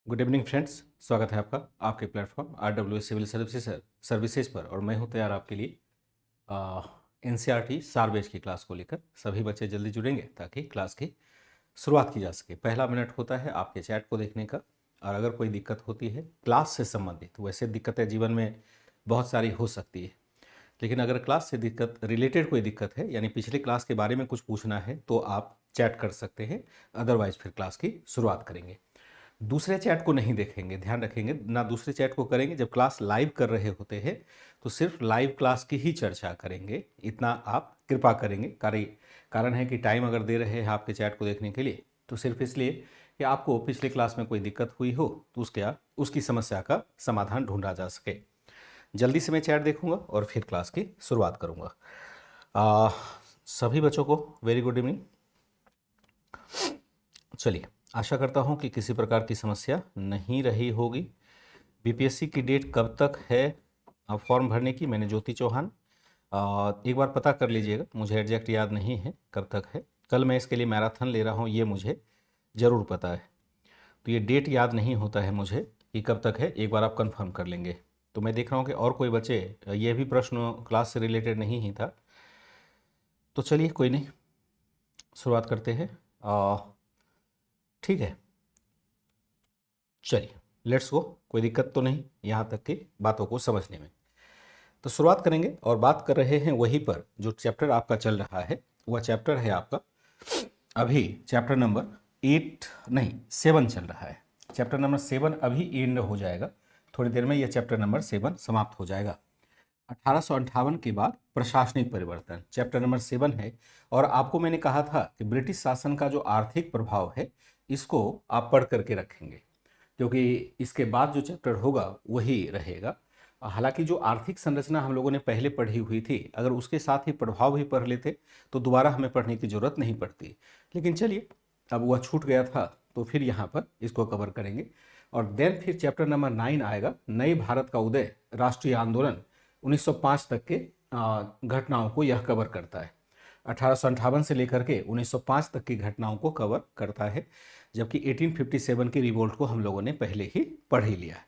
Good evening friends, स्वागत है आपका आपके प्लेटफॉर्म RWS सिविल सर्विसेज पर। और मैं हूं तैयार आपके लिए NCERT सार बैच की क्लास को लेकर। सभी बच्चे जल्दी जुड़ेंगे ताकि क्लास की शुरुआत की जा सके। पहला मिनट होता है आपके चैट को देखने का। और अगर कोई दिक्कत होती है क्लास से संबंधित, वैसे दिक्कतें जीवन में बहुत सारी हो सकती है, लेकिन अगर क्लास से दिक्कत रिलेटेड कोई दिक्कत है, यानी पिछले क्लास के बारे में कुछ पूछना है, तो आप चैट कर सकते हैं। अदरवाइज फिर क्लास की शुरुआत करेंगे। दूसरे चैट को नहीं देखेंगे, ध्यान रखेंगे ना, दूसरे चैट को करेंगे जब क्लास लाइव कर रहे होते हैं तो सिर्फ लाइव क्लास की ही चर्चा करेंगे। इतना आप कृपा करेंगे। कारण है कि टाइम अगर दे रहे हैं आपके चैट को देखने के लिए तो सिर्फ इसलिए कि आपको पिछले क्लास में कोई दिक्कत हुई हो तो उसकी समस्या का समाधान ढूंढा जा सके। जल्दी से मैं चैट देखूंगा और फिर क्लास की शुरुआत करूंगा। सभी बच्चों को वेरी गुड इवनिंग। चलिए, आशा करता हूं कि किसी प्रकार की समस्या नहीं रही होगी। बीपीएससी की डेट कब तक है फॉर्म भरने की? मैंने ज्योति चौहान एक बार पता कर लीजिएगा, मुझे एग्जैक्ट याद नहीं है कब तक है। कल मैं इसके लिए मैराथन ले रहा हूं, ये मुझे ज़रूर पता है। तो ये डेट याद नहीं होता है मुझे कि कब तक है, एक बार आप कंफर्म कर लेंगे। तो मैं देख रहा हूँ कि और कोई बच्चे, ये भी प्रश्न क्लास से रिलेटेड नहीं ही था। तो चलिए कोई नहीं, शुरुआत करते हैं। ठीक है, चलिए लेट्स गो। कोई दिक्कत तो नहीं यहाँ तक की बातों को समझने में। तो शुरुआत करेंगे और बात कर रहे हैं वहीं पर जो चैप्टर आपका चल रहा है। वह चैप्टर है आपका अभी चैप्टर नंबर 7 चल रहा है। चैप्टर नंबर 7 अभी एंड हो जाएगा, थोड़ी देर में यह चैप्टर नंबर 7 समाप्त हो जाएगा। 1858 के बाद प्रशासनिक परिवर्तन चैप्टर नंबर 7 है। और आपको मैंने कहा था कि ब्रिटिश शासन का जो आर्थिक प्रभाव है इसको आप पढ़ करके रखेंगे, क्योंकि इसके बाद जो चैप्टर होगा वही रहेगा। हालांकि जो आर्थिक संरचना हम लोगों ने पहले पढ़ी हुई थी, अगर उसके साथ ही प्रभाव भी पढ़ लेते तो दोबारा हमें पढ़ने की जरूरत नहीं पड़ती। लेकिन चलिए, अब वह छूट गया था तो फिर यहाँ पर इसको कवर करेंगे। और देन फिर चैप्टर नंबर 9 आएगा, नए भारत का उदय, राष्ट्रीय आंदोलन 1905 तक के घटनाओं को यह कवर करता है। 1858 से लेकर के 1905 तक की घटनाओं को कवर करता है, जबकि 1857 की रिवोल्ट को हम लोगों ने पहले ही पढ़ ही लिया है।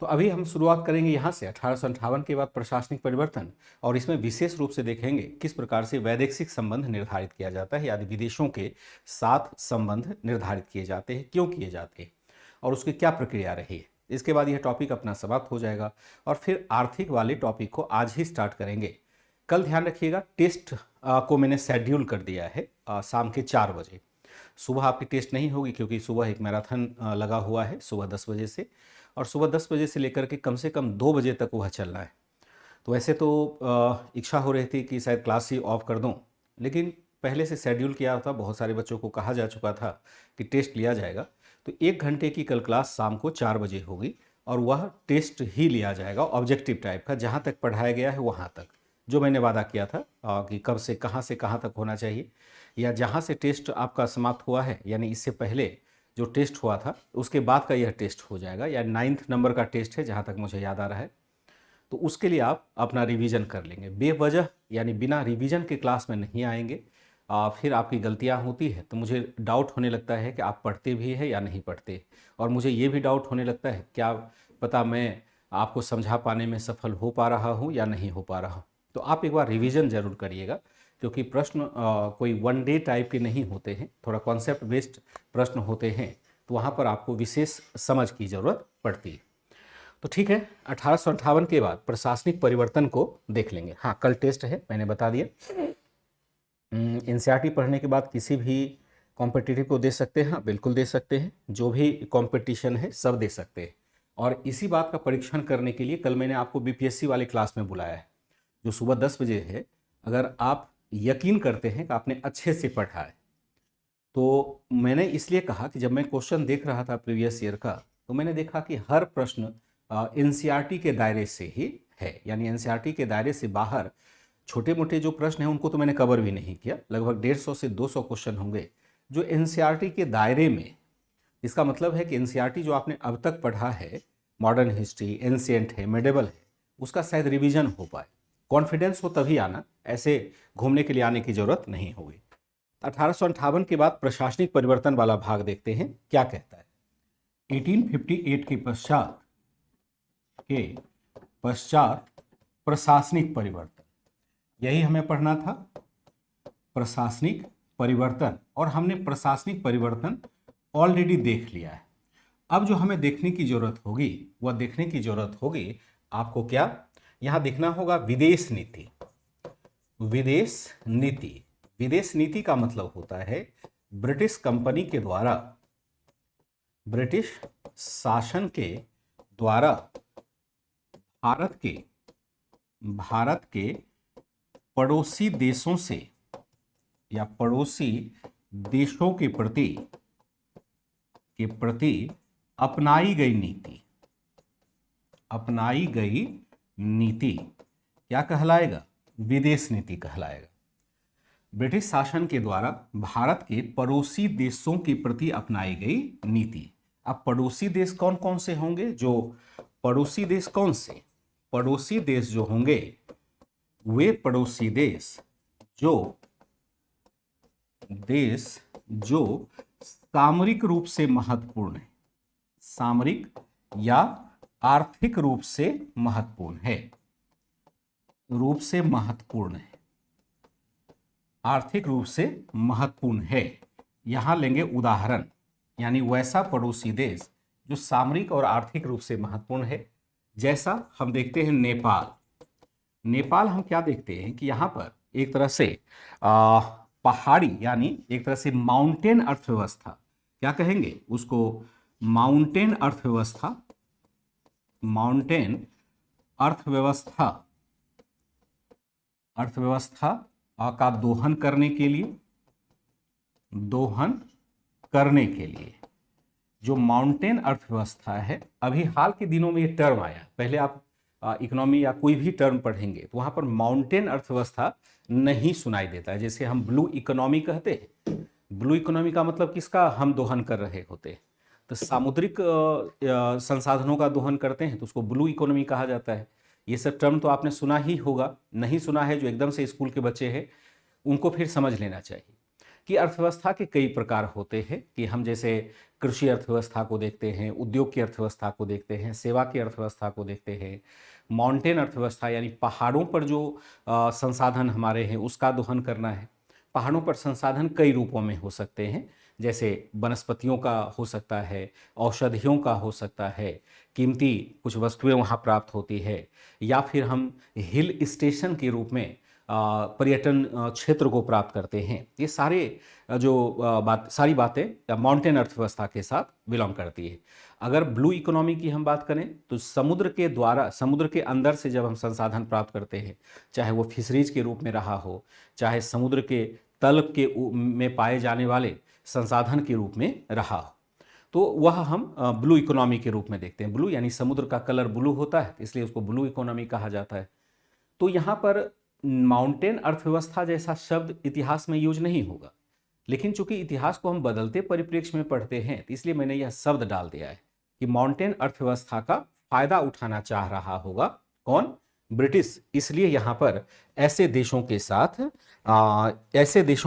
तो अभी हम शुरुआत करेंगे यहाँ से 1858 के बाद प्रशासनिक परिवर्तन। और इसमें विशेष रूप से देखेंगे किस प्रकार से वैदेशिक संबंध निर्धारित किया जाता है, यानी विदेशों के साथ संबंध निर्धारित किए जाते हैं, क्यों किए जाते हैं और उसकी क्या प्रक्रिया रही है। इसके बाद यह टॉपिक अपना समाप्त हो जाएगा और फिर आर्थिक वाले टॉपिक को आज ही स्टार्ट करेंगे। कल ध्यान रखिएगा, टेस्ट को मैंने शेड्यूल कर दिया है शाम के 4 बजे। सुबह आपकी टेस्ट नहीं होगी क्योंकि सुबह एक मैराथन लगा हुआ है सुबह 10 बजे से, और सुबह 10 बजे से लेकर के कम से कम 2 बजे तक वह चलना है। तो वैसे तो इच्छा हो रही थी कि शायद क्लास ही ऑफ कर दूं, लेकिन पहले से शेड्यूल किया था, बहुत सारे बच्चों को कहा जा चुका था कि टेस्ट लिया जाएगा। तो 1 घंटे की कल क्लास शाम को 4 बजे होगी और वह टेस्ट ही लिया जाएगा, ऑब्जेक्टिव टाइप का, जहाँ तक पढ़ाया गया है वहाँ तक, जो मैंने वादा किया था कि कब से कहाँ तक होना चाहिए, या जहाँ से टेस्ट आपका समाप्त हुआ है, यानी इससे पहले जो टेस्ट हुआ था उसके बाद का यह टेस्ट हो जाएगा, या 9th नंबर का टेस्ट है जहाँ तक मुझे याद आ रहा है। तो उसके लिए आप अपना रिवीजन कर लेंगे। बेवजह यानी बिना रिवीजन के क्लास में नहीं आएंगे, फिर आपकी गलतियां होती है तो मुझे डाउट होने लगता है कि आप पढ़ते भी हैं या नहीं पढ़ते, और मुझे ये भी डाउट होने लगता है क्या पता मैं आपको समझा पाने में सफल हो पा रहा हूँ या नहीं हो पा रहा हूँ। तो आप एक बार रिवीजन ज़रूर करिएगा, क्योंकि प्रश्न कोई वन डे टाइप के नहीं होते हैं, थोड़ा कॉन्सेप्ट बेस्ड प्रश्न होते हैं, तो वहाँ पर आपको विशेष समझ की ज़रूरत पड़ती है। तो ठीक है, 1858 के बाद प्रशासनिक परिवर्तन को देख लेंगे। हाँ, कल टेस्ट है, मैंने बता दिया। एनसीईआरटी पढ़ने के बाद किसी भी कॉम्पिटिटिव को दे सकते हैं? हाँ, बिल्कुल दे सकते हैं, जो भी कंपटीशन है सब दे सकते हैं। और इसी बात का परीक्षण करने के लिए कल मैंने आपको बीपीएससी वाली क्लास में बुलाया है, जो सुबह 10 बजे है। अगर आप यकीन करते हैं कि आपने अच्छे से पढ़ा है, तो मैंने इसलिए कहा कि जब मैं क्वेश्चन देख रहा था प्रीवियस ईयर का, तो मैंने देखा कि हर प्रश्न एनसीईआरटी के दायरे से ही है, यानी एनसीईआरटी के दायरे से बाहर छोटे मोटे जो प्रश्न हैं उनको तो मैंने कवर भी नहीं किया। लगभग 150 से 200 क्वेश्चन होंगे जो एनसीईआरटी के दायरे में। इसका मतलब है कि एनसीईआरटी जो आपने अब तक पढ़ा है, मॉडर्न हिस्ट्री, एंशिएंट है, मेडिवल है, उसका शायद रिवीजन हो पाए। कॉन्फिडेंस हो तभी आना, ऐसे घूमने के लिए आने की जरूरत नहीं होगी। 1858 के बाद प्रशासनिक परिवर्तन वाला भाग देखते हैं क्या कहता है। 1858 के पश्चात प्रशासनिक परिवर्तन, यही हमें पढ़ना था, प्रशासनिक परिवर्तन। और हमने प्रशासनिक परिवर्तन ऑलरेडी देख लिया है। अब जो हमें देखने की जरूरत होगी वह देखने की जरूरत होगी आपको क्या, यहां देखना होगा विदेश नीति। विदेश नीति, विदेश नीति का मतलब होता है ब्रिटिश कंपनी के द्वारा, ब्रिटिश शासन के द्वारा भारत के पड़ोसी देशों से या पड़ोसी देशों के प्रति अपनाई गई नीति क्या कहलाएगा, विदेश नीति कहलाएगा। ब्रिटिश शासन के द्वारा भारत के पड़ोसी देशों के प्रति अपनाई गई नीति। अब पड़ोसी देश कौन कौन से होंगे, जो पड़ोसी देश कौन से, पड़ोसी देश जो होंगे वे पड़ोसी देश जो सामरिक रूप से महत्वपूर्ण है, सामरिक या आर्थिक रूप से महत्वपूर्ण है, आर्थिक रूप से महत्वपूर्ण है। यहां लेंगे उदाहरण, यानी वैसा पड़ोसी देश जो सामरिक और आर्थिक रूप से महत्वपूर्ण है। जैसा हम देखते हैं नेपाल हम क्या देखते हैं कि यहां पर एक तरह से पहाड़ी, यानी एक तरह से माउंटेन अर्थव्यवस्था, क्या कहेंगे उसको, माउंटेन अर्थव्यवस्था का दोहन करने के लिए जो माउंटेन अर्थव्यवस्था है, अभी हाल के दिनों में ये टर्म आया, पहले आप इकोनॉमी या कोई भी टर्म पढ़ेंगे तो वहां पर माउंटेन अर्थव्यवस्था नहीं सुनाई देता है। जैसे हम ब्लू इकोनॉमी कहते हैं, ब्लू इकोनॉमी का मतलब किसका हम दोहन कर रहे होते हैं, तो सामुद्रिक संसाधनों का दोहन करते हैं तो उसको ब्लू इकोनॉमी कहा जाता है। ये सब टर्म तो आपने सुना ही होगा, नहीं सुना है जो एकदम से स्कूल के बच्चे हैं उनको फिर समझ लेना चाहिए कि अर्थव्यवस्था के कई प्रकार होते हैं, कि हम जैसे कृषि अर्थव्यवस्था को देखते हैं, उद्योग की अर्थव्यवस्था को देखते हैं, सेवा की अर्थव्यवस्था को देखते हैं। माउंटेन अर्थव्यवस्था यानी पहाड़ों पर जो संसाधन हमारे हैं उसका दोहन करना है। पहाड़ों पर संसाधन कई रूपों में हो सकते हैं, जैसे वनस्पतियों का हो सकता है, औषधियों का हो सकता है, कीमती कुछ वस्तुएं वहाँ प्राप्त होती है, या फिर हम हिल स्टेशन के रूप में पर्यटन क्षेत्र को प्राप्त करते हैं। ये सारे सारी बातें माउंटेन अर्थव्यवस्था के साथ बिलोंग करती है। अगर ब्लू इकोनॉमी की हम बात करें तो समुद्र के अंदर से जब हम संसाधन प्राप्त करते हैं, चाहे वो फिशरीज के रूप में रहा हो, चाहे समुद्र के तल में पाए जाने वाले संसाधन के रूप में रहा हो, तो वह हम ब्लू इकोनॉमी के रूप में देखते हैं। ब्लू यानी समुद्र का कलर ब्लू होता है, इसलिए उसको ब्लू इकोनॉमी कहा जाता है। तो यहाँ पर माउंटेन अर्थव्यवस्था जैसा शब्द इतिहास में यूज नहीं होगा, लेकिन चूंकि इतिहास को हम बदलते परिप्रेक्ष्य में पढ़ते हैं तो इसलिए मैंने यह शब्द डाल दिया है कि माउंटेन अर्थव्यवस्था का फायदा उठाना चाह रहा होगा कौन, ब्रिटिश। इसलिए यहाँ पर ऐसे देशों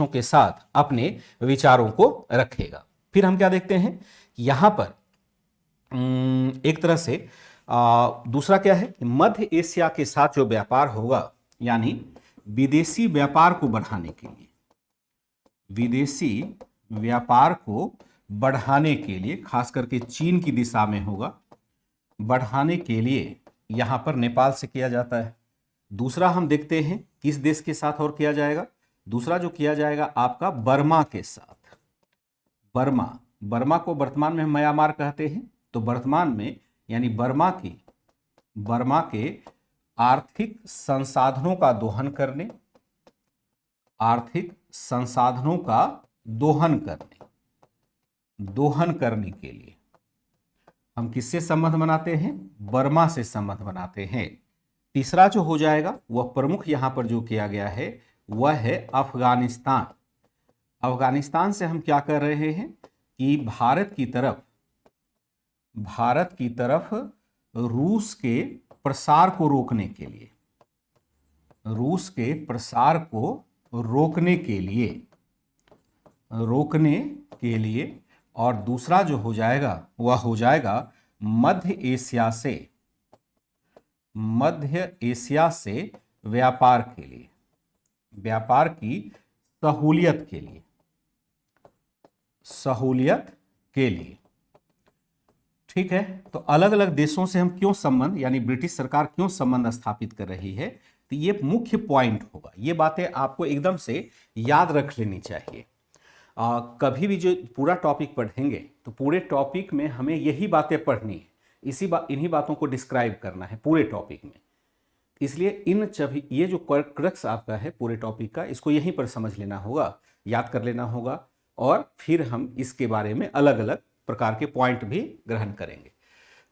के साथ अपने विचारों को रखेगा। फिर हम क्या देखते हैं, यहाँ पर एक तरह से दूसरा क्या है, मध्य एशिया के साथ जो व्यापार होगा, यानी विदेशी व्यापार को बढ़ाने के लिए खास करके चीन की दिशा में होगा, बढ़ाने के लिए यहां पर नेपाल से किया जाता है। दूसरा हम देखते हैं किस देश के साथ और किया जाएगा, दूसरा जो किया जाएगा आपका बर्मा के साथ। बर्मा को वर्तमान में हम म्यांमार कहते हैं, तो वर्तमान में यानी बर्मा के आर्थिक संसाधनों का दोहन करने के लिए हम किससे संबंध बनाते हैं, बर्मा से संबंध बनाते हैं। तीसरा जो हो जाएगा वह प्रमुख यहां पर जो किया गया है वह है अफगानिस्तान। अफगानिस्तान से हम क्या कर रहे हैं कि भारत की तरफ रूस के प्रसार को रोकने के लिए और दूसरा जो हो जाएगा वह हो जाएगा मध्य एशिया से व्यापार के लिए, व्यापार की सहूलियत के लिए। ठीक है, तो अलग अलग देशों से हम क्यों संबंध, यानी ब्रिटिश सरकार क्यों संबंध स्थापित कर रही है, तो ये मुख्य पॉइंट होगा। ये बातें आपको एकदम से याद रख लेनी चाहिए। कभी भी जो पूरा टॉपिक पढ़ेंगे तो पूरे टॉपिक में हमें यही बातें पढ़नी है, इन्हीं बातों को डिस्क्राइब करना है पूरे टॉपिक में। इसलिए ये जो क्रक्स आपका है पूरे टॉपिक का, इसको यहीं पर समझ लेना होगा, याद कर लेना होगा, और फिर हम इसके बारे में अलग अलग प्रकार के पॉइंट भी ग्रहण करेंगे।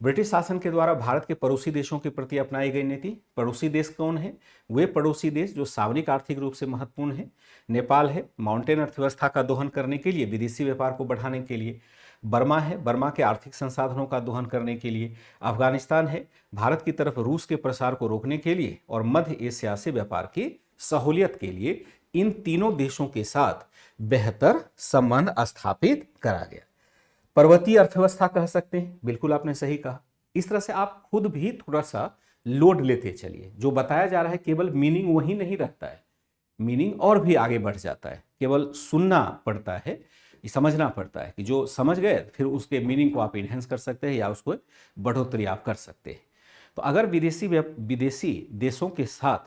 ब्रिटिश शासन के द्वारा भारत के पड़ोसी देशों के प्रति अपनाई गई नीति। पड़ोसी देश कौन है? वे पड़ोसी देश जो सामरिक आर्थिक रूप से महत्वपूर्ण है। नेपाल है, माउंटेन अर्थव्यवस्था का दोहन करने के लिए, विदेशी व्यापार को बढ़ाने के लिए। बर्मा है, बर्मा के आर्थिक संसाधनों का दोहन करने के लिए। अफगानिस्तान है, भारत की तरफ रूस के प्रसार को रोकने के लिए। और मध्य एशिया से व्यापार की सहूलियत के लिए इन तीनों देशों के साथ बेहतर संबंध स्थापित करा गया। पर्वतीय अर्थव्यवस्था कह सकते हैं, बिल्कुल आपने सही कहा। इस तरह से आप खुद भी थोड़ा सा लोड लेते चलिए। जो बताया जा रहा है केवल मीनिंग वही नहीं रहता है, मीनिंग और भी आगे बढ़ जाता है। केवल सुनना पड़ता है, समझना पड़ता है कि जो समझ गए फिर उसके मीनिंग को आप इन्हेंस कर सकते हैं या उसको बढ़ोतरी आप कर सकते हैं। तो अगर विदेशी देशों के साथ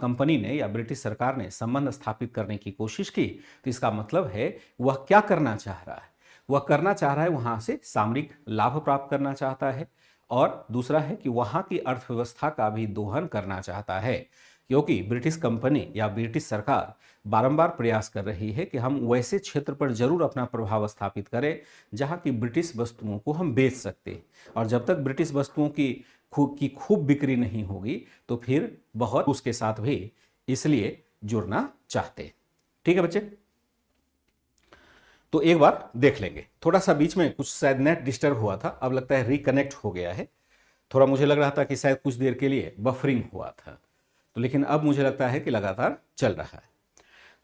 कंपनी ने या ब्रिटिश सरकार ने संबंध स्थापित करने की कोशिश की, तो इसका मतलब है वह क्या करना चाह रहा है? वह करना चाह रहा है वहां से सामरिक लाभ प्राप्त करना चाहता है, और दूसरा है कि वहां की अर्थव्यवस्था का भी दोहन करना चाहता है, क्योंकि ब्रिटिश कंपनी या ब्रिटिश सरकार बारंबार प्रयास कर रही है कि हम वैसे क्षेत्र पर जरूर अपना प्रभाव स्थापित करें जहां की ब्रिटिश वस्तुओं को हम बेच सकते हैं। और जब तक ब्रिटिश वस्तुओं की खूब बिक्री नहीं होगी तो फिर बहुत उसके साथ भी इसलिए जुड़ना चाहते हैं। ठीक है बच्चे, तो एक बार देख लेंगे। थोड़ा सा बीच में कुछ शायद नेट डिस्टर्ब हुआ था, अब लगता है रिकनेक्ट हो गया है। थोड़ा मुझे लग रहा था कि शायद कुछ देर के लिए बफरिंग हुआ था, तो लेकिन अब मुझे लगता है कि लगातार चल रहा है।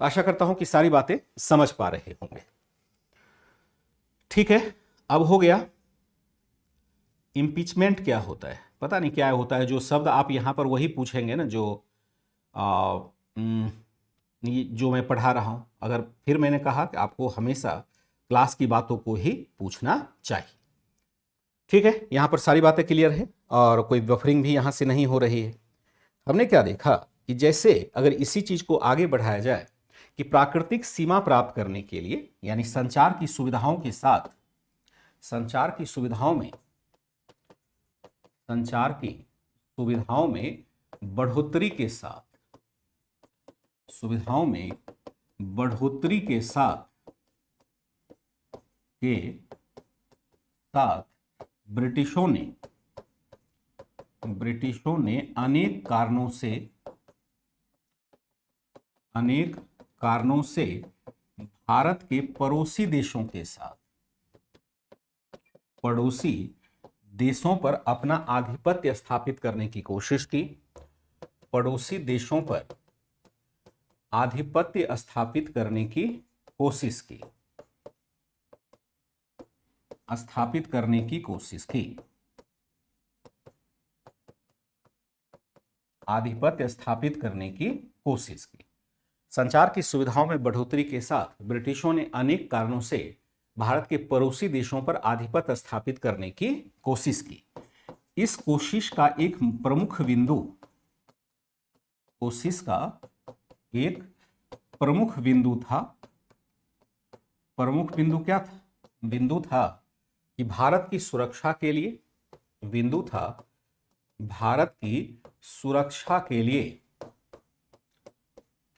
आशा करता हूं कि सारी बातें समझ पा रहे होंगे। ठीक है, अब हो गया इम्पीचमेंट क्या होता है। पता नहीं क्या होता है, जो शब्द आप यहां पर वही पूछेंगे ना जो मैं पढ़ा रहा हूं। अगर फिर मैंने कहा कि आपको हमेशा क्लास की बातों को ही पूछना चाहिए। ठीक है, यहां पर सारी बातें क्लियर है और कोई बफरिंग भी यहां से नहीं हो रही है। हमने क्या देखा कि जैसे अगर इसी चीज को आगे बढ़ाया जाए कि प्राकृतिक सीमा प्राप्त करने के लिए, यानी संचार की सुविधाओं के साथ, संचार की सुविधाओं में बढ़ोतरी के साथ, ब्रिटिशों ने अनेक कारणों से भारत के पड़ोसी देशों पर अपना आधिपत्य स्थापित करने की कोशिश की। पड़ोसी देशों पर आधिपत्य स्थापित करने की कोशिश की, आधिपत्य स्थापित करने की कोशिश की। संचार की सुविधाओं में बढ़ोतरी के साथ ब्रिटिशों ने अनेक कारणों से भारत के पड़ोसी देशों पर आधिपत्य स्थापित करने की कोशिश की। इस कोशिश का एक प्रमुख बिंदु था कि भारत की सुरक्षा के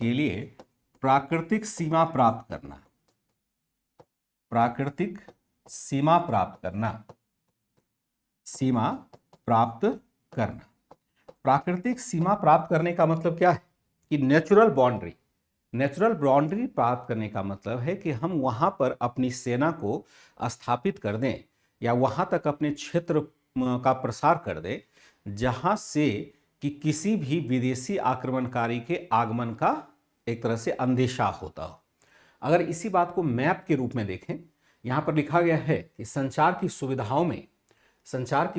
लिए प्राकृतिक सीमा प्राप्त करना। प्राकृतिक सीमा प्राप्त करने का मतलब क्या है कि नेचुरल बाउंड्री प्राप्त करने का मतलब है कि हम वहां पर अपनी सेना को स्थापित कर दें या वहां तक अपने क्षेत्र का प्रसार कर दें जहां से कि किसी भी विदेशी आक्रमणकारी के आगमन का एक तरह से अंदेशा होता हो। अगर इसी बात को मैप के रूप में देखें यहाँ पर लिखा गया है कि संचार की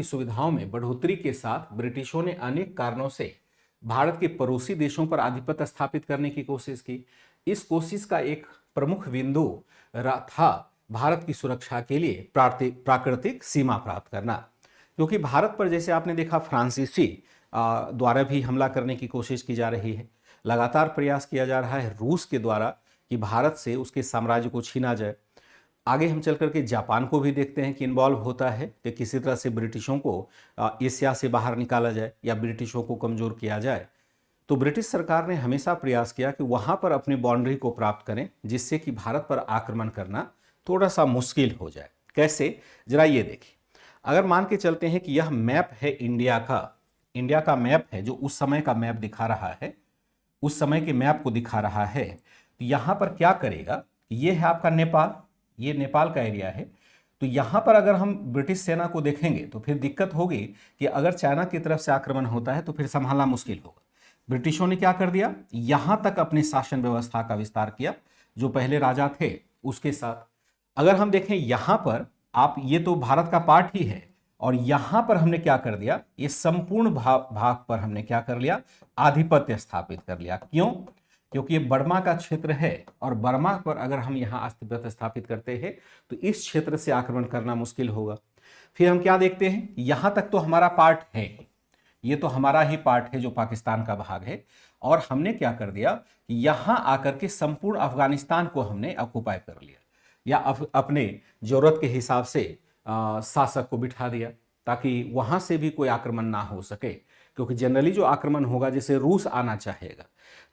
सुविधाओं में बढ़ोतरी के साथ ब्रिटिशों ने अनेक कारणों से भारत के पड़ोसी देशों पर आधिपत्य स्थापित करने की कोशिश की। इस कोशिश का एक प्रमुख बिंदु था भारत की सुरक्षा के लिए प्राकृतिक सीमा प्राप्त करना, क्योंकि भारत पर जैसे आपने देखा फ्रांसीसी द्वारा भी हमला करने की कोशिश की जा रही है। लगातार प्रयास किया जा रहा है रूस के द्वारा कि भारत से उसके साम्राज्य को छीना जाए। आगे हम चल करके जापान को भी देखते हैं कि इन्वॉल्व होता है कि किसी तरह से ब्रिटिशों को एशिया से बाहर निकाला जाए या ब्रिटिशों को कमज़ोर किया जाए। तो ब्रिटिश सरकार ने हमेशा प्रयास किया कि वहाँ पर अपनी बाउंड्री को प्राप्त करें, जिससे कि भारत पर आक्रमण करना थोड़ा सा मुश्किल हो जाए। कैसे, जरा ये देखिए। अगर मान के चलते हैं कि यह मैप है इंडिया का मैप है, जो उस समय का मैप दिखा रहा है, उस समय के मैप को दिखा रहा है। तो यहाँ पर क्या करेगा, ये है आपका नेपाल, ये नेपाल का एरिया है। तो यहाँ पर अगर हम ब्रिटिश सेना को देखेंगे तो फिर दिक्कत होगी कि अगर चाइना की तरफ से आक्रमण होता है तो फिर संभालना मुश्किल होगा। ब्रिटिशों ने क्या कर दिया, यहाँ तक अपनी शासन व्यवस्था का विस्तार किया, जो पहले राजा थे उसके साथ। अगर हम देखें यहाँ पर, आप ये तो भारत का पार्ट ही है, और यहां पर हमने क्या कर दिया, ये संपूर्ण भाग पर हमने क्या कर लिया, आधिपत्य स्थापित कर लिया। क्यों? क्योंकि ये बर्मा का क्षेत्र है, और बर्मा पर अगर हम यहां आधिपत्य स्थापित करते हैं तो इस क्षेत्र से आक्रमण करना मुश्किल होगा। फिर हम क्या देखते हैं, यहां तक तो हमारा पार्ट है, ये तो हमारा ही पार्ट है जो पाकिस्तान का भाग है, और हमने क्या कर दिया, यहां आकर के संपूर्ण अफगानिस्तान को हमने ऑक्युपाई कर लिया, या अपने जरूरत के हिसाब से शासक को बिठा दिया, ताकि वहां से भी कोई आक्रमण ना हो सके। क्योंकि जनरली जो आक्रमण होगा, जैसे रूस आना चाहेगा,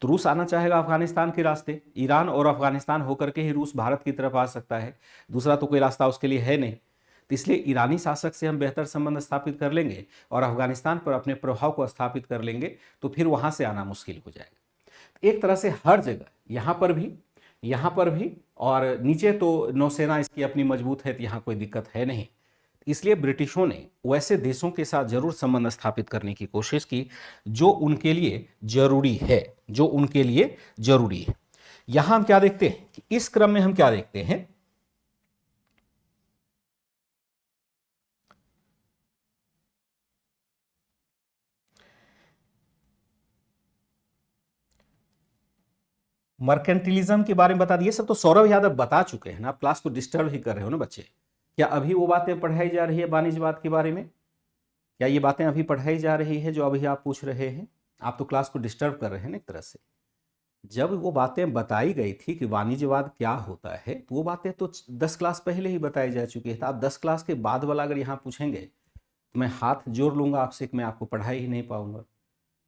तो रूस आना चाहेगा अफगानिस्तान के रास्ते, ईरान और अफगानिस्तान होकर के ही रूस भारत की तरफ आ सकता है, दूसरा तो कोई रास्ता उसके लिए है नहीं। तो इसलिए ईरानी शासक से हम बेहतर संबंध स्थापित कर लेंगे और अफगानिस्तान पर अपने प्रभाव को स्थापित कर लेंगे, तो फिर वहां से आना मुश्किल हो जाएगा। एक तरह से हर जगह, यहाँ पर भी, और नीचे तो नौसेना इसकी अपनी मजबूत है, तो यहाँ कोई दिक्कत है नहीं। इसलिए ब्रिटिशों ने वैसे देशों के साथ जरूर संबंध स्थापित करने की कोशिश की जो उनके लिए जरूरी है, यहां हम क्या देखते हैं कि इस क्रम में हम क्या देखते हैं, मर्केंटिलिज्म के बारे में बता दिए। सब तो सौरभ यादव बता चुके हैं ना, आप क्लास को डिस्टर्ब ही कर रहे हो ना बच्चे। क्या अभी वो बातें पढ़ाई जा रही है वाणिज्यवाद के बारे में? क्या ये बातें अभी पढ़ाई जा रही है जो अभी आप पूछ रहे हैं? आप तो क्लास को डिस्टर्ब कर रहे हैं ना एक तरह से। जब वो बातें बताई गई थी कि वाणिज्यवाद क्या होता है, तो वो बातें तो 10 क्लास पहले ही बताई जा चुकी है। तो आप 10 क्लास के बाद वाला अगर यहाँ पूछेंगे तो मैं हाथ जोड़ लूँगा आपसे कि मैं आपको पढ़ा ही नहीं पाऊँगा।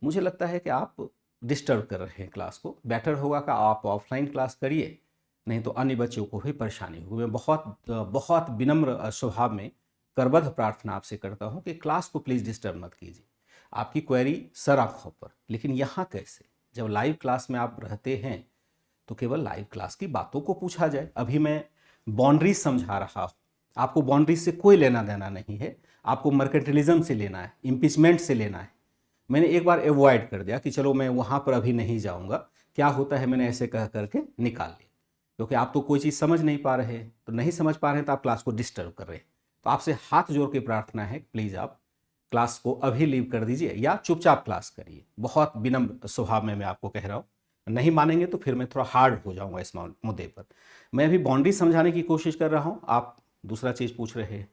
मुझे लगता है कि आप डिस्टर्ब कर रहे हैं क्लास को। बेटर होगा कि आप ऑफलाइन क्लास करिए, नहीं तो अन्य बच्चों को भी परेशानी होगी। मैं बहुत विनम्र स्वभाव में करबद्ध प्रार्थना आपसे करता हूं कि क्लास को प्लीज़ डिस्टर्ब मत कीजिए। आपकी क्वेरी सर आँखों पर, लेकिन यहाँ कैसे, जब लाइव क्लास में आप रहते हैं तो केवल लाइव क्लास की बातों को पूछा जाए। अभी मैं बाउंड्रीज समझा रहा हूँ, आपको बाउंड्रीज से कोई लेना देना नहीं है, आपको मर्केंटिलिज्म से लेना है, इम्पीचमेंट से लेना है। मैंने एक बार अवॉइड कर दिया कि चलो मैं वहाँ पर अभी नहीं जाऊँगा, क्या होता है मैंने ऐसे कह करके निकाल लिया, क्योंकि आप तो कोई चीज़ समझ नहीं पा रहे हैं। तो नहीं समझ पा रहे हैं तो आप क्लास को डिस्टर्ब कर रहे हैं। तो आपसे हाथ जोड़ के प्रार्थना है, प्लीज़ आप क्लास को अभी लीव कर दीजिए या चुपचाप क्लास करिए। बहुत विनम्र स्वभाव में मैं आपको कह रहा हूँ। नहीं मानेंगे तो फिर मैं थोड़ा हार्ड हो जाऊँगा इस मुद्दे पर। मैं अभी बाउंड्री समझाने की कोशिश कर रहा हूँ, आप दूसरा चीज़ पूछ रहे हैं।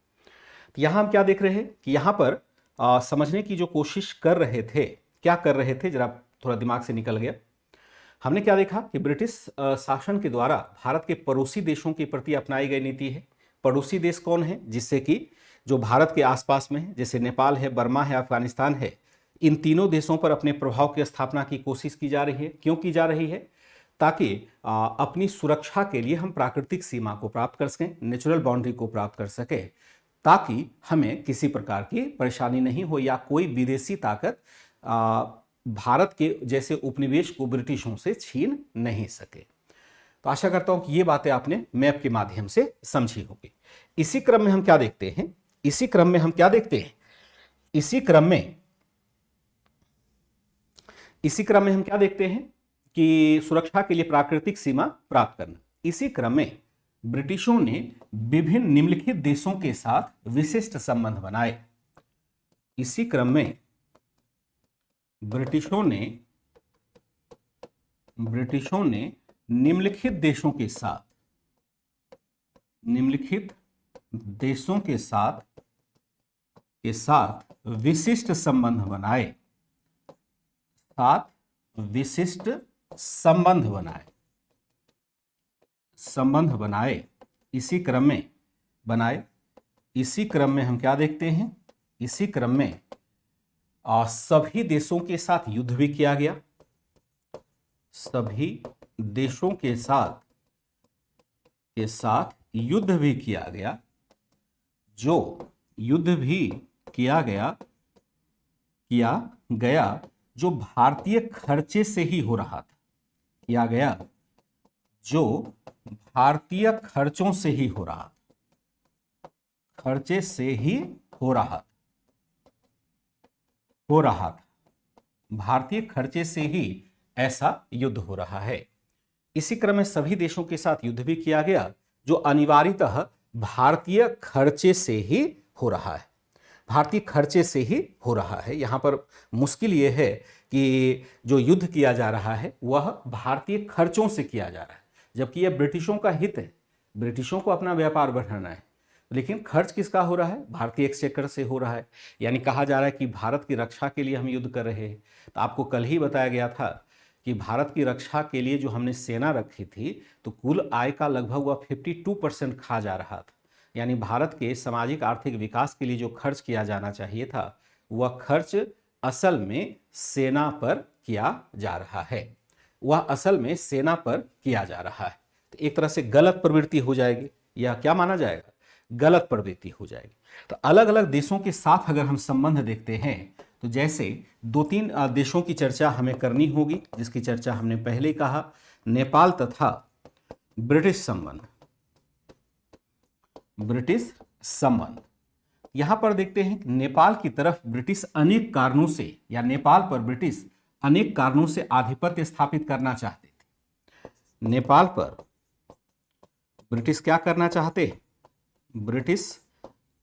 तो यहाँ हम क्या देख रहे हैं कि यहाँ पर समझने की जो कोशिश कर रहे थे, क्या कर रहे थे, जरा थोड़ा दिमाग से निकल गया। हमने क्या देखा कि ब्रिटिश शासन के द्वारा भारत के पड़ोसी देशों के प्रति अपनाई गई नीति है। पड़ोसी देश कौन है? जिससे कि जो भारत के आसपास में है, जैसे नेपाल है, बर्मा है, अफगानिस्तान है, इन तीनों देशों पर अपने प्रभाव की स्थापना की कोशिश की जा रही है। क्यों की जा रही है? ताकि अपनी सुरक्षा के लिए हम प्राकृतिक सीमा को प्राप्त कर सकें, नेचुरल बाउंड्री को प्राप्त कर सकें, ताकि हमें किसी प्रकार की परेशानी नहीं हो या कोई विदेशी ताकत भारत के जैसे उपनिवेश को ब्रिटिशों से छीन नहीं सके। तो आशा करता हूं कि ये बातें आपने मैप के माध्यम से समझी होगी। इसी क्रम में हम क्या देखते हैं, इसी क्रम में हम क्या देखते हैं कि सुरक्षा के लिए प्राकृतिक सीमा प्राप्त करना। इसी क्रम में ब्रिटिशों ने विभिन्न निम्नलिखित देशों के साथ विशिष्ट संबंध बनाए। इसी क्रम में ब्रिटिशों ने निम्नलिखित देशों के साथ विशिष्ट संबंध बनाए। इसी क्रम में हम क्या देखते हैं, इसी क्रम में सभी देशों के साथ युद्ध भी किया गया। सभी देशों के साथ युद्ध भी किया गया। जो युद्ध भी किया गया जो भारतीय खर्चे से ही हो रहा था, जो भारतीय खर्चों से ही हो रहा था, भारतीय खर्चे से ही ऐसा युद्ध हो रहा है। इसी क्रम में सभी देशों के साथ युद्ध भी किया गया जो अनिवार्यतः भारतीय खर्चे से ही हो रहा है। यहां पर मुश्किल यह है कि जो युद्ध किया जा रहा है वह भारतीय खर्चों से किया जा रहा है, जबकि यह ब्रिटिशों का हित है। ब्रिटिशों को अपना व्यापार बढ़ाना है, लेकिन खर्च किसका हो रहा है? भारतीय एक्सचेकर से हो रहा है। यानी कहा जा रहा है कि भारत की रक्षा के लिए हम युद्ध कर रहे हैं। तो आपको कल ही बताया गया था कि भारत की रक्षा के लिए जो हमने सेना रखी थी तो कुल आय का लगभग वह 52% खा जा रहा था। यानी भारत के सामाजिक आर्थिक विकास के लिए जो खर्च किया जाना चाहिए था वह खर्च असल में सेना पर किया जा रहा है। तो एक तरह से गलत प्रवृत्ति हो जाएगी, या क्या माना जाएगा? गलत प्रवृत्ति हो जाएगी। तो अलग अलग देशों के साथ अगर हम संबंध देखते हैं तो जैसे 2-3 देशों की चर्चा हमें करनी होगी, जिसकी चर्चा हमने पहले कहा, नेपाल तथा ब्रिटिश संबंध। यहां पर देखते हैं कि नेपाल की तरफ ब्रिटिश अनेक कारणों से, या नेपाल पर ब्रिटिश अनेक कारणों से आधिपत्य स्थापित करना चाहते थे। नेपाल पर ब्रिटिश क्या करना चाहते हैं? ब्रिटिश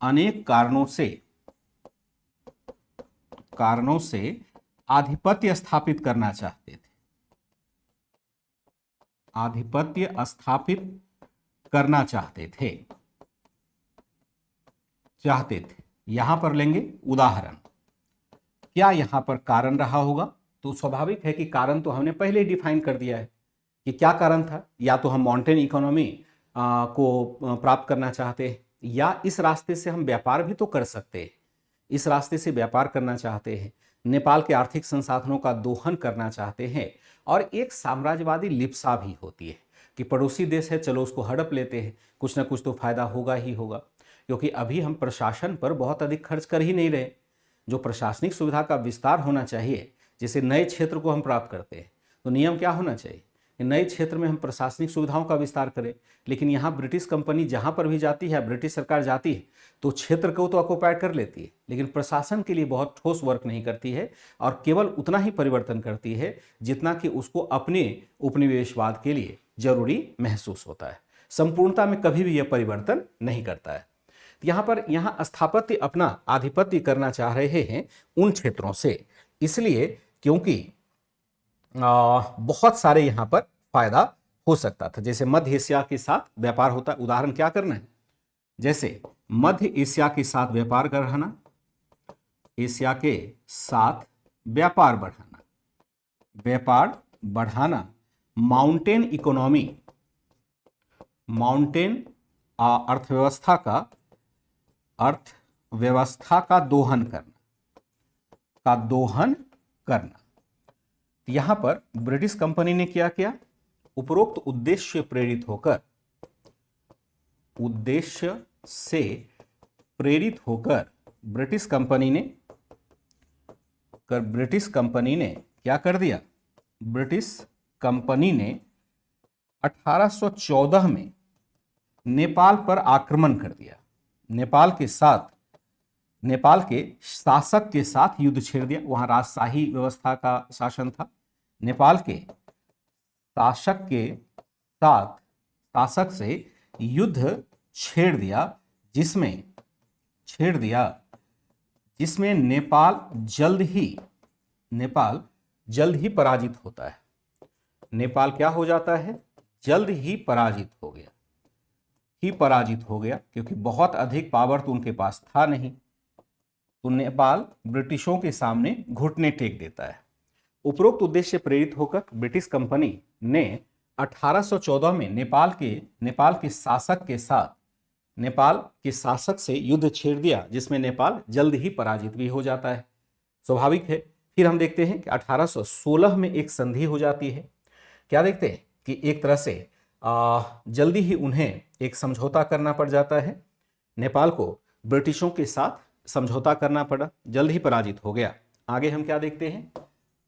अनेक कारणों से आधिपत्य स्थापित करना चाहते थे। यहां पर लेंगे उदाहरण। क्या यहां पर कारण रहा होगा? तो स्वाभाविक है कि कारण तो हमने पहले ही डिफाइन कर दिया है कि क्या कारण था। या तो हम माउंटेन इकोनॉमी को प्राप्त करना चाहते हैं, या इस रास्ते से हम व्यापार भी तो कर सकते हैं। इस रास्ते से व्यापार करना चाहते हैं, नेपाल के आर्थिक संसाधनों का दोहन करना चाहते हैं, और एक साम्राज्यवादी लिप्सा भी होती है कि पड़ोसी देश है, चलो उसको हड़प लेते हैं, कुछ ना कुछ तो फायदा होगा ही होगा। क्योंकि अभी हम प्रशासन पर बहुत अधिक खर्च कर ही नहीं रहे। जो प्रशासनिक सुविधा का विस्तार होना चाहिए, जैसे नए क्षेत्र को हम प्राप्त करते हैं तो नियम क्या होना चाहिए? नए क्षेत्र में हम प्रशासनिक सुविधाओं का विस्तार करें। लेकिन यहाँ ब्रिटिश कंपनी जहाँ पर भी जाती है, ब्रिटिश सरकार जाती है तो क्षेत्र को तो ऑक्युपाई कर लेती है, लेकिन प्रशासन के लिए बहुत ठोस वर्क नहीं करती है, और केवल उतना ही परिवर्तन करती है जितना कि उसको अपने उपनिवेशवाद के लिए जरूरी महसूस होता है। संपूर्णता में कभी भी यह परिवर्तन नहीं करता है। यहाँ स्थापत्य अपना आधिपत्य करना चाह रहे हैं उन क्षेत्रों से, इसलिए क्योंकि बहुत सारे यहाँ पर फायदा हो सकता था। जैसे मध्य एशिया के साथ व्यापार होता है, उदाहरण क्या करना है? जैसे मध्य एशिया के साथ व्यापार बढ़ाना, एशिया के साथ व्यापार बढ़ाना, माउंटेन इकोनॉमी, माउंटेन अर्थव्यवस्था का दोहन करना। यहां पर ब्रिटिश कंपनी ने क्या किया? उपरोक्त उद्देश्य से प्रेरित होकर ब्रिटिश कंपनी ने क्या कर दिया? ब्रिटिश कंपनी ने 1814 में नेपाल पर आक्रमण कर दिया। नेपाल के शासक के साथ युद्ध छेड़ दिया। वहां राजशाही व्यवस्था का शासन था। नेपाल के शासक से युद्ध छेड़ दिया, जिसमें छेड़ दिया जिसमें नेपाल जल्द ही पराजित होता है। नेपाल क्या हो जाता है? जल्द ही पराजित हो गया, क्योंकि बहुत अधिक पावर तो उनके पास था नहीं, तो नेपाल ब्रिटिशों के सामने घुटने टेक देता है। उपरोक्त उद्देश्य से प्रेरित होकर ब्रिटिश कंपनी ने 1814 में नेपाल के शासक से युद्ध छेड़ दिया, जिसमें नेपाल जल्द ही पराजित भी हो जाता है। स्वाभाविक है। फिर हम देखते हैं कि 1816 में एक संधि हो जाती है। क्या देखते हैं कि एक तरह से जल्दी ही उन्हें एक समझौता करना पड़ जाता है। नेपाल को ब्रिटिशों के साथ समझौता करना पड़ा, जल्द ही पराजित हो गया। आगे हम क्या देखते हैं?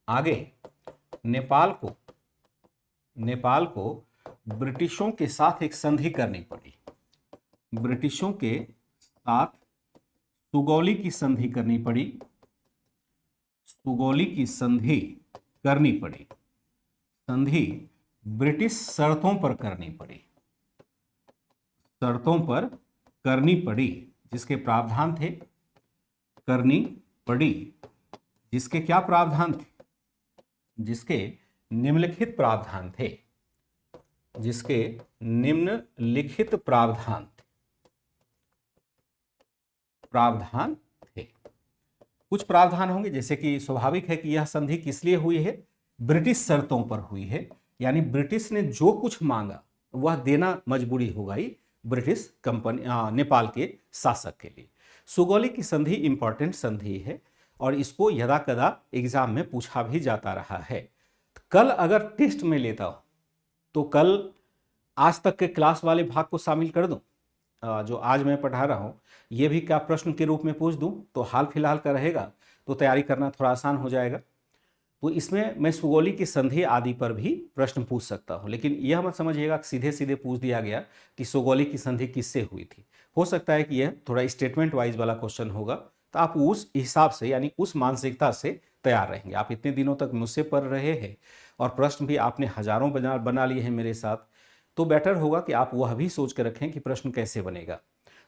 आगे नेपाल को ब्रिटिशों के साथ एक संधि करनी पड़ी। ब्रिटिशों के साथ सुगौली की संधि करनी पड़ी। संधि ब्रिटिश शर्तों पर करनी पड़ी, जिसके प्रावधान थे, जिसके क्या प्रावधान थे? जिसके निम्नलिखित प्रावधान थे। कुछ प्रावधान होंगे, जैसे कि स्वाभाविक है कि यह संधि किस लिए हुई है? ब्रिटिश शर्तों पर हुई है, यानी ब्रिटिश ने जो कुछ मांगा वह देना मजबूरी हो गई ब्रिटिश नेपाल के शासक के लिए। सुगौली की संधि इंपॉर्टेंट संधि है और इसको यदा कदा एग्जाम में पूछा भी जाता रहा है। कल अगर टेस्ट में लेता हूं तो कल आज तक के क्लास वाले भाग को शामिल कर दूं, जो आज मैं पढ़ा रहा हूं, ये भी क्या प्रश्न के रूप में पूछ दूं तो हाल फिलहाल का रहेगा, तो तैयारी करना थोड़ा आसान हो जाएगा। तो इसमें मैं सुगौली की संधि आदि पर भी प्रश्न पूछ सकता हूं, लेकिन यह मत समझिएगा सीधे सीधे पूछ दिया गया कि सुगौली की संधि किससे हुई थी। हो सकता है कि यह थोड़ा स्टेटमेंट वाइज वाला क्वेश्चन होगा, तो आप उस हिसाब से यानी उस मानसिकता से तैयार रहेंगे। आप इतने दिनों तक मुझसे पढ़ रहे हैं और प्रश्न भी आपने हजारों बना लिए हैं मेरे साथ, तो बेटर होगा कि आप वह भी सोच कर रखें कि प्रश्न कैसे बनेगा।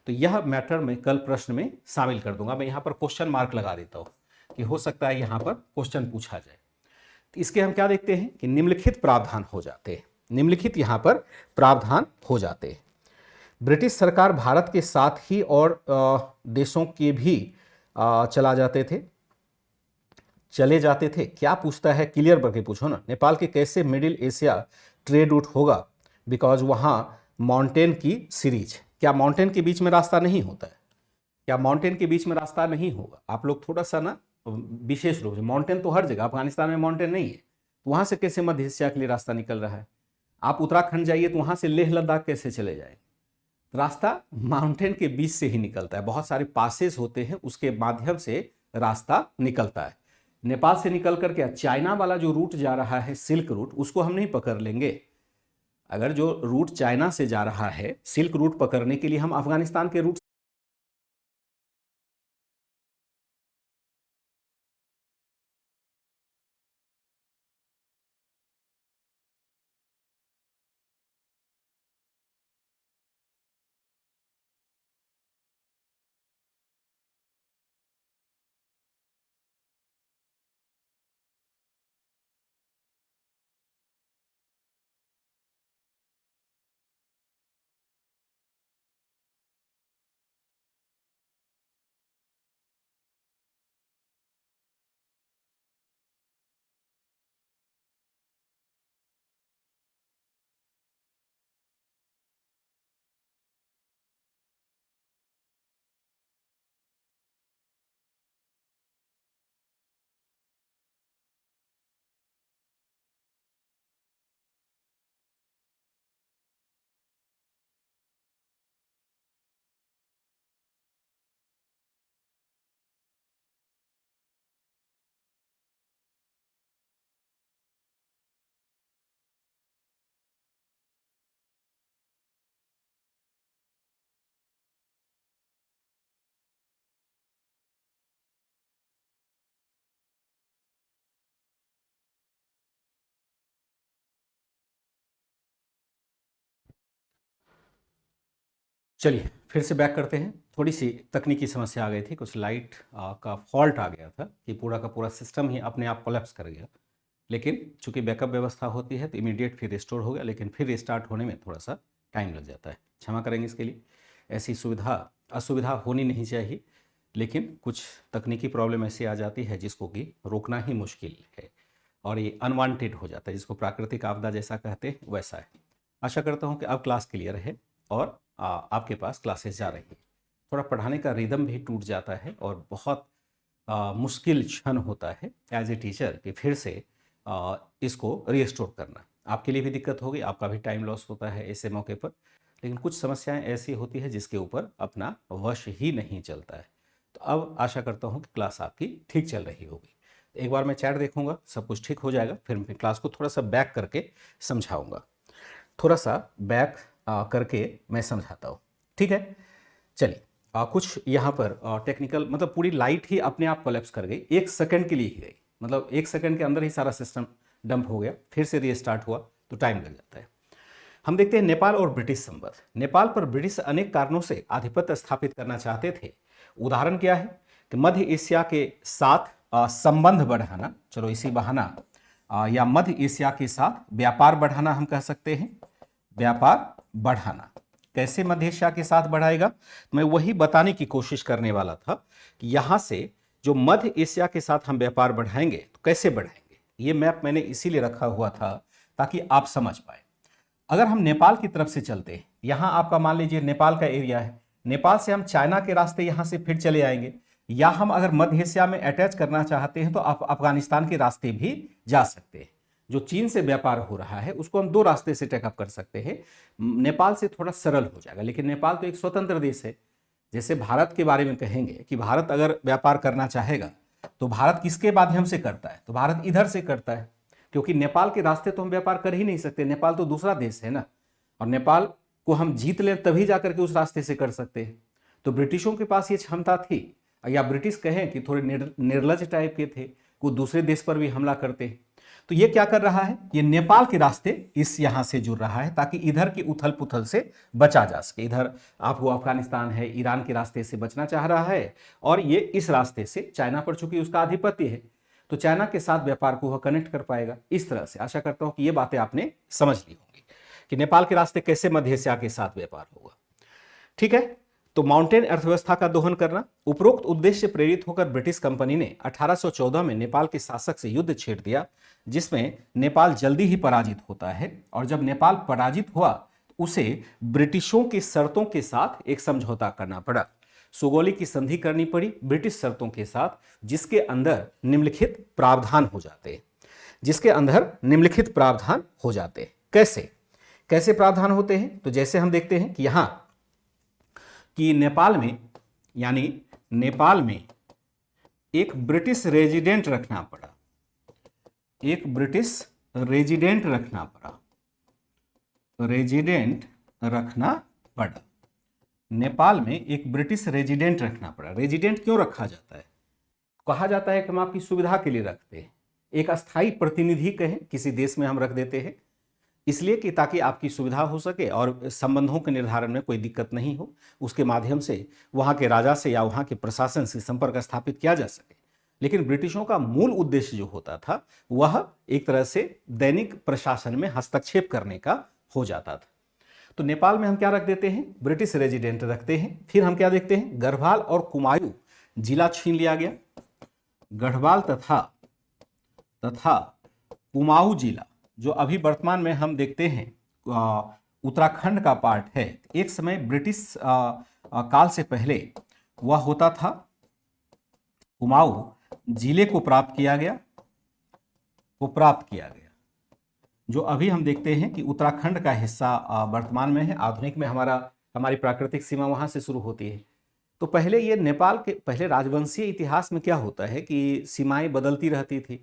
तो यह मैटर मैं कल प्रश्न में शामिल कर दूंगा। मैं यहाँ पर क्वेश्चन मार्क लगा देता हूँ कि हो सकता है यहाँ पर क्वेश्चन पूछा जाए। तो इसके हम क्या देखते हैं कि निम्नलिखित प्रावधान हो जाते हैं। निम्नलिखित यहाँ पर प्रावधान हो जाते हैं। ब्रिटिश सरकार भारत के साथ ही और देशों के भी चले जाते थे। क्या पूछता है? क्लियर करके पूछो ना। नेपाल के कैसे मिडिल एशिया ट्रेड रूट होगा? बिकॉज वहाँ माउंटेन की सीरीज। क्या माउंटेन के बीच में रास्ता नहीं होता है? क्या माउंटेन के बीच में रास्ता नहीं होगा? आप लोग थोड़ा सा ना विशेष रूप से, माउंटेन तो हर जगह, अफगानिस्तान में माउंटेन नहीं है, वहां से कैसे मध्य एशिया के लिए रास्ता निकल रहा है? आप उत्तराखंड जाइए तो वहां से लेह लद्दाख कैसे चले जाए? रास्ता माउंटेन के बीच से ही निकलता है, बहुत सारे पासेस होते हैं, उसके माध्यम से रास्ता निकलता है। नेपाल से निकल करके चाइना वाला जो रूट जा रहा है, सिल्क रूट, उसको हम नहीं पकड़ लेंगे। अगर जो रूट चाइना से जा रहा है, सिल्क रूट पकड़ने के लिए हम अफगानिस्तान के रूट चलिए फिर से बैक करते हैं। थोड़ी सी तकनीकी समस्या आ गई थी, कुछ लाइट का फॉल्ट आ गया था कि पूरा का पूरा सिस्टम ही अपने आप कोलैप्स कर गया। लेकिन चूंकि बैकअप व्यवस्था होती है तो इमीडिएट फिर रिस्टोर हो गया, लेकिन फिर रिस्टार्ट होने में थोड़ा सा टाइम लग जाता है। क्षमा करेंगे इसके लिए। ऐसी असुविधा होनी नहीं चाहिए, लेकिन कुछ तकनीकी प्रॉब्लम ऐसी आ जाती है जिसको कि रोकना ही मुश्किल है और ये अनवांटेड हो जाता है, जिसको प्राकृतिक आपदा जैसा कहते हैं वैसा है। आशा करता हूँ कि अब क्लास क्लियर है और आपके पास क्लासेस जा रही है। थोड़ा पढ़ाने का रिदम भी टूट जाता है और बहुत मुश्किल क्षण होता है एज ए टीचर कि फिर से इसको रीस्टोर करना। आपके लिए भी दिक्कत होगी, आपका भी टाइम लॉस होता है ऐसे मौके पर। लेकिन कुछ समस्याएं ऐसी होती है जिसके ऊपर अपना वश ही नहीं चलता है। तो अब आशा करता हूँ कि क्लास आपकी ठीक चल रही होगी। एक बार मैं चैट देखूंगा, सब कुछ ठीक हो जाएगा, फिर मैं क्लास को थोड़ा सा बैक करके समझाऊंगा। थोड़ा सा बैक करके मैं समझाता हूँ, ठीक है। चलिए कुछ यहाँ पर टेक्निकल, मतलब पूरी लाइट ही अपने आप कोलैप्स कर गई, 1 सेकंड के लिए ही गई, मतलब 1 सेकंड के अंदर ही सारा सिस्टम डंप हो गया। फिर से रीस्टार्ट हुआ तो टाइम लग जाता है। हम देखते हैं नेपाल और ब्रिटिश संबंध। नेपाल पर ब्रिटिश अनेक कारणों से आधिपत्य स्थापित करना चाहते थे। उदाहरण क्या है कि मध्य एशिया के साथ संबंध बढ़ाना, चलो इसी बहाना या मध्य एशिया के साथ व्यापार बढ़ाना हम कह सकते हैं। व्यापार बढ़ाना कैसे मध्य एशिया के साथ बढ़ाएगा, मैं वही बताने की कोशिश करने वाला था कि यहां से जो मध्य एशिया के साथ हम व्यापार बढ़ाएंगे तो कैसे बढ़ाएंगे। ये मैप मैंने इसीलिए रखा हुआ था ताकि आप समझ पाए। अगर हम नेपाल की तरफ से चलते हैं, यहां आपका मान लीजिए नेपाल का एरिया है, नेपाल से हम चाइना के रास्ते यहां से फिर चले आएंगे, या हम अगर मध्य एशिया में अटैच करना चाहते हैं तो आप अफगानिस्तान के रास्ते भी जा सकते हैं। जो चीन से व्यापार हो रहा है उसको हम 2 रास्ते से टेकअप कर सकते हैं। नेपाल से थोड़ा सरल हो जाएगा, लेकिन नेपाल तो एक स्वतंत्र देश है। जैसे भारत के बारे में कहेंगे कि भारत अगर व्यापार करना चाहेगा तो भारत किसके माध्यम से करता है, तो भारत इधर से करता है, क्योंकि नेपाल के रास्ते तो हम व्यापार कर ही नहीं सकते। नेपाल तो दूसरा देश है ना, और नेपाल को हम जीत लें तभी जाकर के उस रास्ते से कर सकते हैं। तो ब्रिटिशों के पास ये क्षमता थी, या ब्रिटिश कहें कि थोड़े निर्लज टाइप के थे, वो दूसरे देश पर भी हमला करते। तो ये क्या कर रहा है, ये नेपाल के रास्ते इस यहां से जुड़ रहा है ताकि इधर की उथल पुथल से बचा जा सके। इधर आपको अफगानिस्तान है, ईरान के रास्ते से बचना चाह रहा है, और ये इस रास्ते से चाइना पर चूंकि उसका आधिपत्य है तो चाइना के साथ व्यापार को वह कनेक्ट कर पाएगा। इस तरह से आशा करता हूं कि ये बातें आपने समझ ली होंगी कि नेपाल के रास्ते कैसे मध्य एशिया के साथ व्यापार होगा, ठीक है। तो माउंटेन अर्थव्यवस्था का दोहन करना। उपरोक्त उद्देश्य से प्रेरित होकर ब्रिटिश कंपनी ने 1814 में नेपाल के शासक से युद्ध छेड़ दिया, जिसमें नेपाल जल्दी ही पराजित होता है। और जब नेपाल पराजित हुआ तो उसे ब्रिटिशों की शर्तों के साथ एक समझौता करना पड़ा। सुगौली की संधि करनी पड़ी ब्रिटिश शर्तों के साथ, जिसके अंदर निम्नलिखित प्रावधान हो जाते हैं। कैसे प्रावधान होते हैं, तो जैसे हम देखते हैं कि यहां कि नेपाल में एक ब्रिटिश रेजिडेंट रखना पड़ा। नेपाल में एक ब्रिटिश रेजिडेंट रखना पड़ा। रेजिडेंट क्यों रखा जाता है, कहा जाता है कि हम आपकी सुविधा के लिए रखते हैं। एक अस्थायी प्रतिनिधि कहें, किसी देश में हम रख देते हैं इसलिए कि ताकि आपकी सुविधा हो सके और संबंधों के निर्धारण में कोई दिक्कत नहीं हो, उसके माध्यम से वहां के राजा से या वहां के प्रशासन से संपर्क स्थापित किया जा सके। लेकिन ब्रिटिशों का मूल उद्देश्य जो होता था वह एक तरह से दैनिक प्रशासन में हस्तक्षेप करने का हो जाता था। तो नेपाल में हम क्या रख देते हैं, ब्रिटिश रेजिडेंट रखते हैं। फिर हम क्या देखते हैं, गढ़वाल और कुमायूं जिला छीन लिया गया। गढ़वाल तथा कुमाऊं जिला जो अभी वर्तमान में हम देखते हैं उत्तराखंड का पार्ट है, एक समय ब्रिटिश काल से पहले वह होता था। कुमाऊं जिले को प्राप्त किया गया, जो अभी हम देखते हैं कि उत्तराखंड का हिस्सा वर्तमान में है। आधुनिक में हमारी प्राकृतिक सीमा वहां से शुरू होती है। तो पहले ये नेपाल के पहले राजवंशीय इतिहास में क्या होता है कि सीमाएं बदलती रहती थी।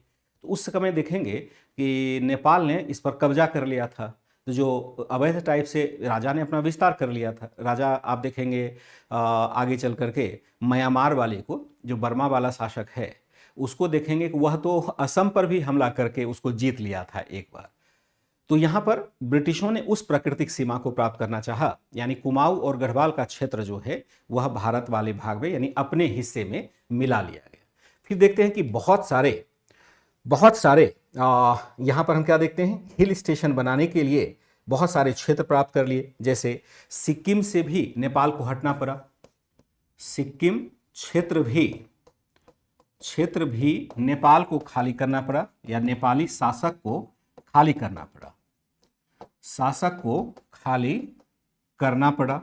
तो उस समय देखेंगे कि नेपाल ने इस पर कब्जा कर लिया था, तो जो अवैध टाइप से राजा ने अपना विस्तार कर लिया था। राजा आप देखेंगे आगे चल करके म्यांमार वाले को, जो बर्मा वाला शासक है, उसको देखेंगे कि वह तो असम पर भी हमला करके उसको जीत लिया था एक बार। तो यहां पर ब्रिटिशों ने उस प्राकृतिक सीमा को प्राप्त करना चाहा, यानी कुमाऊं और गढ़वाल का क्षेत्र जो है वह भारत वाले भाग में यानी अपने हिस्से में मिला लिया गया। फिर देखते हैं कि बहुत सारे यहां पर हम क्या देखते हैं, हिल स्टेशन बनाने के लिए बहुत सारे क्षेत्र प्राप्त कर लिए। जैसे सिक्किम से भी नेपाल को हटना पड़ा, सिक्किम क्षेत्र भी नेपाल को खाली करना पड़ा, या नेपाली शासक को खाली करना पड़ा, शासक को खाली करना पड़ा।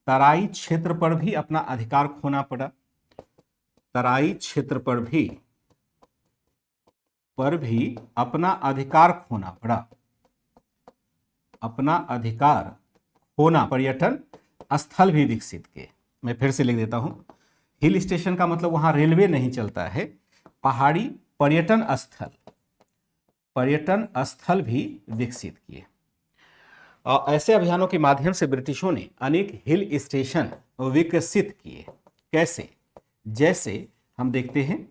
तराई क्षेत्र पर भी अपना अधिकार खोना पड़ा, तराई क्षेत्र पर भी अपना अधिकार खोना पड़ा, अपना अधिकार खोना। पर्यटन स्थल भी विकसित किए। मैं फिर से लिख देता हूं, हिल स्टेशन का मतलब वहां रेलवे नहीं चलता है, पहाड़ी पर्यटन स्थल भी विकसित किए। ऐसे अभियानों के माध्यम से ब्रिटिशों ने अनेक हिल स्टेशन विकसित किए। कैसे? जैसे हम देखते हैं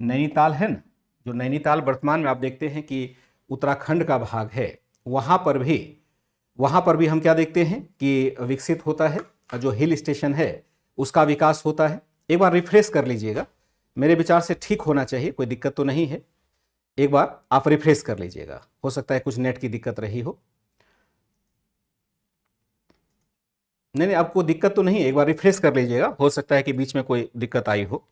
नैनीताल है ना, जो नैनीताल वर्तमान में आप देखते हैं कि उत्तराखंड का भाग है, वहां पर भी हम क्या देखते हैं कि विकसित होता है, जो हिल स्टेशन है उसका विकास होता है। एक बार रिफ्रेश कर लीजिएगा, मेरे विचार से ठीक होना चाहिए, कोई दिक्कत तो नहीं है। एक बार आप रिफ्रेश कर लीजिएगा, हो सकता है कुछ नेट की दिक्कत रही हो। नहीं, आपको दिक्कत तो नहीं है, एक बार रिफ्रेश कर लीजिएगा, हो सकता है कि बीच में कोई दिक्कत आई हो।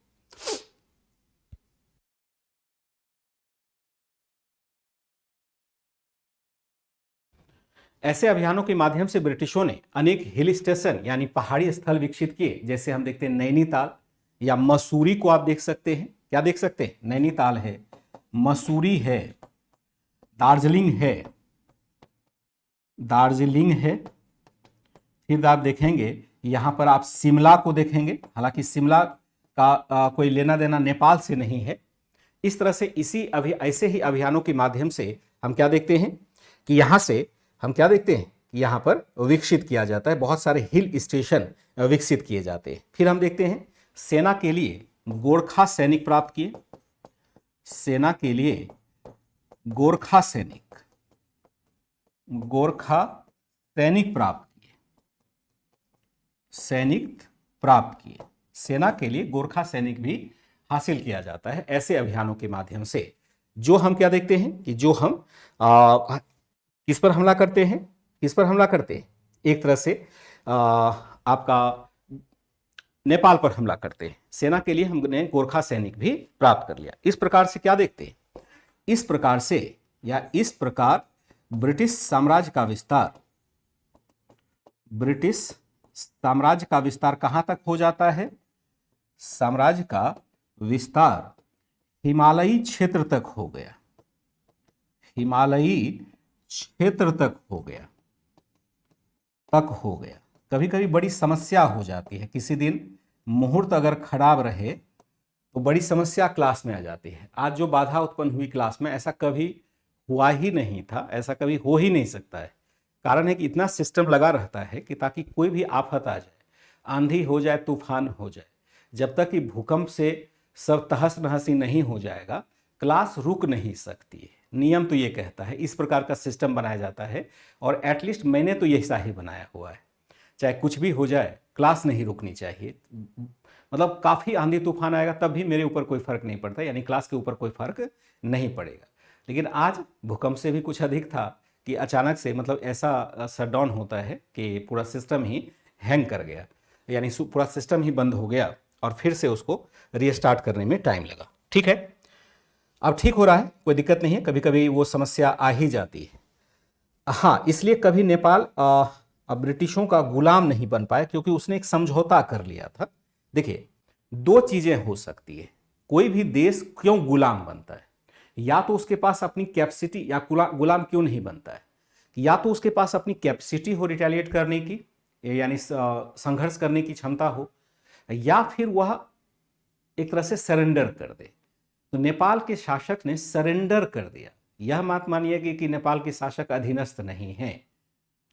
ऐसे अभियानों के माध्यम से ब्रिटिशों ने अनेक हिल स्टेशन यानी पहाड़ी स्थल विकसित किए। जैसे हम देखते हैं नैनीताल या मसूरी को आप देख सकते हैं। क्या देख सकते हैं? नैनीताल है, मसूरी है, दार्जिलिंग है। फिर आप देखेंगे यहां पर आप शिमला को देखेंगे, हालांकि शिमला का कोई लेना देना नेपाल से नहीं है। इस तरह से ऐसे ही अभियानों के माध्यम से हम क्या देखते हैं कि यहां पर विकसित किया जाता है, बहुत सारे हिल स्टेशन विकसित किए जाते हैं। फिर हम देखते हैं सेना के लिए गोरखा सैनिक प्राप्त किए, सेना के लिए गोरखा सैनिक प्राप्त किए, सेना के लिए गोरखा सैनिक भी हासिल किया जाता है ऐसे अभियानों के माध्यम से। जो हम क्या देखते हैं कि जो हम किस पर हमला करते हैं, एक तरह से आपका नेपाल पर हमला करते हैं। सेना के लिए हमने गोरखा सैनिक भी प्राप्त कर लिया। इस प्रकार से क्या देखते हैं, इस प्रकार ब्रिटिश साम्राज्य का विस्तार कहां तक हो जाता है? साम्राज्य का विस्तार हिमालयी क्षेत्र तक हो गया, कभी कभी बड़ी समस्या हो जाती है, किसी दिन मुहूर्त अगर खराब रहे तो बड़ी समस्या क्लास में आ जाती है। आज जो बाधा उत्पन्न हुई क्लास में, ऐसा कभी हुआ ही नहीं था, ऐसा कभी हो ही नहीं सकता है। कारण है कि इतना सिस्टम लगा रहता है कि ताकि कोई भी आफत आ जाए, आंधी हो जाए, तूफान हो जाए, जब तक कि भूकंप से सब तहस नहसी नहीं हो जाएगा, क्लास रुक नहीं सकती है। नियम तो ये कहता है, इस प्रकार का सिस्टम बनाया जाता है। और एटलीस्ट मैंने तो ये ऐसा ही बनाया हुआ है, चाहे कुछ भी हो जाए क्लास नहीं रुकनी चाहिए। मतलब काफ़ी आंधी तूफान आएगा तब भी मेरे ऊपर कोई फर्क नहीं पड़ता, यानी क्लास के ऊपर कोई फर्क नहीं पड़ेगा। लेकिन आज भूकंप से भी कुछ अधिक था कि अचानक से मतलब ऐसा शटडाउन होता है कि पूरा सिस्टम ही हैंग कर गया, यानी पूरा सिस्टम ही बंद हो गया और फिर से उसको रीस्टार्ट करने में टाइम लगा। ठीक है, अब ठीक हो रहा है, कोई दिक्कत नहीं है, कभी कभी वो समस्या आ ही जाती है। हाँ, इसलिए कभी नेपाल अब ब्रिटिशों का गुलाम नहीं बन पाया, क्योंकि उसने एक समझौता कर लिया था। देखिए, दो चीजें हो सकती है, कोई भी देश क्यों गुलाम बनता है, या तो उसके पास अपनी कैपेसिटी, या गुलाम क्यों नहीं बनता है, या तो उसके पास अपनी कैपेसिटी हो रिटेलिएट करने की, यानी संघर्ष करने की क्षमता हो, या फिर वह एक तरह से सरेंडर कर दे। तो नेपाल के शासक ने सरेंडर कर दिया। यह मत मानिए कि नेपाल के शासक अधीनस्थ नहीं हैं।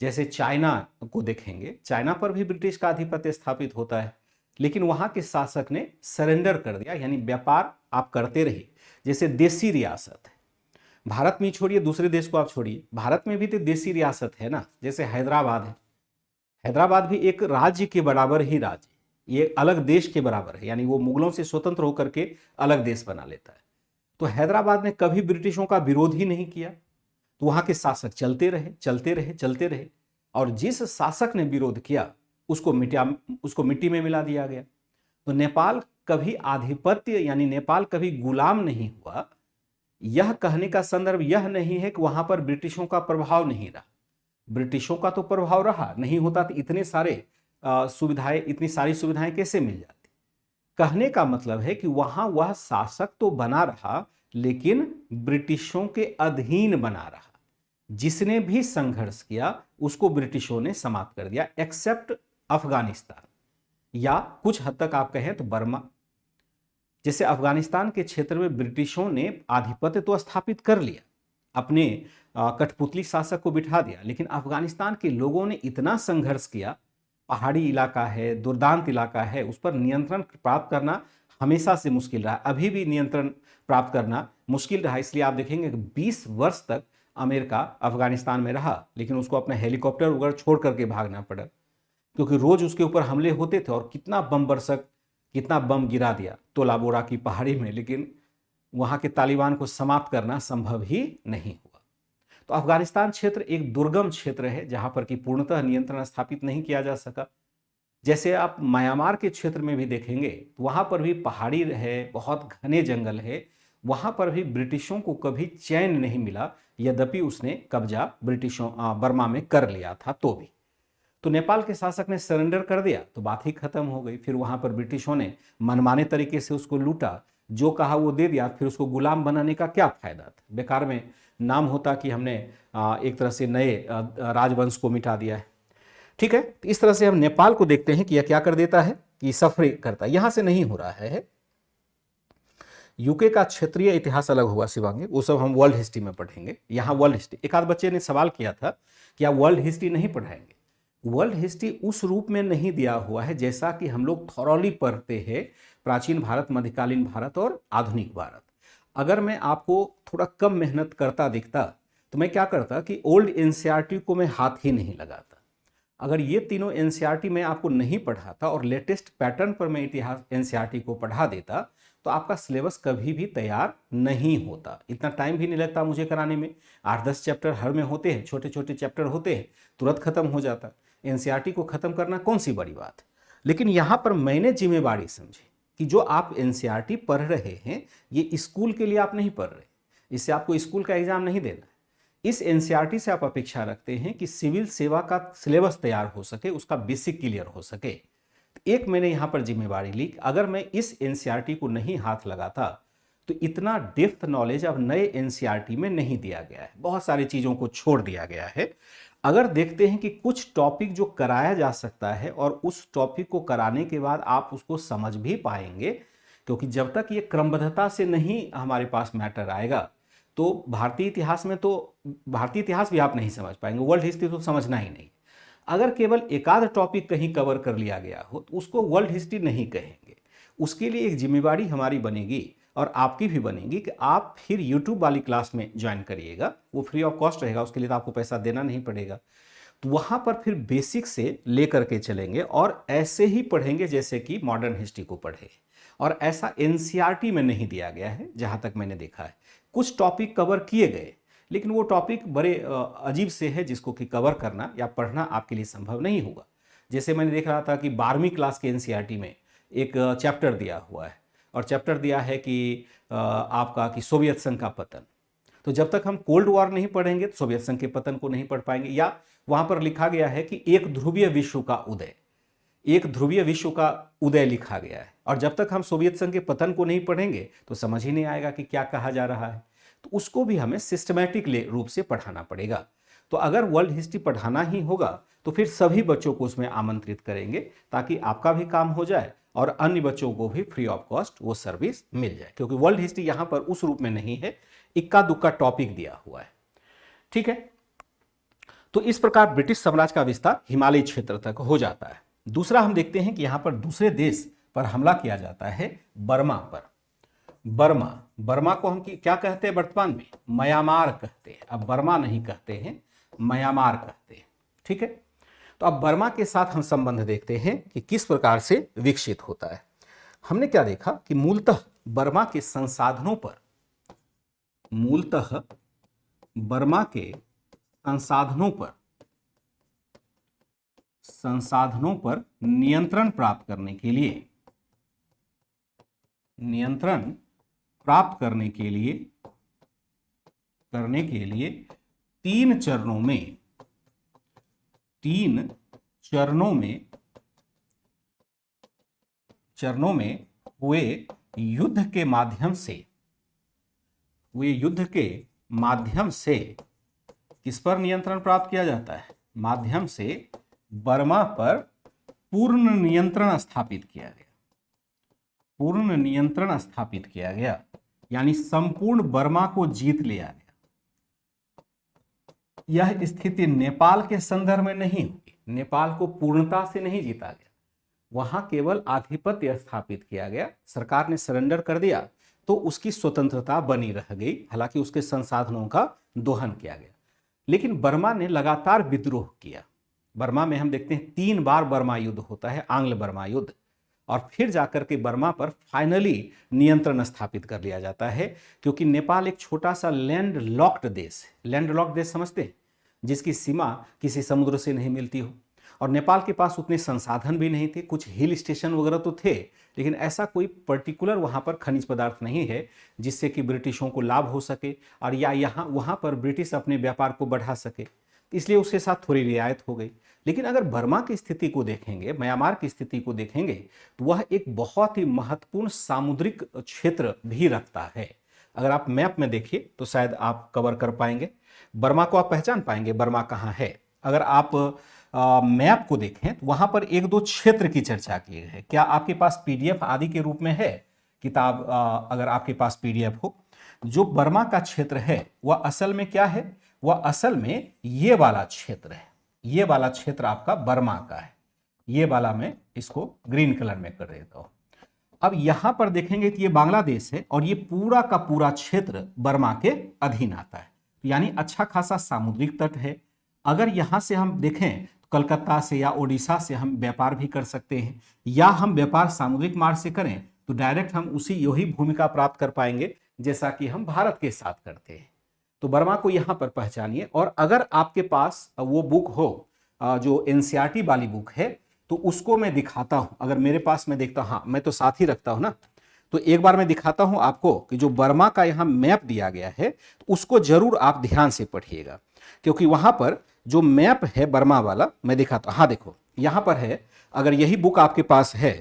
जैसे चाइना को देखेंगे, चाइना पर भी ब्रिटिश का आधिपत्य स्थापित होता है, लेकिन वहां के शासक ने सरेंडर कर दिया, यानी व्यापार आप करते रहिए। जैसे देसी रियासत है, भारत में छोड़िए, दूसरे देश को आप छोड़िए, भारत में भी तो देसी रियासत है ना। जैसे हैदराबाद है, हैदराबाद भी एक राज्य के बराबर ही राज्य, ये अलग देश के बराबर है, यानी वो मुगलों से स्वतंत्र होकर के अलग देश बना लेता है। तो हैदराबाद ने कभी ब्रिटिशों का विरोध ही नहीं किया, तो वहां के शासक चलते रहे चलते रहे चलते रहे, और जिस शासक ने विरोध किया उसको मिट्टी में मिला दिया गया। तो नेपाल कभी आधिपत्य यानी नेपाल कभी गुलाम नहीं हुआ। यह कहने का संदर्भ यह नहीं है कि वहां पर ब्रिटिशों का प्रभाव नहीं रहा, ब्रिटिशों का तो प्रभाव रहा, नहीं होता तो इतने सारे सुविधाएं, इतनी सारी सुविधाएं कैसे मिल जाती। कहने का मतलब है कि वहां वह शासक तो बना रहा, लेकिन ब्रिटिशों के अधीन बना रहा। जिसने भी संघर्ष किया उसको ब्रिटिशों ने समाप्त कर दिया, एक्सेप्ट अफगानिस्तान, या कुछ हद तक आप कहें तो बर्मा। जैसे अफगानिस्तान के क्षेत्र में ब्रिटिशों ने आधिपत्य तो स्थापित कर लिया, अपने कठपुतली शासक को बिठा दिया, लेकिन अफगानिस्तान के लोगों ने इतना संघर्ष किया, पहाड़ी इलाका है, दुर्दांत इलाका है, उस पर नियंत्रण प्राप्त करना हमेशा से मुश्किल रहा, अभी भी नियंत्रण प्राप्त करना मुश्किल रहा। इसलिए आप देखेंगे कि 20 वर्ष तक अमेरिका अफगानिस्तान में रहा, लेकिन उसको अपने हेलीकॉप्टर वगैरह छोड़ करके भागना पड़ा, क्योंकि रोज उसके ऊपर हमले होते थे और कितना बम बरसक, कितना बम गिरा दिया तोला बोरा की पहाड़ी में, लेकिन वहां के तालिबान को समाप्त करना संभव ही नहीं हुआ। तो अफगानिस्तान क्षेत्र एक दुर्गम क्षेत्र है जहां पर कि पूर्णतः नियंत्रण स्थापित नहीं किया जा सका। जैसे आप म्यांमार के क्षेत्र में भी देखेंगे तो वहां पर भी पहाड़ी है, बहुत घने जंगल है, वहां पर भी ब्रिटिशों को कभी चैन नहीं मिला, यद्यपि उसने कब्जा ब्रिटिशों बर्मा में कर लिया था तो भी। तो नेपाल के शासक ने सरेंडर कर दिया तो बात ही खत्म हो गई। फिर वहां पर ब्रिटिशों ने मनमाने तरीके से उसको लूटा, जो कहा वो दे दिया, फिर उसको गुलाम बनाने का क्या फायदा था। बेकार में नाम होता कि हमने एक तरह से नए राजवंश को मिटा दिया है। ठीक है, तो इस तरह से हम नेपाल को देखते हैं कि यह क्या कर देता है कि सफर करता है। यहां से नहीं हो रहा है। यूके का क्षेत्रीय इतिहास अलग होगा शिवांगी, वो सब हम वर्ल्ड हिस्ट्री में पढ़ेंगे। यहाँ वर्ल्ड हिस्ट्री, एक आध बच्चे ने सवाल किया था कि आप वर्ल्ड हिस्ट्री नहीं पढ़ाएंगे। वर्ल्ड हिस्ट्री उस रूप में नहीं दिया हुआ है जैसा कि हम लोग थॉरली पढ़ते हैं प्राचीन भारत, मध्यकालीन भारत और आधुनिक भारत। अगर मैं आपको थोड़ा कम मेहनत करता दिखता तो मैं क्या करता कि ओल्ड एनसीईआरटी को मैं हाथ ही नहीं लगाता। अगर ये तीनों एनसीईआरटी मैं आपको नहीं पढ़ाता और लेटेस्ट पैटर्न पर मैं इतिहास एनसीईआरटी को पढ़ा देता तो आपका सिलेबस कभी भी तैयार नहीं होता। इतना टाइम भी नहीं लगता मुझे कराने में। 8-10 चैप्टर हर में होते हैं, छोटे छोटे चैप्टर होते हैं, तुरंत खत्म हो जाता। एनसीईआरटी को खत्म करना कौन सी बड़ी बात है। लेकिन यहाँ पर मैंने जिम्मेवारी समझी कि जो आप एनसीईआरटी पढ़ रहे हैं ये स्कूल के लिए आप नहीं पढ़ रहे, इससे आपको स्कूल का एग्जाम नहीं देना है। इस एनसीईआरटी से आप अपेक्षा रखते हैं कि सिविल सेवा का सिलेबस तैयार हो सके, उसका बेसिक क्लियर हो सके। एक मैंने यहां पर जिम्मेवारी ली, अगर मैं इस एनसीईआरटी को नहीं हाथ लगाता तो इतना डेप्थ नॉलेज अब नए एनसीईआरटी में नहीं दिया गया है, बहुत सारी चीजों को छोड़ दिया गया है। अगर देखते हैं कि कुछ टॉपिक जो कराया जा सकता है और उस टॉपिक को कराने के बाद आप उसको समझ भी पाएंगे, क्योंकि जब तक ये क्रमबद्धता से नहीं हमारे पास मैटर आएगा तो भारतीय इतिहास भी आप नहीं समझ पाएंगे, वर्ल्ड हिस्ट्री तो समझना ही नहीं। अगर केवल एक आध टॉपिक कहीं कवर कर लिया गया हो तो उसको वर्ल्ड हिस्ट्री नहीं कहेंगे। उसके लिए एक जिम्मेवारी हमारी बनेगी और आपकी भी बनेगी कि आप फिर यूट्यूब वाली क्लास में ज्वाइन करिएगा, वो फ्री ऑफ कॉस्ट रहेगा, उसके लिए तो आपको पैसा देना नहीं पड़ेगा। तो वहाँ पर फिर बेसिक से लेकर के चलेंगे और ऐसे ही पढ़ेंगे जैसे कि मॉडर्न हिस्ट्री को पढ़े, और ऐसा एनसीईआरटी में नहीं दिया गया है जहाँ तक मैंने देखा है। कुछ टॉपिक कवर किए गए लेकिन वो टॉपिक बड़े अजीब से है जिसको कि कवर करना या पढ़ना आपके लिए संभव नहीं होगा। जैसे मैंने देख रहा था कि 12वीं क्लास के एनसीईआरटी में एक चैप्टर दिया हुआ है और चैप्टर दिया है कि आपका कि सोवियत संघ का पतन। तो जब तक हम कोल्ड वॉर नहीं पढ़ेंगे तो सोवियत संघ के पतन को नहीं पढ़ पाएंगे। या वहाँ पर लिखा गया है कि एक ध्रुवीय विश्व का उदय, एक ध्रुवीय विश्व का उदय लिखा गया है, और जब तक हम सोवियत संघ के पतन को नहीं पढ़ेंगे तो समझ ही नहीं आएगा कि क्या कहा जा रहा है। तो उसको भी हमें सिस्टमैटिक रूप से पढ़ाना पड़ेगा। तो अगर वर्ल्ड हिस्ट्री पढ़ाना ही होगा तो फिर सभी बच्चों को उसमें आमंत्रित करेंगे ताकि आपका भी काम हो जाए और अन्य बच्चों को भी फ्री ऑफ कॉस्ट वो सर्विस मिल जाए, क्योंकि वर्ल्ड हिस्ट्री यहाँ पर उस रूप में नहीं है, इक्का दुक्का टॉपिक दिया हुआ है। ठीक है, तो इस प्रकार ब्रिटिश साम्राज्य का विस्तार हिमालयी क्षेत्र तक हो जाता है। दूसरा हम देखते हैं कि यहां पर दूसरे देश पर हमला किया जाता है, बर्मा पर। बर्मा को हम क्या कहते हैं वर्तमान में? म्यांमार कहते हैं। अब बर्मा नहीं कहते हैं, म्यांमार कहते हैं। ठीक है, तो अब बर्मा के साथ हम संबंध देखते हैं कि किस प्रकार से विकसित होता है। हमने क्या देखा कि मूलतः बर्मा के संसाधनों पर, संसाधनों पर नियंत्रण प्राप्त करने के लिए तीन चरणों में हुए युद्ध के माध्यम से किस पर नियंत्रण प्राप्त किया जाता है? माध्यम से बर्मा पर पूर्ण नियंत्रण स्थापित किया गया, यानी संपूर्ण बर्मा को जीत लिया गया। यह स्थिति नेपाल के संदर्भ में नहीं हुई, नेपाल को पूर्णता से नहीं जीता गया, वहां केवल आधिपत्य स्थापित किया गया। सरकार ने सरेंडर कर दिया तो उसकी स्वतंत्रता बनी रह गई, हालांकि उसके संसाधनों का दोहन किया गया। लेकिन बर्मा ने लगातार विद्रोह किया। बर्मा में हम देखते हैं 3 बार बर्मा युद्ध होता है, आंग्ल बर्मा युद्ध, और फिर जाकर के बर्मा पर फाइनली नियंत्रण स्थापित कर लिया जाता है, क्योंकि नेपाल एक छोटा सा लैंड लॉक्ड देश है। लैंड लॉक्ड देश समझते हैं? जिसकी सीमा किसी समुद्र से नहीं मिलती हो, और नेपाल के पास उतने संसाधन भी नहीं थे। कुछ हिल स्टेशन वगैरह तो थे, लेकिन ऐसा कोई पर्टिकुलर वहाँ पर खनिज पदार्थ नहीं है जिससे कि ब्रिटिशों को लाभ हो सके और या वहाँ पर ब्रिटिश अपने व्यापार को बढ़ा सके, इसलिए उसके साथ थोड़ी रियायत हो गई। लेकिन अगर बर्मा की स्थिति को देखेंगे, म्यांमार की स्थिति को देखेंगे, तो वह एक बहुत ही महत्वपूर्ण सामुद्रिक क्षेत्र भी रखता है। अगर आप मैप में देखिए तो शायद आप कवर कर पाएंगे, बर्मा को आप पहचान पाएंगे बर्मा कहाँ है। अगर आप मैप को देखें तो वहां पर 1-2 क्षेत्र की चर्चा की है। क्या आपके पास पीडीएफ आदि के रूप में है किताब? अगर आपके पास पीडीएफ हो, जो बर्मा का क्षेत्र है वह असल में क्या है? वह असल में ये वाला क्षेत्र है। ये वाला क्षेत्र आपका बर्मा का है। ये वाला मैं इसको ग्रीन कलर में कर देता हूं। अब यहां पर देखेंगे कि ये बांग्लादेश है और ये पूरा का पूरा क्षेत्र बर्मा के अधीन आता है, यानी अच्छा खासा सामुद्रिक तट है। अगर यहां से हम देखें तो कलकत्ता से या ओडिशा से हम व्यापार भी कर सकते हैं, या हम व्यापार सामुद्रिक मार्ग से करें तो डायरेक्ट हम यही भूमिका प्राप्त कर पाएंगे जैसा कि हम भारत के साथ करते हैं। तो बर्मा को यहां पर पहचानिए। और अगर आपके पास वो बुक हो जो एनसीईआरटी वाली बुक है तो उसको मैं दिखाता हूं। अगर मेरे पास मैं देखता हूं, हाँ मैं तो साथ ही रखता हूं ना, तो एक बार मैं दिखाता हूं आपको कि जो बर्मा का यहां मैप दिया गया है तो उसको जरूर आप ध्यान से पढ़िएगा, क्योंकि वहां पर जो मैप है बर्मा वाला मैं दिखाता हूं। हाँ देखो यहां पर है, अगर यही बुक आपके पास है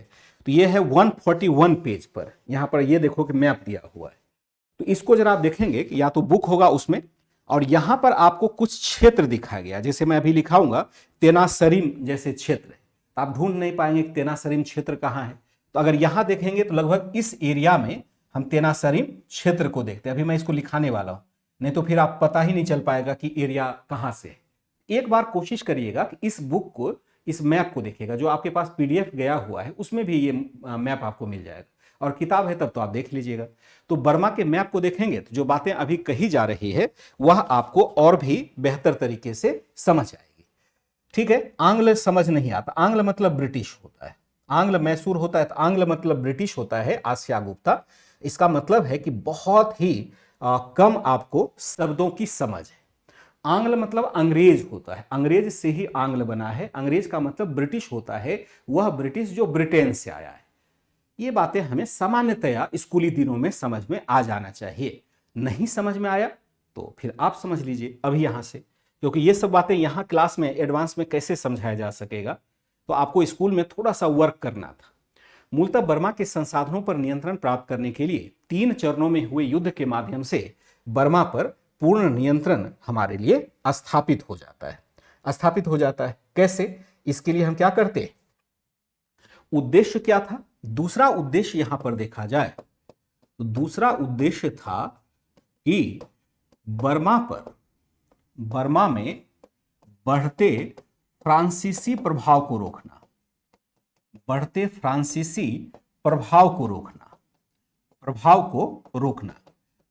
तो ये है 141 पेज पर, यहां पर ये देखो कि मैप दिया हुआ है। तो इसको जरा आप देखेंगे कि या तो बुक होगा उसमें, और यहां पर आपको कुछ क्षेत्र दिखाया गया, जैसे मैं अभी लिखाऊंगा तेनासरीम जैसे क्षेत्र, आप ढूंढ नहीं पाएंगे कि तेनासरीम क्षेत्र कहां है। तो अगर यहां देखेंगे तो लगभग इस एरिया में हम तेनासरीम क्षेत्र को देखते हैं। अभी मैं इसको लिखाने वाला हूं, नहीं तो फिर आप पता ही नहीं चल पाएगा कि एरिया कहां से है। एक बार कोशिश करिएगा कि इस बुक को, इस मैप को देखिएगा, जो आपके पास पीडीएफ गया हुआ है उसमें भी ये मैप आपको मिल जाएगा, और किताब है तब तो आप देख लीजिएगा। तो बर्मा के मैप को देखेंगे तो जो बातें अभी कही जा रही है वह आपको और भी बेहतर तरीके से समझ आएगी। ठीक है, आंग्ल समझ नहीं आता, आंग्ल मतलब ब्रिटिश होता है, आंग्ल मैसूर होता है तो आंग्ल मतलब ब्रिटिश होता है, आसिया गुप्ता। इसका मतलब है कि बहुत ही कम आपको शब्दों की समझ है। आंग्ल मतलब अंग्रेज होता है, अंग्रेज से ही आंग्ल बना है, अंग्रेज का मतलब ब्रिटिश होता है, वह ब्रिटिश जो ब्रिटेन से आया है। ये बातें हमें सामान्यतया स्कूली दिनों में समझ में आ जाना चाहिए। नहीं समझ में आया तो फिर आप समझ लीजिए अभी यहां से, क्योंकि ये सब बातें यहां क्लास में एडवांस में कैसे समझाया जा सकेगा, तो आपको स्कूल में थोड़ा सा वर्क करना था। मूलतः बर्मा के संसाधनों पर नियंत्रण प्राप्त करने के लिए 3 चरणों में हुए युद्ध के माध्यम से बर्मा पर पूर्ण नियंत्रण हमारे लिए स्थापित हो जाता है। स्थापित हो जाता है कैसे? इसके लिए हम क्या करते? उद्देश्य क्या था? दूसरा उद्देश्य यहां पर देखा जाए तो दूसरा उद्देश्य था कि बर्मा में बढ़ते फ्रांसीसी प्रभाव को रोकना। बढ़ते फ्रांसीसी प्रभाव को रोकना, प्रभाव को रोकना।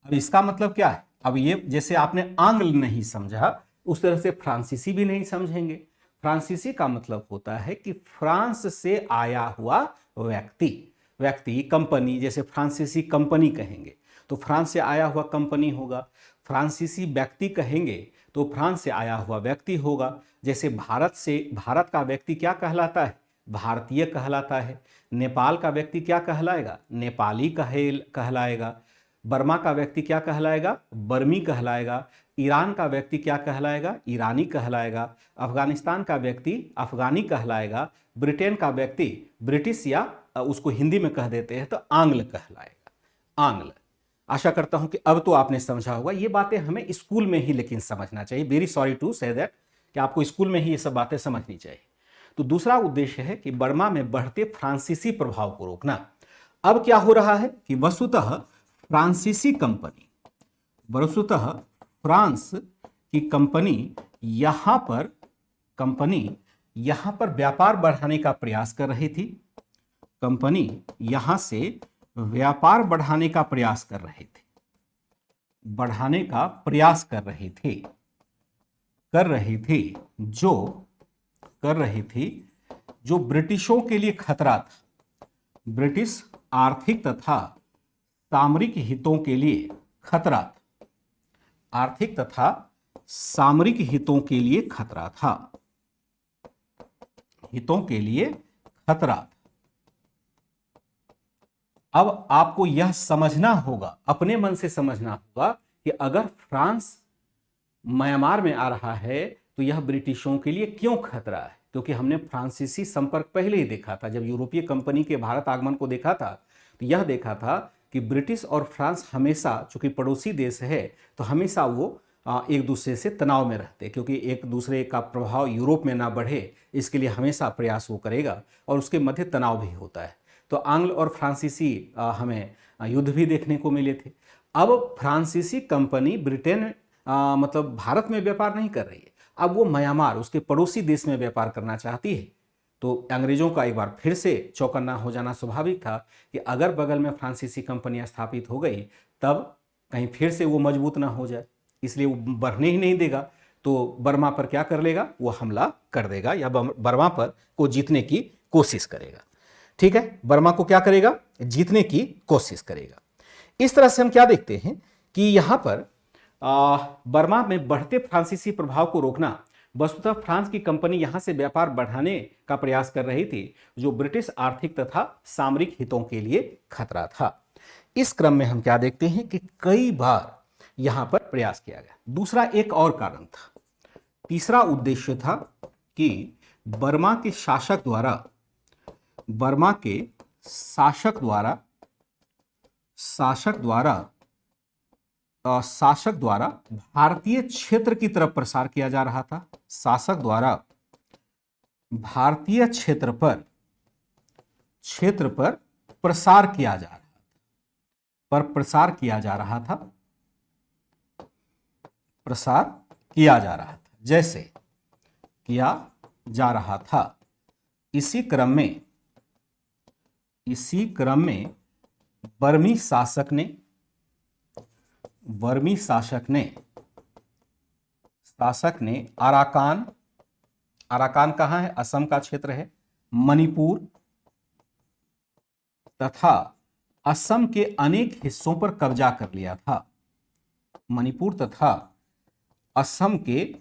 अब इसका मतलब क्या है? अब ये जैसे आपने आंग्ल नहीं समझा उस तरह से फ्रांसीसी भी नहीं समझेंगे। फ्रांसीसी का मतलब होता है कि फ्रांस से आया हुआ व्यक्ति, व्यक्ति कंपनी, जैसे फ्रांसीसी कंपनी कहेंगे तो फ्रांस से आया हुआ कंपनी होगा। फ्रांसीसी व्यक्ति कहेंगे तो फ्रांस से आया हुआ व्यक्ति होगा। जैसे भारत का व्यक्ति क्या कहलाता है? भारतीय कहलाता है। नेपाल का व्यक्ति क्या कहलाएगा? नेपाली कहलाएगा। बर्मा का व्यक्ति क्या कहलाएगा? बर्मी कहलाएगा। ईरान का व्यक्ति क्या कहलाएगा? ईरानी कहलाएगा। अफगानिस्तान का व्यक्ति अफगानी कहलाएगा। ब्रिटेन का व्यक्ति ब्रिटिश या उसको हिंदी में कह देते हैं तो आंग्ल कहलाएगा, आंग्ल। आशा करता हूं कि अब तो आपने समझा होगा। ये बातें हमें स्कूल में ही लेकिन समझना चाहिए। Very sorry to say that कि आपको स्कूल में ही ये सब बातें समझनी चाहिए। तो दूसरा उद्देश्य है कि बर्मा में बढ़ते फ्रांसीसी प्रभाव को रोकना। अब क्या हो रहा है कि वस्तुतः फ्रांसीसी कंपनी, वस्तुतः फ्रांस की कंपनी यहां पर व्यापार बढ़ाने का प्रयास कर रही थी। कंपनी यहां से व्यापार बढ़ाने का प्रयास कर रहे थे, बढ़ाने का प्रयास कर रहे थे, जो ब्रिटिशों के लिए खतरा था। ब्रिटिश आर्थिक तथा सामरिक हितों के लिए खतरा था, आर्थिक तथा सामरिक हितों के लिए खतरा था, हितों के लिए खतरा था। अब आपको यह समझना होगा, अपने मन से समझना होगा कि अगर फ्रांस म्यांमार में आ रहा है तो यह ब्रिटिशों के लिए क्यों खतरा है? क्योंकि हमने फ्रांसीसी संपर्क पहले ही देखा था। जब यूरोपीय कंपनी के भारत आगमन को देखा था तो यह देखा था कि ब्रिटिश और फ्रांस हमेशा, चूंकि पड़ोसी देश है तो हमेशा वो एक दूसरे से तनाव में रहते, क्योंकि एक दूसरे का प्रभाव यूरोप में ना बढ़े इसके लिए हमेशा प्रयास वो करेगा और उसके मध्य तनाव भी होता है। तो आंग्ल और फ्रांसीसी हमें युद्ध भी देखने को मिले थे। अब फ्रांसीसी कंपनी ब्रिटेन मतलब भारत में व्यापार नहीं कर रही है, अब वो म्यांमार, उसके पड़ोसी देश में व्यापार करना चाहती है। तो अंग्रेजों का एक बार फिर से चौकन्ना हो जाना स्वाभाविक था कि अगर बगल में फ्रांसीसी कंपनियां स्थापित हो गई तब कहीं फिर से वो मजबूत ना हो जाए, इसलिए वो बढ़ने ही नहीं देगा। तो बर्मा पर क्या कर लेगा? वो हमला कर देगा या बर्मा पर को जीतने की कोशिश करेगा। ठीक है, बर्मा को क्या करेगा? जीतने की कोशिश करेगा। इस तरह से हम क्या देखते हैं कि यहां पर बर्मा में बढ़ते फ्रांसीसी प्रभाव को रोकना, वस्तुतः फ्रांस की कंपनी यहां से व्यापार बढ़ाने का प्रयास कर रही थी, जो ब्रिटिश आर्थिक तथा सामरिक हितों के लिए खतरा था। इस क्रम में हम क्या देखते हैं कि कई बार यहां पर प्रयास किया गया। दूसरा एक और कारण था, तीसरा उद्देश्य था कि बर्मा के शासक द्वारा भारतीय क्षेत्र की तरफ प्रसार किया जा रहा था। शासक द्वारा भारतीय क्षेत्र पर प्रसार किया जा रहा था, जैसे किया जा रहा था। इसी क्रम में बर्मी शासक ने अराकान कहाँ है? असम का क्षेत्र है। मणिपुर तथा असम के अनेक हिस्सों पर कब्जा कर लिया था। मणिपुर तथा असम के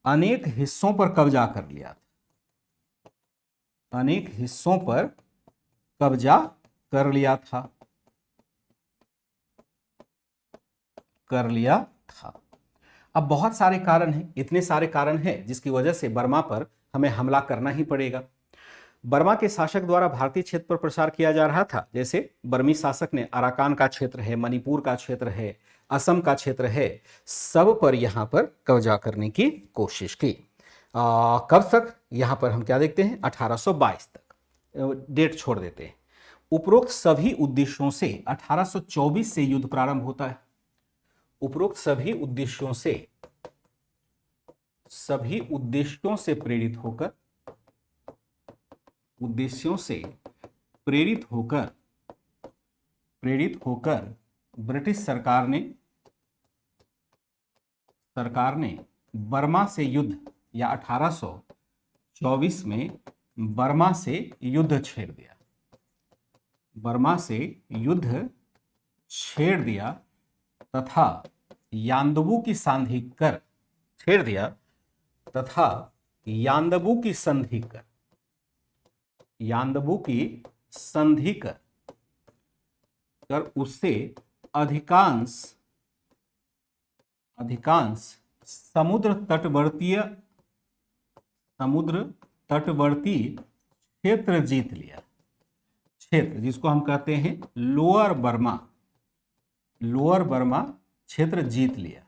अनेक हिस्सों पर कब्जा कर लिया था, अनेक हिस्सों पर कब्जा कर लिया था। अब बहुत सारे कारण हैं, इतने सारे कारण हैं जिसकी वजह से बर्मा पर हमें हमला करना ही पड़ेगा। बर्मा के शासक द्वारा भारतीय क्षेत्र पर प्रसार किया जा रहा था, जैसे बर्मी शासक ने अराकान का क्षेत्र है, मणिपुर का क्षेत्र है, असम का क्षेत्र है, सब पर यहां पर कब्जा करने की कोशिश की। कब तक? यहां पर हम क्या देखते हैं? 1822 तक। डेट छोड़ देते हैं। उपरोक्त सभी उद्देश्यों से 1824 से युद्ध प्रारंभ होता है। उपरोक्त सभी उद्देश्यों से प्रेरित होकर उद्देश्यों से प्रेरित होकर ब्रिटिश सरकार ने बर्मा से युद्ध, या 1824 में बर्मा से युद्ध छेड़ दिया। बर्मा से युद्ध छेड़ दिया तथा यान्दबू की संधि कर छेड़ दिया तथा यान्दबू की संधि कर उससे अधिकांश समुद्र तटवर्ती क्षेत्र जीत लिया। क्षेत्र जिसको हम कहते हैं लोअर बर्मा क्षेत्र जीत लिया।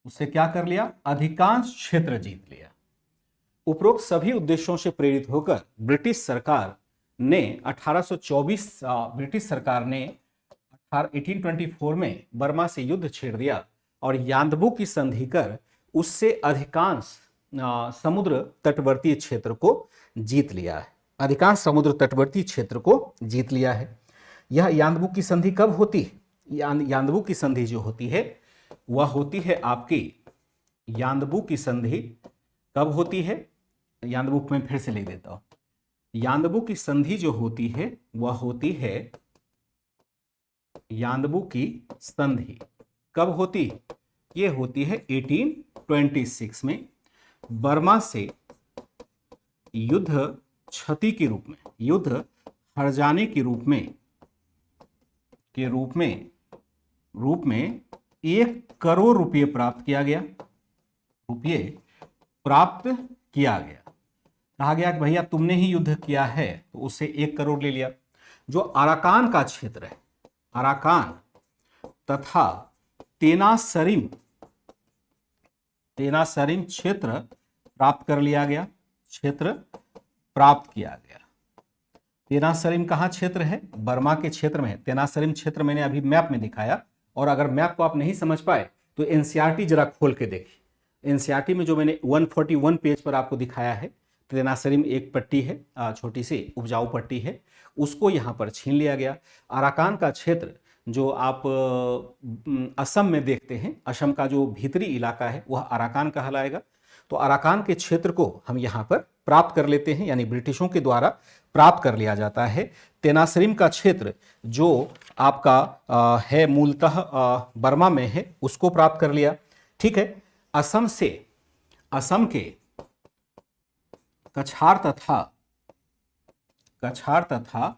उससे क्या कर लिया? अधिकांश क्षेत्र जीत लिया। उपरोक्त सभी उद्देश्यों से प्रेरित होकर ब्रिटिश सरकार ने 1824 में बर्मा से युद्ध छेड़ दिया और यान्दबू की संधि कर उससे अधिकांश समुद्र तटवर्ती क्षेत्र को जीत लिया है। अधिकांश समुद्र तटवर्ती क्षेत्र को जीत लिया है। यह यान्दबू की संधि कब होती है? यान्दबू की संधि जो होती है वह होती है आपकी, यान्दबू की संधि कब होती है? यान्दबू में फिर से लिख देता हूं। यान्दबू की संधि जो होती है वह होती है, यान्दबू की संधि कब होती है? ये होती है 1826 में बर्मा से युद्ध क्षति के रूप में, युद्ध हर जाने के रूप में 1 करोड़ रुपये प्राप्त किया गया। कहा गया कि भैया तुमने ही युद्ध किया है, तो उससे 1 करोड़ ले लिया। जो अराकान का क्षेत्र है, अराकान तथा तेनासरिम क्षेत्र प्राप्त कर लिया गया, क्षेत्र प्राप्त किया गया। तेनासरिम कहाँ क्षेत्र है? बर्मा के क्षेत्र में है। तेनासरिम क्षेत्र मैंने अभी मैप में दिखाया, और अगर मैप को आप नहीं समझ पाए तो एनसीईआरटी जरा खोल के देखिए। एनसीईआरटी में जो मैंने 141 पेज पर आपको दिखाया है, तेनासरिम एक पट्टी है, छोटी सी उपजाऊ पट्टी है, उसको यहाँ पर छीन लिया गया। अराकान का क्षेत्र जो आप असम में देखते हैं, असम का जो भीतरी इलाका है वह अराकान कहलाएगा। तो अराकान के क्षेत्र को हम यहाँ पर प्राप्त कर लेते हैं, यानी ब्रिटिशों के द्वारा प्राप्त कर लिया जाता है। तेनासरिम का क्षेत्र जो आपका है मूलतः बर्मा में है, उसको प्राप्त कर लिया। ठीक है। असम के कछार तथा